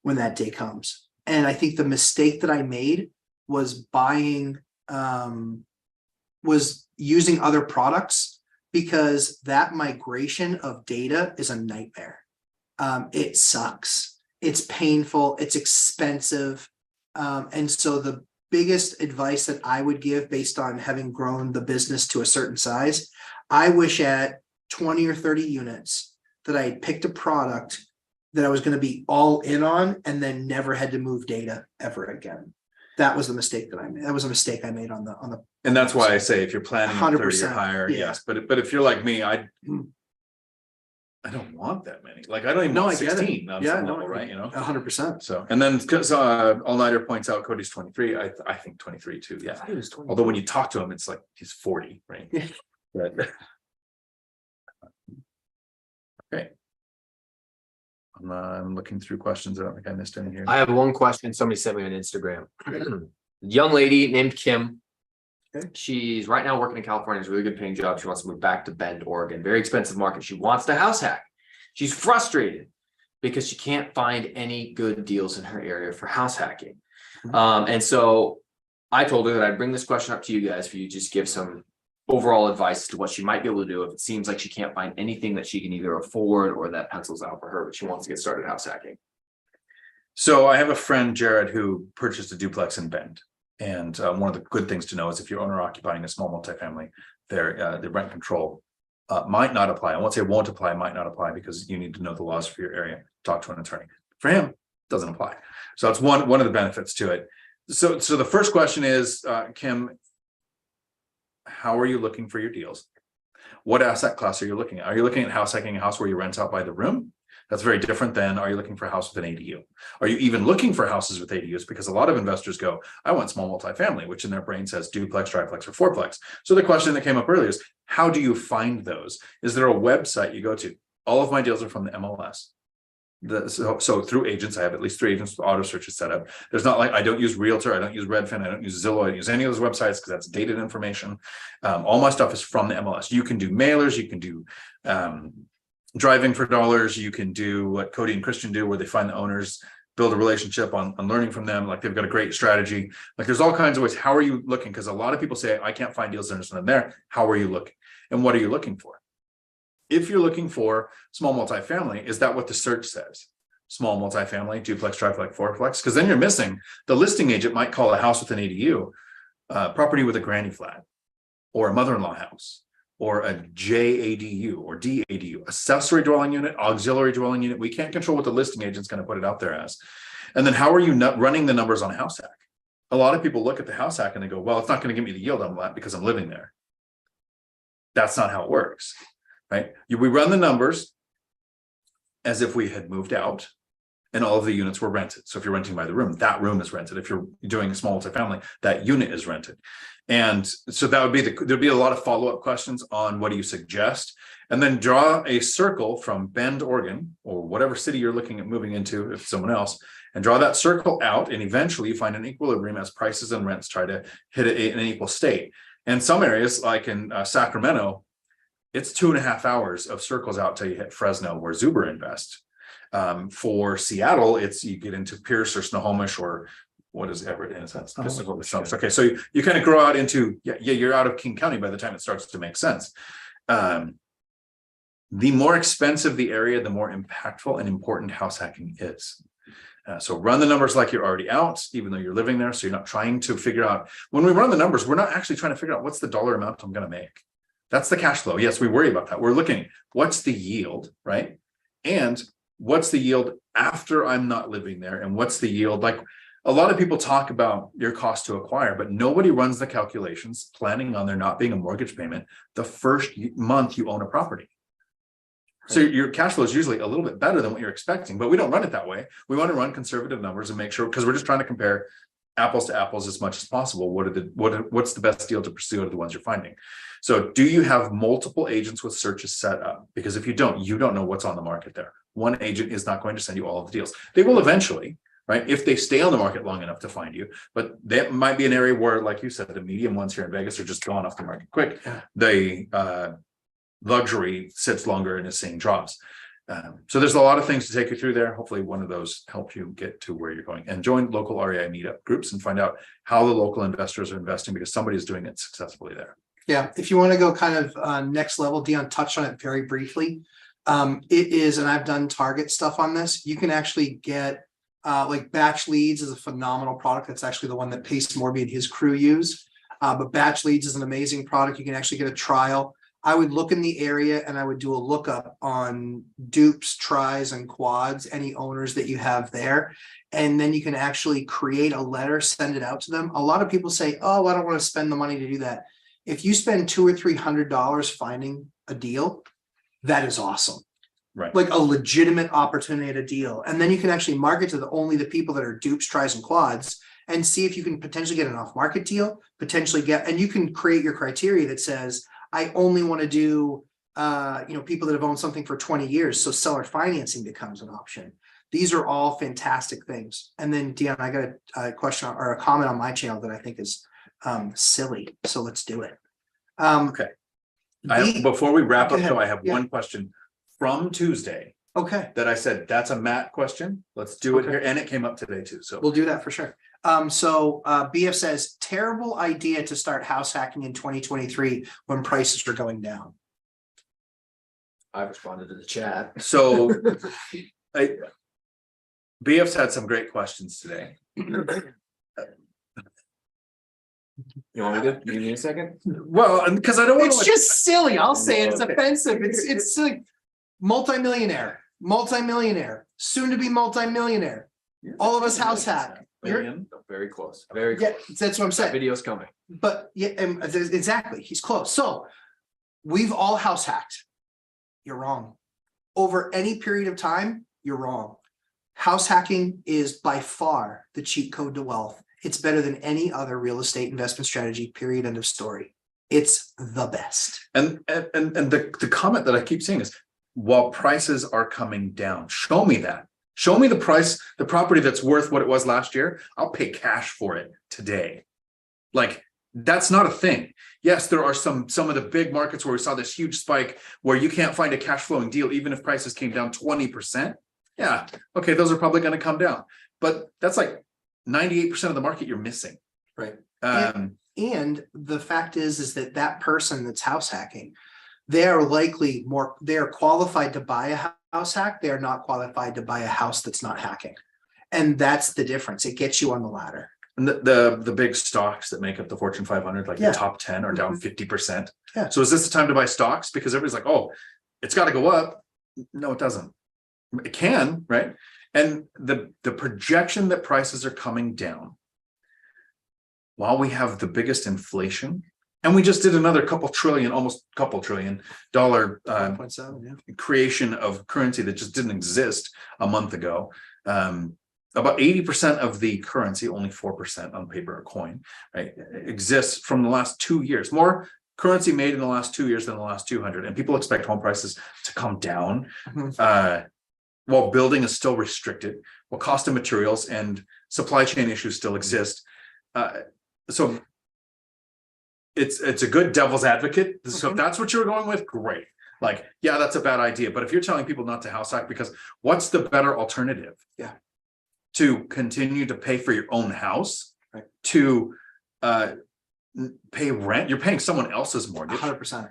when that day comes. And I think the mistake that I made was was using other products, because that migration of data is a nightmare. It sucks. It's painful, it's expensive. And so the biggest advice that I would give, based on having grown the business to a certain size, I wish at 20 or 30 units, that I had picked a product that I was going to be all in on and then never had to move data ever again. That was the mistake that I made. That was a mistake I made on the. And that's why I say if you're planning on 30 or 100%, higher, yeah. yes. But if you're like me, I don't want that many. Like I don't even No, want I get it. 16 on Yeah, some no, level, right? You know. 100%. So and then because All-Nighter points out Cody's 23. I think 23 too. I Yeah. thought he was 20. Although when you talk to him, it's like he's 40, right? Yeah. But, okay. I'm looking through questions. I don't think I missed any here. I have one question. Somebody sent me on Instagram. Young lady named Kim. Okay. She's right now working in California. It's a really good paying job. She wants to move back to Bend, Oregon. Very expensive market. She wants to house hack. She's frustrated because she can't find any good deals in her area for house hacking. And so I told her that I'd bring this question up to you guys for you to just give some overall advice to what she might be able to do if it seems like she can't find anything that she can either afford or that pencils out for her, but she wants to get started house hacking. So I have a friend, Jared, who purchased a duplex in Bend. And one of the good things to know is if you're owner occupying a small multifamily, the rent control might not apply. I won't say won't apply, might not apply because you need to know the laws for your area, talk to an attorney. For him, it doesn't apply. So that's one of the benefits to it. So the first question is, Kim, how are you looking for your deals? What asset class are you looking at? Are you looking at house hacking a house where you rent out by the room? That's very different than are you looking for a house with an ADU? Are you even looking for houses with ADUs? Because a lot of investors go, I want small multifamily, which in their brain says duplex, triplex, or fourplex. So the question that came up earlier is, how do you find those? Is there a website you go to? All of my deals are from the MLS. So through agents, I have at least 3 agents with auto searches set up. There's not like I don't use Realtor, I don't use Redfin, I don't use Zillow, I don't use any of those websites because that's dated information. All my stuff is from the MLS. You can do mailers, you can do driving for dollars, you can do what Cody and Christian do, where they find the owners, build a relationship on learning from them. Like they've got a great strategy. Like there's all kinds of ways. How are you looking? Because a lot of people say, I can't find deals, there's none there. How are you looking? And what are you looking for? If you're looking for small multifamily, is that what the search says? Small multifamily, duplex, triplex, fourplex? Because then you're missing, the listing agent might call a house with an ADU, property with a granny flat, or a mother-in-law house, or a JADU or DADU, accessory dwelling unit, auxiliary dwelling unit. We can't control what the listing agent's going to put it out there as. And then how are you not running the numbers on house hack? A lot of people look at the house hack and they go, well, it's not going to give me the yield on that because I'm living there. That's not how it works, right? We run the numbers as if we had moved out and all of the units were rented. So if you're renting by the room, that room is rented. If you're doing a small multifamily, that unit is rented. And so that would be there'd be a lot of follow-up questions on what do you suggest, and then draw a circle from Bend, Oregon, or whatever city you're looking at moving into, if someone else, and draw that circle out, and eventually you find an equilibrium as prices and rents try to hit an equal state. And some areas, like in Sacramento, it's 2.5 hours of circles out till you hit Fresno, where Zuber invest. For Seattle, it's you get into Pierce or Snohomish or what is Everett? Is that Snohomish? Okay, so you kind of grow out into you're out of King County by the time it starts to make sense. The more expensive the area, the more impactful and important house hacking is. So run the numbers like you're already out, even though you're living there. So you're not trying to figure out. When we run the numbers, we're not actually trying to figure out what's the dollar amount I'm going to make. That's the cash flow. Yes, we worry about that. We're looking, what's the yield, right? And what's the yield after I'm not living there? And what's the yield? Like a lot of people talk about your cost to acquire, but nobody runs the calculations planning on there not being a mortgage payment the first month you own a property. So your cash flow is usually a little bit better than what you're expecting, but we don't run it that way. We want to run conservative numbers and make sure, because we're just trying to compare apples to apples as much as possible. What's the best deal to pursue out of the ones you're finding? So do you have multiple agents with searches set up? Because if you don't know what's on the market there. One agent is not going to send you all of the deals. They will eventually, right? If they stay on the market long enough to find you, but that might be an area where, like you said, the medium ones here in Vegas are just gone off the market quick. Yeah. The luxury sits longer and is seeing drops. So there's a lot of things to take you through there. Hopefully one of those help you get to where you're going, and join local REI meetup groups and find out how the local investors are investing, because somebody's doing it successfully there. Yeah. If you want to go kind of next level, Dion touched on it very briefly. It is, and I've done target stuff on this. You can actually get like Batch Leads is a phenomenal product. That's actually the one that Pace Morby and his crew use. But Batch Leads is an amazing product. You can actually get a trial. I would look in the area and I would do a lookup on dupes, tries, and quads, any owners that you have there. And then you can actually create a letter, send it out to them. A lot of people say, oh, I don't want to spend the money to do that. If you spend $200 or $300 finding a deal, that is awesome. Right. Like a legitimate opportunity at a deal. And then you can actually market to only the people that are dupes, tries, and quads, and see if you can potentially get an off-market deal, and you can create your criteria that says, I only want to do, people that have owned something for 20 years. So seller financing becomes an option. These are all fantastic things. And then Dion, I got a question or a comment on my channel that I think is silly. So let's do it. Okay. Before we wrap up, ahead. though, I have Yeah. one question from Tuesday Okay. that I said, that's a Matt question. Let's do it Okay. here. And it came up today too. So We'll do that for sure. BF says, terrible idea to start house hacking in 2023 when prices are going down. I responded to the chat. So BF's had some great questions today. You want me to give me a second? Well, because I don't want It's just silly. I'll say it. It's offensive. It's like multimillionaire, soon to be multimillionaire. All of us house hack. Very close. Very Yeah, close. that's what I'm That saying. video's coming. But yeah, exactly. He's close. So we've all house hacked. You're wrong. Over any period of time, you're wrong. House hacking is by far the cheat code to wealth. It's better than any other real estate investment strategy, period, end of story. It's the best. And the comment that I keep seeing is, while prices are coming down, show me that. Show me the price, the property that's worth what it was last year. I'll pay cash for it today. Like, that's not a thing. Yes, there are some of the big markets where we saw this huge spike where you can't find a cash flowing deal, even if prices came down 20%. Yeah, okay, those are probably going to come down. But that's like 98% of the market you're missing. Right. And the fact is that person that's house hacking, they are qualified to buy a house hack. They are not qualified to buy a house that's not hacking. And that's the difference. It gets you on the ladder. And the big stocks that make up the Fortune 500, like the top 10 are down 50%. Yeah. So is this the time to buy stocks? Because everybody's like, oh, it's got to go up. No, it doesn't. It can, right? And the projection that prices are coming down while we have the biggest inflation, and we just did another almost couple trillion dollar 1.7, creation of currency that just didn't exist a month ago. About 80% of the currency, only 4% on paper or coin, right, exists from the last 2 years. More currency made in the last 2 years than the last 200. And people expect home prices to come down while building is still restricted, while cost of materials and supply chain issues still exist. So it's a good devil's advocate. So if that's what you're going with, great. Like, yeah, that's a bad idea. But if you're telling people not to house hack, because what's the better alternative? Yeah. To continue to pay for your own house, right, to pay rent. You're paying someone else's mortgage. 100%.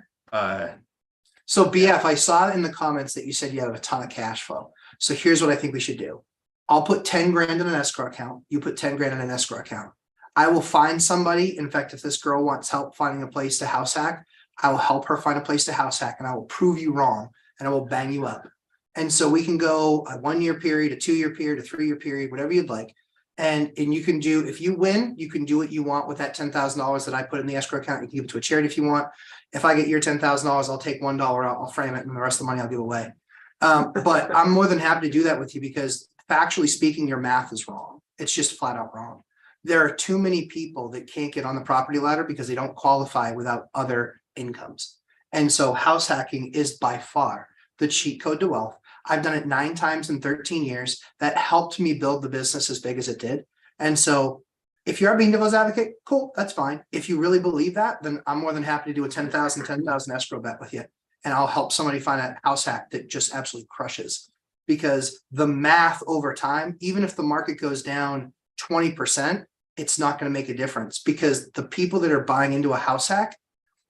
So BF, I saw in the comments that you said you have a ton of cash flow. So here's what I think we should do. I'll put 10 grand in an escrow account. You put 10 grand in an escrow account. I will find somebody. In fact, if this girl wants help finding a place to house hack, I will help her find a place to house hack, and I will prove you wrong, and I will bang you up. And so we can go a 1 year period, a 2 year period, a 3 year period, whatever you'd like. And you can do, if you win, you can do what you want with that $10,000 that I put in the escrow account. You can give it to a charity if you want. If I get your $10,000, I'll take $1 out, I'll frame it, and the rest of the money I'll give away. But I'm more than happy to do that with you, because factually speaking, your math is wrong. It's just flat out wrong. There are too many people that can't get on the property ladder because they don't qualify without other incomes. And so house hacking is by far the cheat code to wealth. I've done it 9 times in 13 years. That helped me build the business as big as it did. And so if you are being devil's advocate, cool, that's fine. If you really believe that, then I'm more than happy to do a 10,000 escrow bet with you. And I'll help somebody find a house hack that just absolutely crushes. Because the math over time, even if the market goes down 20%, it's not going to make a difference, because the people that are buying into a house hack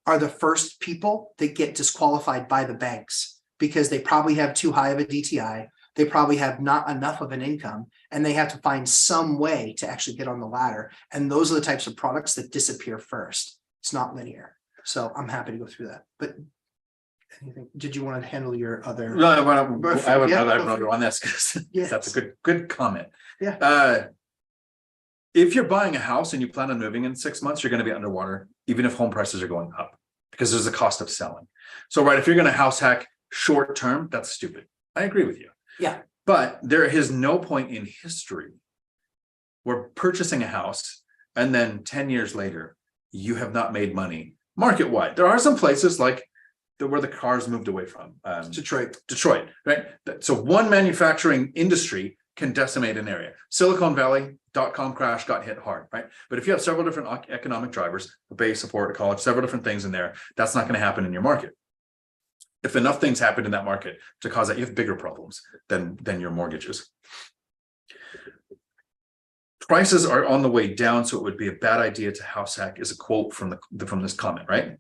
are the first people that get disqualified by the banks, because they probably have too high of a DTI. They probably have not enough of an income, and they have to find some way to actually get on the ladder. And those are the types of products that disappear first. It's not linear. So I'm happy to go through that. But Anything, did you want to handle your other? No, I have Yeah, another on this because Yes. that's a good comment. Yeah. If you're buying a house and you plan on moving in 6 months, you're going to be underwater, even if home prices are going up, because there's a cost of selling. So, right, if you're going to house hack short term, that's stupid. I agree with you. Yeah. But there is no point in history where purchasing a house and then 10 years later, you have not made money market wide. There are some places like where the cars moved away from Detroit, right? So one manufacturing industry can decimate an area. Silicon Valley, .com crash got hit hard, right? But if you have several different economic drivers, a base support, a college, several different things in there, that's not going to happen in your market. If enough things happen in that market to cause that, you have bigger problems than your mortgages. Prices are on the way down, so it would be a bad idea to house hack, is a quote from this comment, right?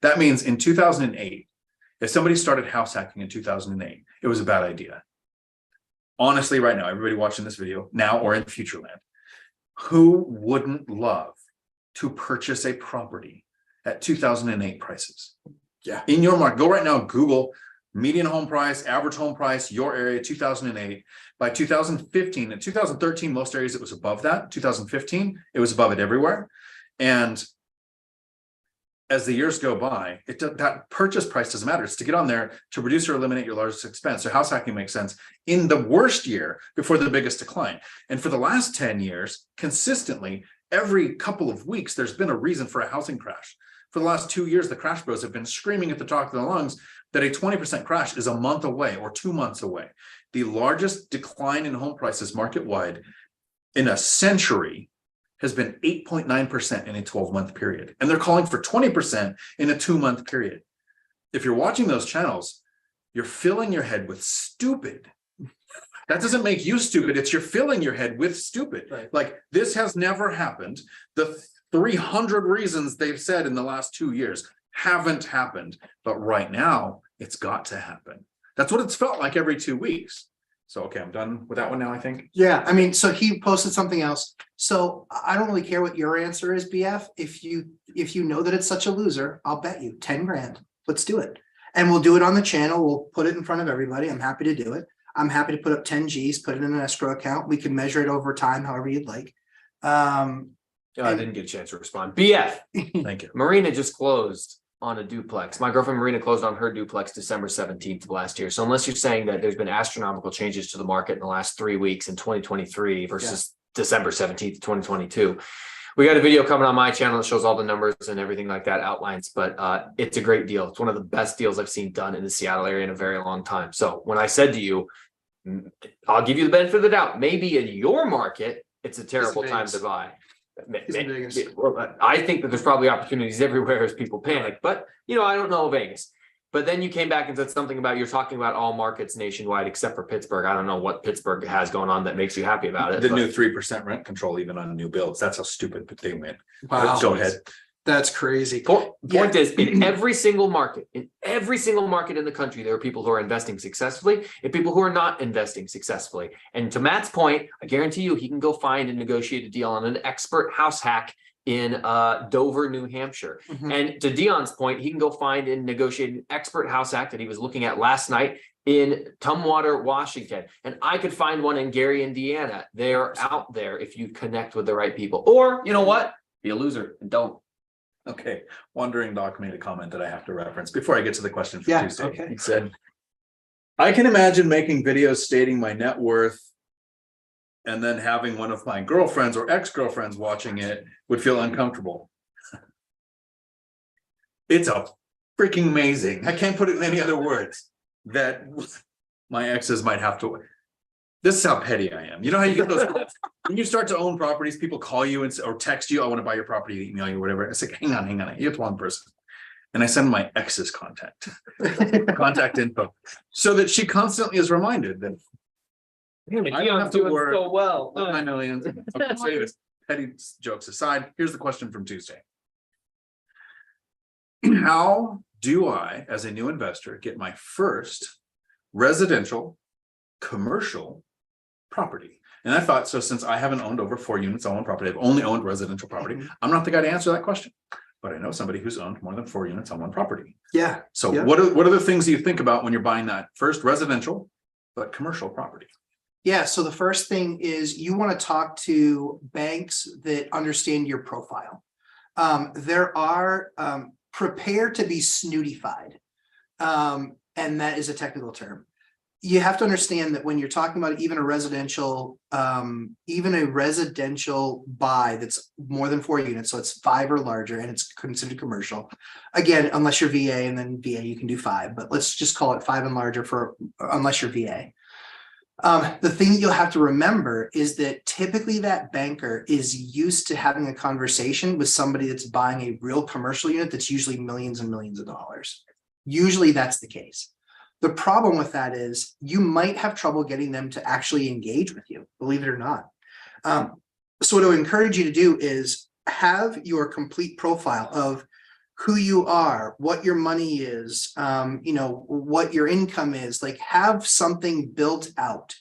That means in 2008, if somebody started house hacking in 2008, it was a bad idea. Honestly, right now, everybody watching this video now or in Futureland, who wouldn't love to purchase a property at 2008 prices? Yeah. In your market, go right now, Google median home price, average home price, your area, 2008. By 2015 and 2013, most areas it was above that. 2015, it was above it everywhere. And as the years go by, that purchase price doesn't matter. It's to get on there to reduce or eliminate your largest expense. So house hacking makes sense in the worst year before the biggest decline. And for the last 10 years, consistently, every couple of weeks, there's been a reason for a housing crash. For the last 2 years, the crash bros have been screaming at the top of their lungs that a 20% crash is a month away or 2 months away. The largest decline in home prices market-wide in a century has been 8.9% in a 12-month period. And they're calling for 20% in a 2-month period. If you're watching those channels, you're filling your head with stupid. That doesn't make you stupid. It's you're filling your head with stupid. Right. Like, this has never happened. The 300 reasons they've said in the last 2 years haven't happened. But right now, it's got to happen. That's what it's felt like every 2 weeks. So, okay, I'm done with that one now, I think. Yeah, I mean, so he posted something else. So I don't really care what your answer is, BF. If you know that it's such a loser, I'll bet you 10 grand. Let's do it. And we'll do it on the channel. We'll put it in front of everybody. I'm happy to do it. I'm happy to put up 10 G's, put it in an escrow account. We can measure it over time, however you'd like. I didn't get a chance to respond. BF, Thank you. Marina just closed on a duplex. My girlfriend Marina closed on her duplex December 17th of last year. So unless you're saying that there's been astronomical changes to the market in the last 3 weeks in 2023 versus December 17th, 2022, we got a video coming on my channel that shows all the numbers and everything like that, outlines, but it's a great deal. It's one of the best deals I've seen done in the Seattle area in a very long time. So when I said to you, I'll give you the benefit of the doubt, maybe in your market, it's a terrible time to buy. I think that there's probably opportunities everywhere as people panic, but I don't know Vegas. But then you came back and said something about you're talking about all markets nationwide except for Pittsburgh. I don't know what Pittsburgh has going on that makes you happy about it. The new 3% rent control, even on new builds. That's how stupid they went. Wow. Go ahead. That's crazy. Point is, in every single market in the country, there are people who are investing successfully and people who are not investing successfully. And to Matt's point, I guarantee you he can go find and negotiate a deal on an expert house hack in Dover, New Hampshire. Mhm. And to Dion's point, he can go find and negotiate an expert house hack that he was looking at last night in Tumwater, Washington. And I could find one in Gary, Indiana. They're out there if you connect with the right people. Or, you know what? Be a loser and don't. Okay, Wandering Doc made a comment that I have to reference before I get to the question for Yeah, Tuesday. okay. He said, I can imagine making videos stating my net worth and then having one of my girlfriends or ex-girlfriends watching it would feel uncomfortable. It's a freaking amazing. I can't put it in any other words that my exes might have to. This is how petty I am. You know how you get those when you start to own properties, people call you or text you, I want to buy your property, email you, whatever. It's like, hang on, you have one person. And I send my ex's contact info so that she constantly is reminded that I don't have to work so well. with my millions. Okay, so anyways, petty jokes aside, here's the question from Tuesday. How do I, as a new investor, get my first residential commercial property? And I thought, so since I haven't owned over 4 units, I own property, I've only owned residential property. I'm not the guy to answer that question. but I know somebody who's owned more than 4 units on one property. Yeah. So Yeah. what are the things that you think about when you're buying that first residential, but commercial property? Yeah, so the first thing is you want to talk to banks that understand your profile. There are prepare to be snootified. And that is a technical term. You have to understand that when you're talking about even a residential buy that's more than 4 units, so it's 5 or larger and it's considered commercial. Again, unless you're VA, and then VA you can do 5, but let's just call it 5 and larger for unless you're VA. The thing that you'll have to remember is that typically that banker is used to having a conversation with somebody that's buying a real commercial unit that's usually millions and millions of dollars. Usually that's the case. The problem with that is you might have trouble getting them to actually engage with you, believe it or not. So what I would encourage you to do is have your complete profile of who you are, what your money is, what your income is, like have something built out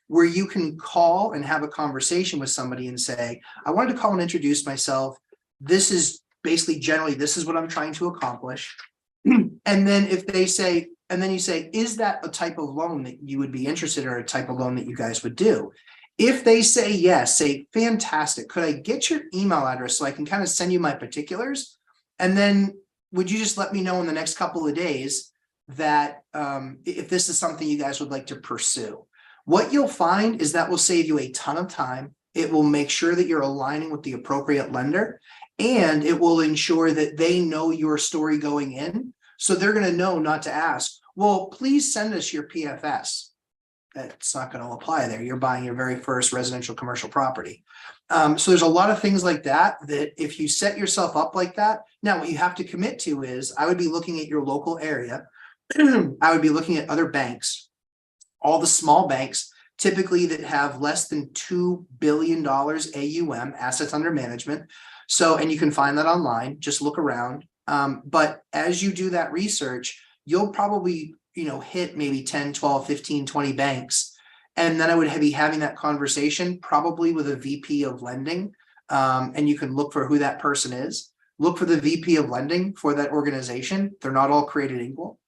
where you can call and have a conversation with somebody and say, I wanted to call and introduce myself. This is basically generally, this is what I'm trying to accomplish. And then if they say, and then you say, is that a type of loan that you would be interested in or a type of loan that you guys would do? If they say yes, say, fantastic. Could I get your email address so I can kind of send you my particulars? And then would you just let me know in the next couple of days that if this is something you guys would like to pursue? What you'll find is that will save you a ton of time. It will make sure that you're aligning with the appropriate lender, and it will ensure that they know your story going in. So they're going to know not to ask, well, please send us your PFS. That's not going to apply there. You're buying your very first residential commercial property. So there's a lot of things like that if you set yourself up like that, now what you have to commit to is I would be looking at your local area. I would be looking at other banks, all the small banks, typically that have less than $2 billion AUM, assets under management. So, and you can find that online, just look around. But as you do that research, you'll probably, hit maybe 10, 12, 15, 20 banks. And then I would be having that conversation probably with a VP of lending. And you can look for who that person is. Look for the VP of lending for that organization. They're not all created equal.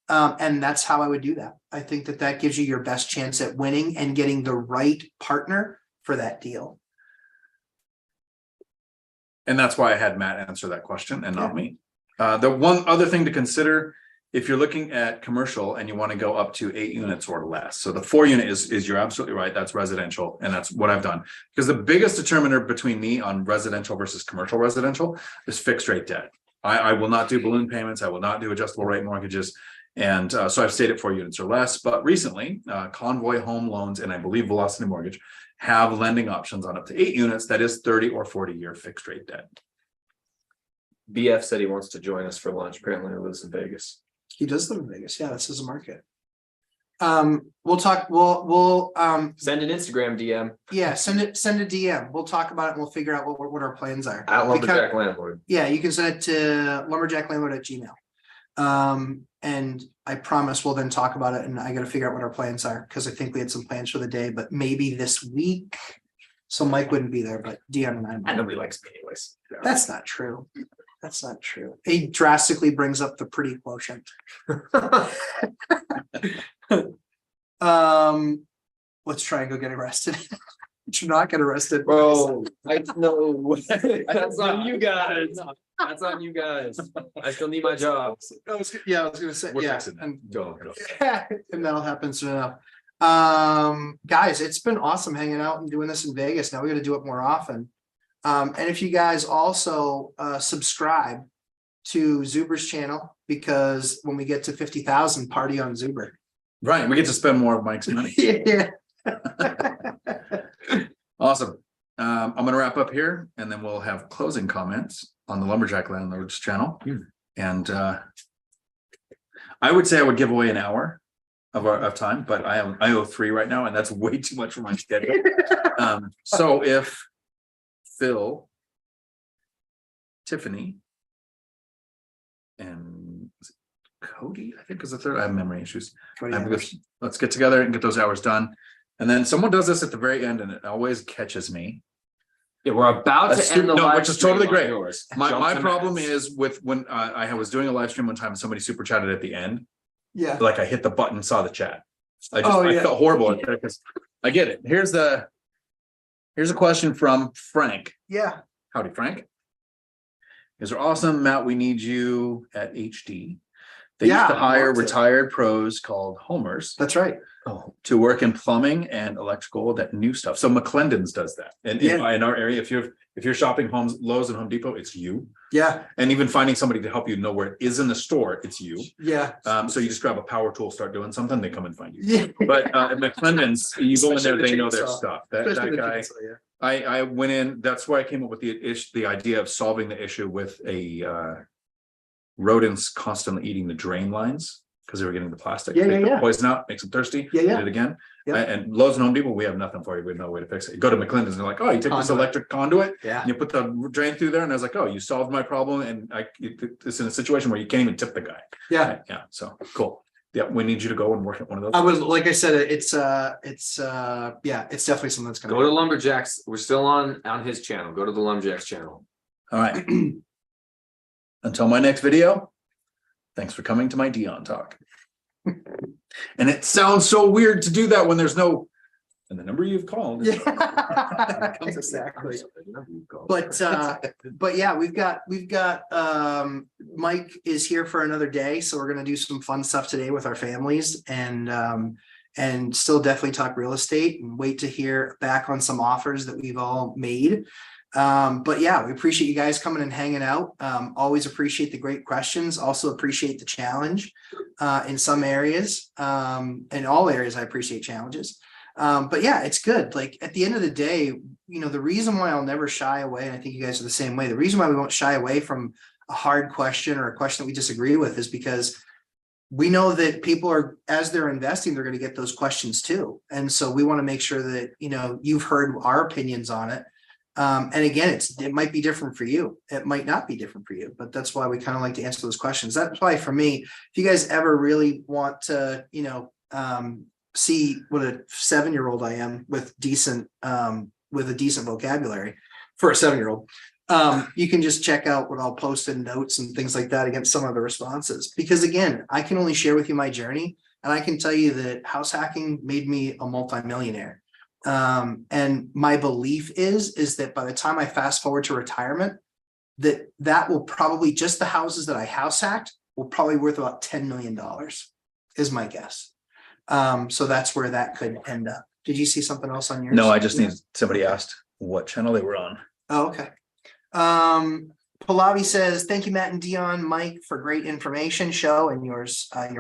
And that's how I would do that. I think that gives you your best chance at winning and getting the right partner for that deal. And that's why I had Matt answer that question and not me. The one other thing to consider, if you're looking at commercial and you want to go up to 8 units or less. So the 4 unit is you're absolutely right. That's residential. And that's what I've done. Because the biggest determiner between me on residential versus commercial residential is fixed rate debt. I will not do balloon payments. I will not do adjustable rate mortgages. And so I've stayed at 4 units or less. But recently, Convoy Home Loans and I believe Velocity Mortgage have lending options on up to 8 units. That is 30 or 40-year fixed rate debt. BF said he wants to join us for lunch. Apparently, he lives in Vegas. He does live in Vegas. Yeah, that's his market. We'll talk. We'll send an Instagram DM. Yeah, send a DM. We'll talk about it and we'll figure out what our plans are. At Lumberjack Landlord. Yeah, you can send it to lumberjacklandlord@gmail.com. And I promise we'll then talk about it. And I got to figure out what our plans are because I think we had some plans for the day, but maybe this week. So Mike wouldn't be there, but Dion and I might. Nobody likes me anyways. That's not true. That's not true. He drastically brings up the pretty quotient. Let's try and go get arrested. Should not get arrested. Bro, I know. That's on you guys. That's on you guys. I still need my job. I was gonna say, and that'll happen soon enough. Guys, it's been awesome hanging out and doing this in Vegas. Now we got to do it more often. And if you guys also subscribe to Zuber's channel, because when we get to 50,000, party on Zuber. Right, we get to spend more of Mike's money. Yeah. Awesome. I'm going to wrap up here, and then we'll have closing comments on the Lumberjack Landlords channel. And I would say I would give away an hour of time, but I owe 3 right now, and that's way too much for my schedule. So if Phil, Tiffany, and Cody, I think is the third. I have memory issues. Let's get together and get those hours done. And then someone does this at the very end, and it always catches me. Yeah, we're about to end the No, live which is stream totally on great. yours. My Jump to problem Matt's. is with when I was doing a live stream one time and somebody super chatted at the end, Yeah. like I hit the button, saw the chat. I Oh, yeah. felt horrible because I get it. Here's a question from Frank. Yeah. Howdy, Frank. Is are awesome, Matt. We need you at HD. They used to Yeah, hire love to. retired pros called homers That's right. to work in plumbing and electrical, that new stuff. So McClendon's does that. And in our area, if you're shopping homes, Lowe's and Home Depot, it's you. Yeah. And even finding somebody to help you know where it is in the store, it's you. Yeah. So you just grab a power tool, start doing something, they come and find you. Yeah. But at McClendon's, you go in there, Especially the they know their chainsaw. stuff. That Especially the guy, chainsaw, yeah. I went in, that's where I came up with the idea of solving the issue with rodents constantly eating the drain lines because they were getting the plastic. Yeah, Take the yeah. poison out, makes them thirsty. Yeah, yeah. Did it again. Yeah. And Lowe's and Home Depot, we have nothing for you. We have no way to fix it. You go to McClendon's and they're like, oh, you take this Conduit. electric conduit, Yeah. and you put the drain through there, and I was like, oh, you solved my problem, and it's in a situation where you can't even tip the guy. Yeah. Yeah. So cool. Yeah, we need you to go and work at one of those. I would, like I said, it's definitely something that's gonna Go to Lumberjacks. We're still on his channel. Go to the Lumberjacks channel. All right. Until my next video, thanks for coming to my Dion talk. And it sounds so weird to do that when there's no, and the number you've called. Yeah, exactly. But yeah, we've got Mike is here for another day, so we're gonna do some fun stuff today with our families and still definitely talk real estate and wait to hear back on some offers that we've all made. But yeah, we appreciate you guys coming and hanging out. Always appreciate the great questions, also appreciate the challenge in some areas. In all areas, I appreciate challenges. But yeah, it's good. Like at the end of the day, the reason why I'll never shy away, and I think you guys are the same way, the reason why we won't shy away from a hard question or a question that we disagree with is because we know that people are, as they're investing, they're going to get those questions too. And so we want to make sure that, you've heard our opinions on it. And again, it might be different for you. It might not be different for you, but that's why we kind of like to answer those questions. That's why for me, if you guys ever really want to, see what a 7-year-old I am with a decent vocabulary for a 7-year-old, you can just check out what I'll post in notes and things like that against some of the responses. Because again, I can only share with you my journey, and I can tell you that house hacking made me a multimillionaire. And my belief is that by the time I fast forward to retirement, that will probably, just the houses that I house hacked will probably worth about $10 million is my guess. So that's where that could end up. Did you see something else on yours? No, I just need, somebody asked what channel they were on. Oh, okay. Pallavi says, thank you, Matt and Dion, Mike, for great information show and your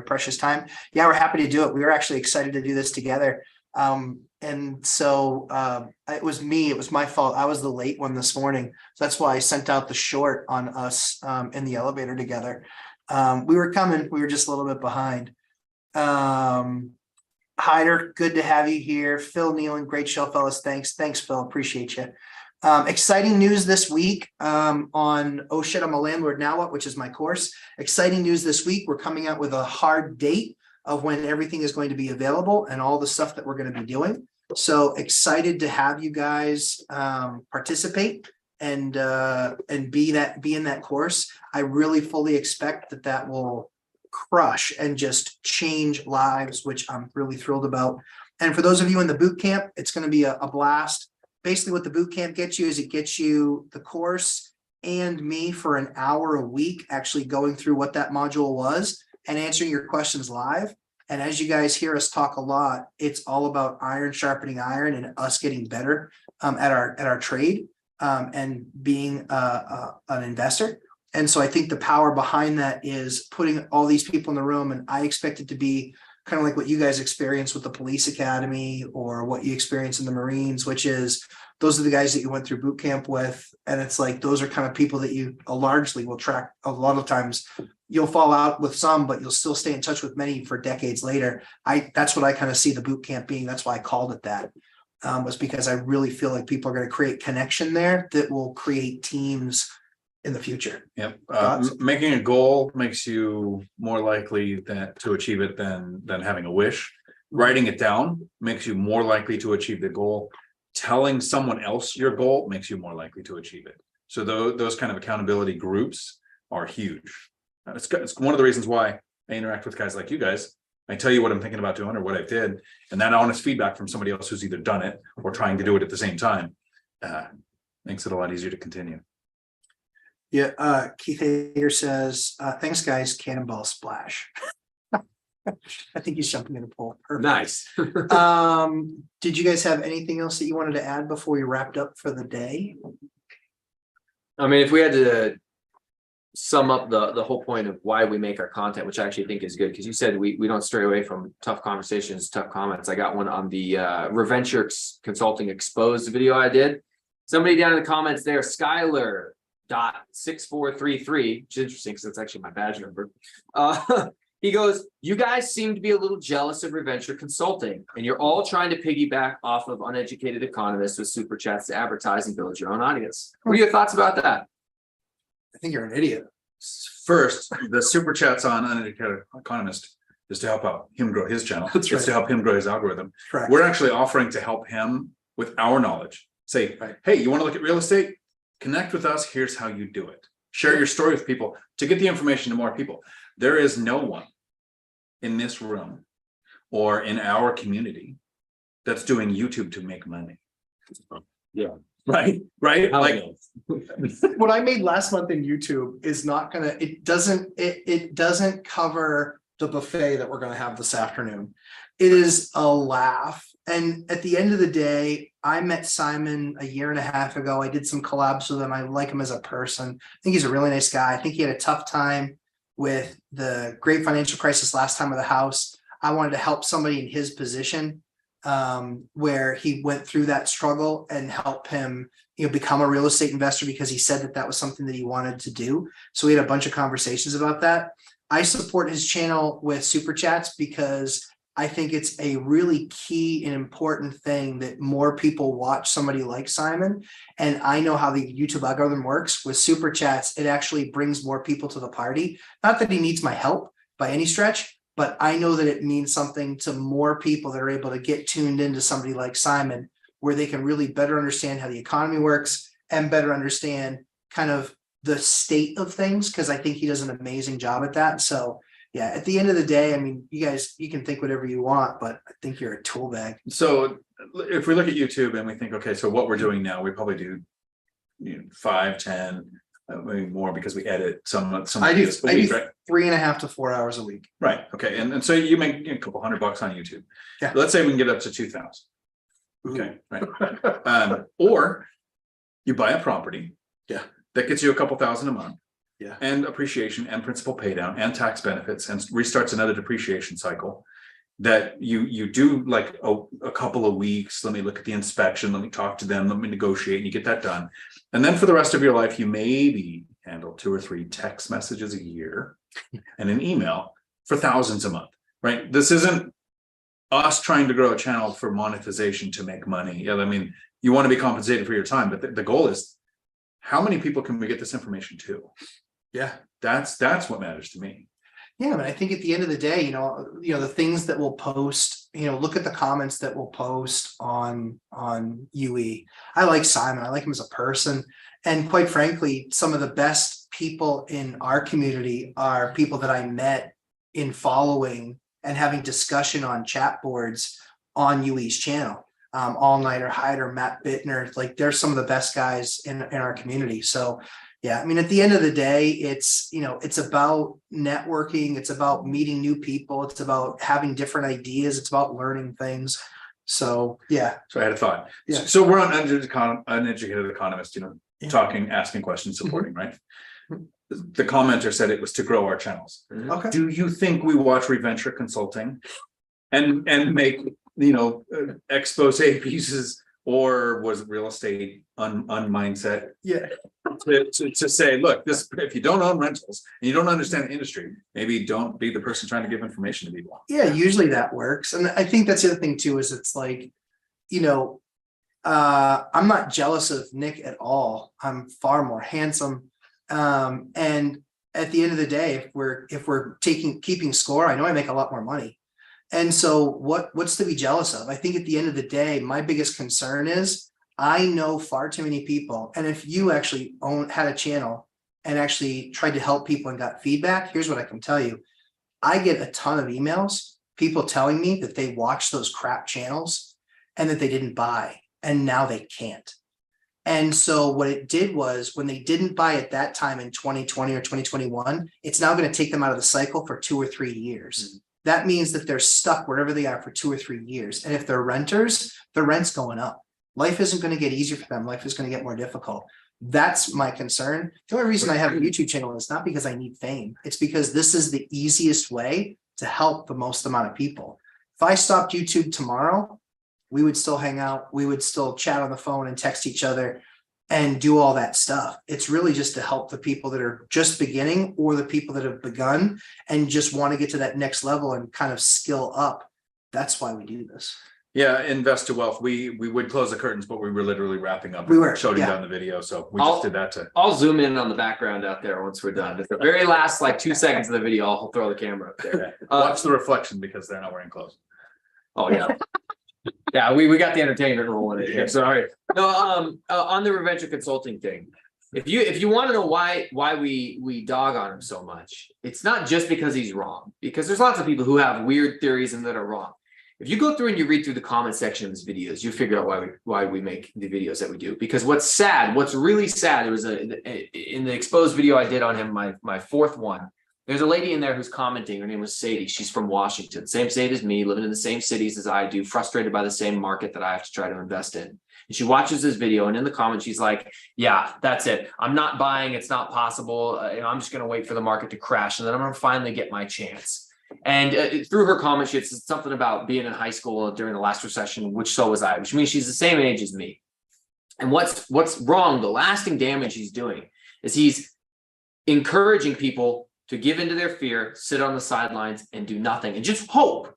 precious time. Yeah, we're happy to do it. We were actually excited to do this together. And so it was my fault. I was the late one this morning. So that's why I sent out the short on us in the elevator together. We were coming, we were just a little bit behind. Hyder, good to have you here. Phil Nealon, great show, fellas. Thanks, Phil. Appreciate you. Exciting news this week on Oh Shit, I'm a Landlord Now What, which is my course. Exciting news this week. We're coming out with a hard date of when everything is going to be available and all the stuff that we're going to be doing. So excited to have you guys participate and be in that course. I really fully expect that will crush and just change lives, which I'm really thrilled about. And for those of you in the boot camp, it's going to be a blast. Basically what the boot camp gets you is it gets you the course and me for an hour a week, actually going through what that module was and answering your questions live. And as you guys hear us talk a lot, it's all about iron sharpening iron and us getting better at our trade and being an investor. And so I think the power behind that is putting all these people in the room. And I expect it to be kind of like what you guys experience with the police academy or what you experience in the Marines, which is those are the guys that you went through boot camp with. And it's like, those are kind of people that you largely will track. A lot of times you'll fall out with some, but you'll still stay in touch with many for decades later. That's what I kind of see the boot camp being. That's why I called it that, was because I really feel like people are going to create connection there that will create teams in the future. Yep. Making a goal makes you more likely to achieve it than having a wish. Writing it down makes you more likely to achieve the goal. telling someone else your goal makes you more likely to achieve it. So those kind of accountability groups are huge. It's one of the reasons why I interact with guys like you guys. I tell you what I'm thinking about doing or what I did, and that honest feedback from somebody else who's either done it or trying to do it at the same time makes it a lot easier to continue. Yeah, Keith Hager says, thanks, guys, cannonball splash. I think he's jumping in the pool. Perfect. Nice. Did you guys have anything else that you wanted to add before we wrapped up for the day? I mean, if we had to sum up the whole point of why we make our content, which I actually think is good, because you said we don't stray away from tough conversations, tough comments. I got one on the Reventure Consulting Exposed video I did. Somebody down in the comments there, Skyler.6433, which is interesting because that's actually my badge number. He goes, you guys seem to be a little jealous of Reventure Consulting, and you're all trying to piggyback off of uneducated economists with super chats to advertise and build your own audience. What are your thoughts about that? I think you're an idiot. First, the super chats on Uneducated Economist is to help out him grow his channel. That's right. It's to help him grow his algorithm. Correct. We're actually offering to help him with our knowledge. Say, hey, you want to look at real estate? Connect with us. Here's how you do it. Share your story with people to get the information to more people. There is no one in this room or in our community that's doing YouTube to make money. Yeah. Right. Like What I made last month in YouTube is not gonna, it doesn't cover the buffet that we're gonna have this afternoon. It is a laugh. And at the end of the day, I met Simon a year and a half ago. I did some collabs with him. I like him as a person. I think he's a really nice guy. I think he had a tough time with the great financial crisis last time with the house. I wanted to help somebody in his position where he went through that struggle and help him, become a real estate investor, because he said that was something that he wanted to do. So we had a bunch of conversations about that. I support his channel with super chats because I think it's a really key and important thing that more people watch somebody like Simon. And I know how the YouTube algorithm works with super chats. It actually brings more people to the party. Not that he needs my help by any stretch, but I know that it means something to more people that are able to get tuned into somebody like Simon, where they can really better understand how the economy works and better understand kind of the state of things. Cause I think he does an amazing job at that. So yeah, at the end of the day, I mean, you guys, you can think whatever you want, but I think you're a tool bag. So if we look at YouTube and we think, okay, so what we're doing now, we probably do 5, 10, maybe more, because we edit some I do right? 3.5 to 4 hours a week. Right. Okay. And so you make a couple $100 on YouTube. Yeah. Let's say we can get up to 2,000. Okay. Right. Or you buy a property. Yeah. That gets you a couple thousand a month. Yeah. And appreciation and principal pay down and tax benefits, and restarts another depreciation cycle that you do like a couple of weeks. Let me look at the inspection. Let me talk to them. Let me negotiate, and you get that done. And then for the rest of your life, you maybe handle 2 or 3 text messages a year and an email for thousands a month, right? This isn't us trying to grow a channel for monetization to make money. Yeah, I mean, you want to be compensated for your time, but the goal is, how many people can we get this information to? Yeah. That's what matters to me. Yeah, but I think at the end of the day, the things that we'll post, look at the comments that we'll post on UE. I like Simon. I like him as a person. And quite frankly, some of the best people in our community are people that I met in following and having discussion on chat boards on UE's channel. All Nighter, Hyder, Matt Bittner, like they're some of the best guys in our community. So yeah, I mean, at the end of the day, it's about networking. It's about meeting new people. It's about having different ideas. It's about learning things. So, yeah. So I had a thought. Yeah. So we're on uneducated economist, Yeah. talking, asking questions, supporting, right? The commenter said it was to grow our channels. Okay. Do you think we watch Reventure Consulting and make, expose pieces, or was it real estate mindset? Yeah. To say, look, if you don't own rentals and you don't understand the industry, maybe don't be the person trying to give information to people. Yeah, usually that works. And I think that's the other thing too, is it's like, I'm not jealous of Nick at all. I'm far more handsome. And at the end of the day, if we're keeping score, I know I make a lot more money. And so what's to be jealous of? I think at the end of the day, my biggest concern is I know far too many people, and if you actually had a channel and actually tried to help people and got feedback, here's what I can tell you. I get a ton of emails, people telling me that they watched those crap channels and that they didn't buy, and now they can't. And so what it did was, when they didn't buy at that time in 2020 or 2021, it's now going to take them out of the cycle for 2 or 3 years. That means that they're stuck wherever they are for 2 or 3 years. And if they're renters, the rent's going up. Life isn't going to get easier for them. Life is going to get more difficult. That's my concern. The only reason I have a YouTube channel is not because I need fame. It's because this is the easiest way to help the most amount of people. If I stopped YouTube tomorrow, we would still hang out. We would still chat on the phone and text each other and do all that stuff. It's really just to help the people that are just beginning, or the people that have begun and just want to get to that next level and kind of skill up. That's why we do this. Yeah, invest to wealth. We would close the curtains, but we were literally wrapping up. We were shutting yeah. down the video, so we just did that to. I'll zoom in on the background out there once we're done. At the very last like 2 seconds of the video, I'll throw the camera up there. Watch the reflection because they're not wearing clothes. Oh yeah. Yeah, we got the entertainment rolling in here. Sorry. No, on the Reventure Consulting thing, if you want to know why we dog on him so much, it's not just because he's wrong, because there's lots of people who have weird theories and that are wrong. If you go through and you read through the comment section of his videos, you figure out why we make the videos that we do. Because what's really sad, it was in the exposed video I did on him, my fourth one. There's a lady in there who's commenting. Her name was Sadie. She's from Washington, same state as me, living in the same cities as I do, frustrated by the same market that I have to try to invest in. And she watches this video, and in the comments, she's like, yeah, that's it. I'm not buying. It's not possible. I'm just going to wait for the market to crash, and then I'm going to finally get my chance. And through her comment, she said something about being in high school during the last recession, which so was I, which means she's the same age as me. And what's wrong, the lasting damage he's doing is he's encouraging people to give into their fear, sit on the sidelines and do nothing, and just hope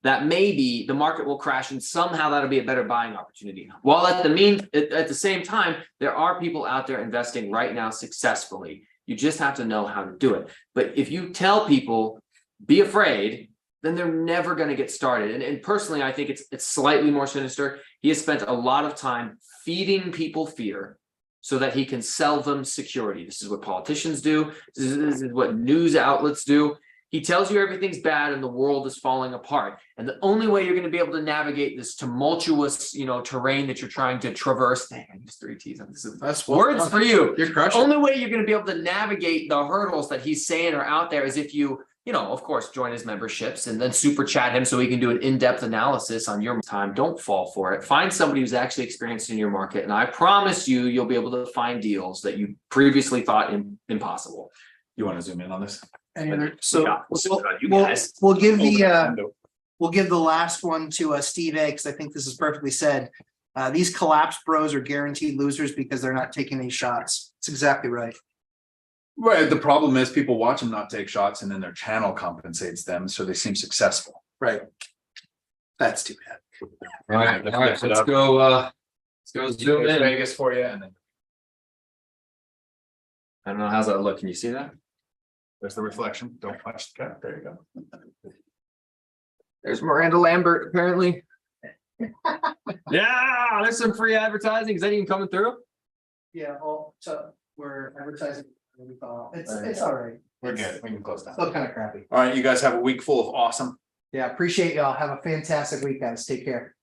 that maybe the market will crash and somehow that'll be a better buying opportunity. While at the same time, there are people out there investing right now successfully. You just have to know how to do it. But if you tell people, be afraid, then they're never going to get started. And personally, I think it's slightly more sinister. He has spent a lot of time feeding people fear so that he can sell them security. This is what politicians do. This is what news outlets do. He tells you everything's bad and the world is falling apart. And the only way you're going to be able to navigate this tumultuous, terrain that you're trying to traverse. Dang, I used 3 T's. That's words for you. You're crushing. The only way you're going to be able to navigate the hurdles that he's saying are out there is if you, of course, join his memberships and then super chat him so he can do an in-depth analysis on your time. Don't fall for it. Find somebody who's actually experienced in your market. And I promise you'll be able to find deals that you previously thought impossible. You want to zoom in on this? So we'll give the last one to Steve A, because I think this is perfectly said. These collapse bros are guaranteed losers because they're not taking any shots. It's exactly right. Right. The problem is people watch them not take shots, and then their channel compensates them, so they seem successful. Right. That's too bad. All right. Let's go zoom in. Vegas for you, and then I don't know, how's that look? Can you see that? there's the reflection. Don't watch the cat. There you go. There's Miranda Lambert, apparently. Yeah, there's some free advertising. Is that even coming through? Yeah, so we're advertising. It's all right. We're good. We can close down. Still kind of crappy. All right, you guys have a week full of awesome. Yeah, appreciate y'all. Have a fantastic week, guys. Take care.